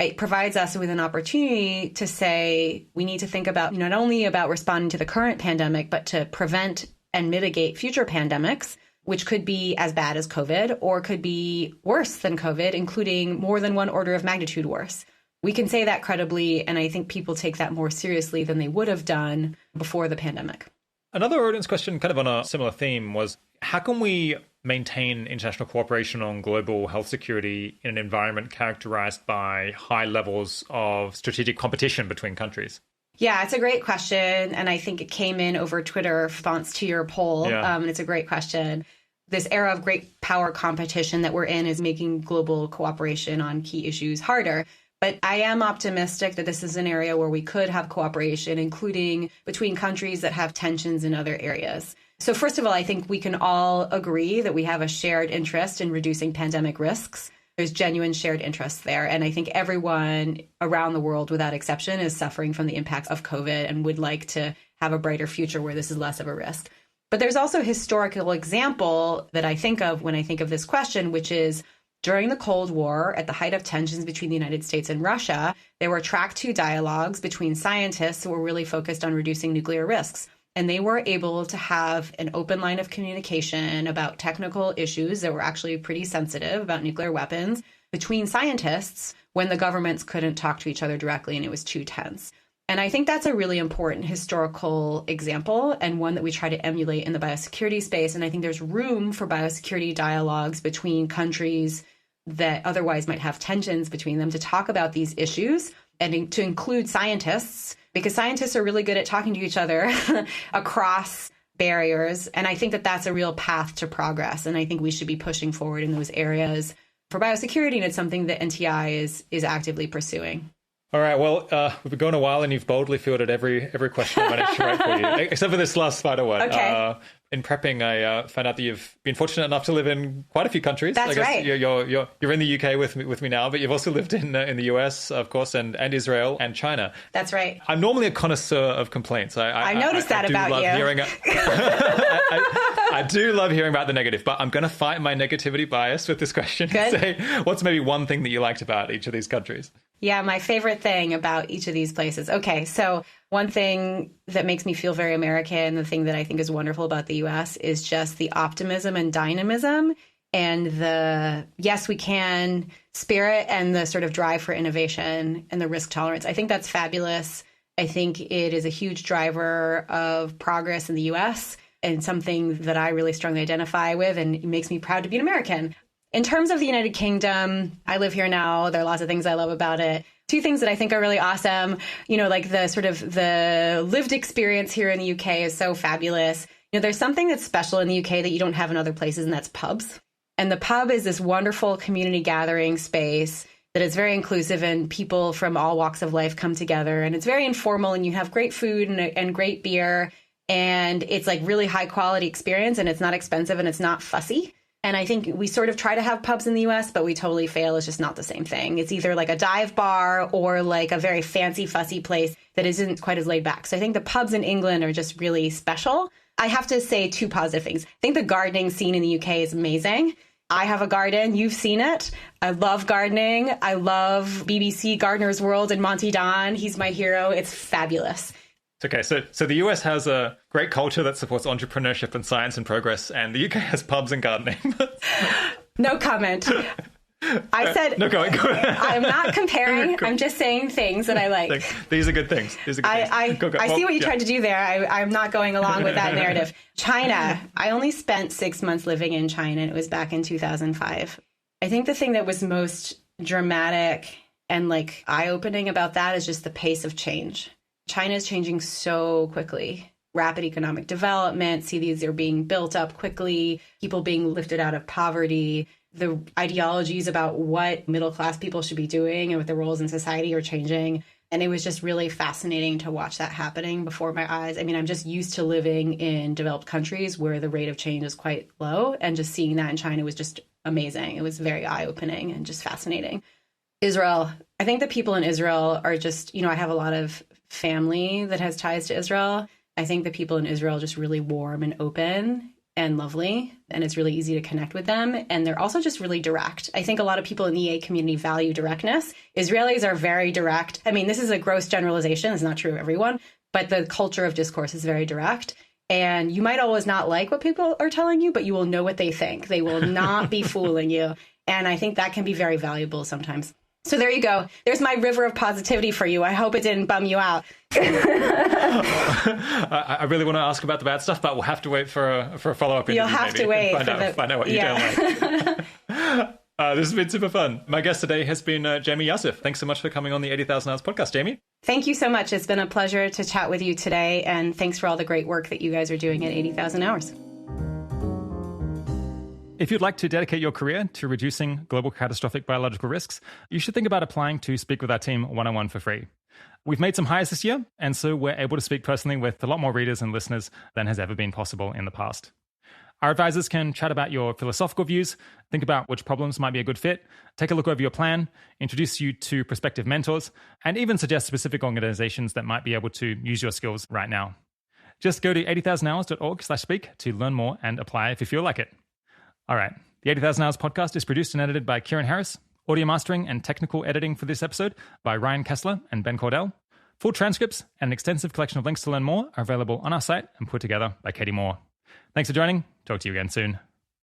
it provides us with an opportunity to say we need to think about not only about responding to the current pandemic, but to prevent and mitigate future pandemics, which could be as bad as COVID or could be worse than COVID, including more than one order of magnitude worse. We can say that credibly, and I think people take that more seriously than they would have done before the pandemic. Another audience question kind of on a similar theme was, how can we maintain international cooperation on global health security in an environment characterized by high levels of strategic competition between countries? Yeah, it's a great question. And I think it came in over Twitter response to your poll. Yeah. And it's a great question. This era of great power competition that we're in is making global cooperation on key issues harder. But I am optimistic that this is an area where we could have cooperation, including between countries that have tensions in other areas. So first of all, I think we can all agree that we have a shared interest in reducing pandemic risks. There's genuine shared interest there. And I think everyone around the world, without exception, is suffering from the impacts of COVID and would like to have a brighter future where this is less of a risk. But there's also a historical example that I think of when I think of this question, which is during the Cold War, at the height of tensions between the United States and Russia, there were track 2 dialogues between scientists who were really focused on reducing nuclear risks. And they were able to have an open line of communication about technical issues that were actually pretty sensitive about nuclear weapons between scientists when the governments couldn't talk to each other directly and it was too tense. And I think that's a really important historical example and one that we try to emulate in the biosecurity space. And I think there's room for biosecurity dialogues between countries that otherwise might have tensions between them to talk about these issues and to include scientists, because scientists are really good at talking to each other across barriers. And I think that that's a real path to progress. And I think we should be pushing forward in those areas for biosecurity. And it's something that NTI is actively pursuing. All right. Well, we've been going a while, and you've boldly fielded every question I managed to write for you, except for this last spider one. Okay. In prepping, I found out that you've been fortunate enough to live in quite a few countries. That's I guess right. You're in the UK with me now, but you've also lived in the US, of course, and Israel and China. That's right. I'm normally a connoisseur of complaints. I noticed that about you. I do love hearing about the negative, but I'm going to fight my negativity bias with this question. Good. And say, what's maybe one thing that you liked about each of these countries? Yeah, my favorite thing about each of these places. Okay, so one thing that makes me feel very American, the thing that I think is wonderful about the U.S. is just the optimism and dynamism and the yes, we can spirit and the sort of drive for innovation and the risk tolerance. I think that's fabulous. I think it is a huge driver of progress in the U.S. and something that I really strongly identify with, and it makes me proud to be an American. In terms of the United Kingdom, I live here now. There are lots of things I love about it. Two things that I think are really awesome, like the sort of the lived experience here in the UK is so fabulous. There's something that's special in the UK that you don't have in other places, and that's pubs. And the pub is this wonderful community gathering space that is very inclusive, and people from all walks of life come together, and it's very informal, and you have great food and great beer, and it's like really high quality experience, and it's not expensive, and it's not fussy. And I think we sort of try to have pubs in the US, but we totally fail. It's just not the same thing. It's either like a dive bar or like a very fancy, fussy place that isn't quite as laid back. So I think the pubs in England are just really special. I have to say two positive things. I think the gardening scene in the UK is amazing. I have a garden. You've seen it. I love gardening. I love BBC Gardener's World and Monty Don. He's my hero. It's fabulous. Okay, so the US has a great culture that supports entrepreneurship and science and progress, and the UK has pubs and gardening. No comment. I said, no, go ahead. I'm not comparing. I'm just saying things that I like. These are good things. I see what you tried to do there. I'm not going along with that narrative. China. I only spent 6 months living in China, and it was back in 2005. I think the thing that was most dramatic and like eye-opening about that is just the pace of change. China is changing so quickly. Rapid economic development, cities are being built up quickly, people being lifted out of poverty. The ideologies about what middle-class people should be doing and what their roles in society are changing. And it was just really fascinating to watch that happening before my eyes. I mean, I'm just used to living in developed countries where the rate of change is quite low. And just seeing that in China was just amazing. It was very eye-opening and just fascinating. Israel. I think the people in Israel are just, I have a lot of family that has ties to Israel. I think the people in Israel are just really warm and open and lovely, and it's really easy to connect with them. And they're also just really direct. I think a lot of people in the EA community value directness. Israelis are very direct. I mean, this is a gross generalization. It's not true of everyone, but the culture of discourse is very direct. And you might always not like what people are telling you, but you will know what they think. They will not be fooling you. And I think that can be very valuable sometimes. So there you go. There's my river of positivity for you. I hope it didn't bum you out. I really want to ask about the bad stuff, but we'll have to wait for a follow-up interview. You'll have to wait. Find out what you don't like. This has been super fun. My guest today has been Jaime Yassif. Thanks so much for coming on the 80,000 Hours podcast, Jaime. Thank you so much. It's been a pleasure to chat with you today. And thanks for all the great work that you guys are doing at 80,000 Hours. If you'd like to dedicate your career to reducing global catastrophic biological risks, you should think about applying to speak with our team one-on-one for free. We've made some hires this year, and so we're able to speak personally with a lot more readers and listeners than has ever been possible in the past. Our advisors can chat about your philosophical views, think about which problems might be a good fit, take a look over your plan, introduce you to prospective mentors, and even suggest specific organizations that might be able to use your skills right now. Just go to 80,000hours.org/speak to learn more and apply if you feel like it. All right. The 80,000 Hours podcast is produced and edited by Kieran Harris. Audio mastering and technical editing for this episode by Ryan Kessler and Ben Cordell. Full transcripts and an extensive collection of links to learn more are available on our site and put together by Katie Moore. Thanks for joining. Talk to you again soon.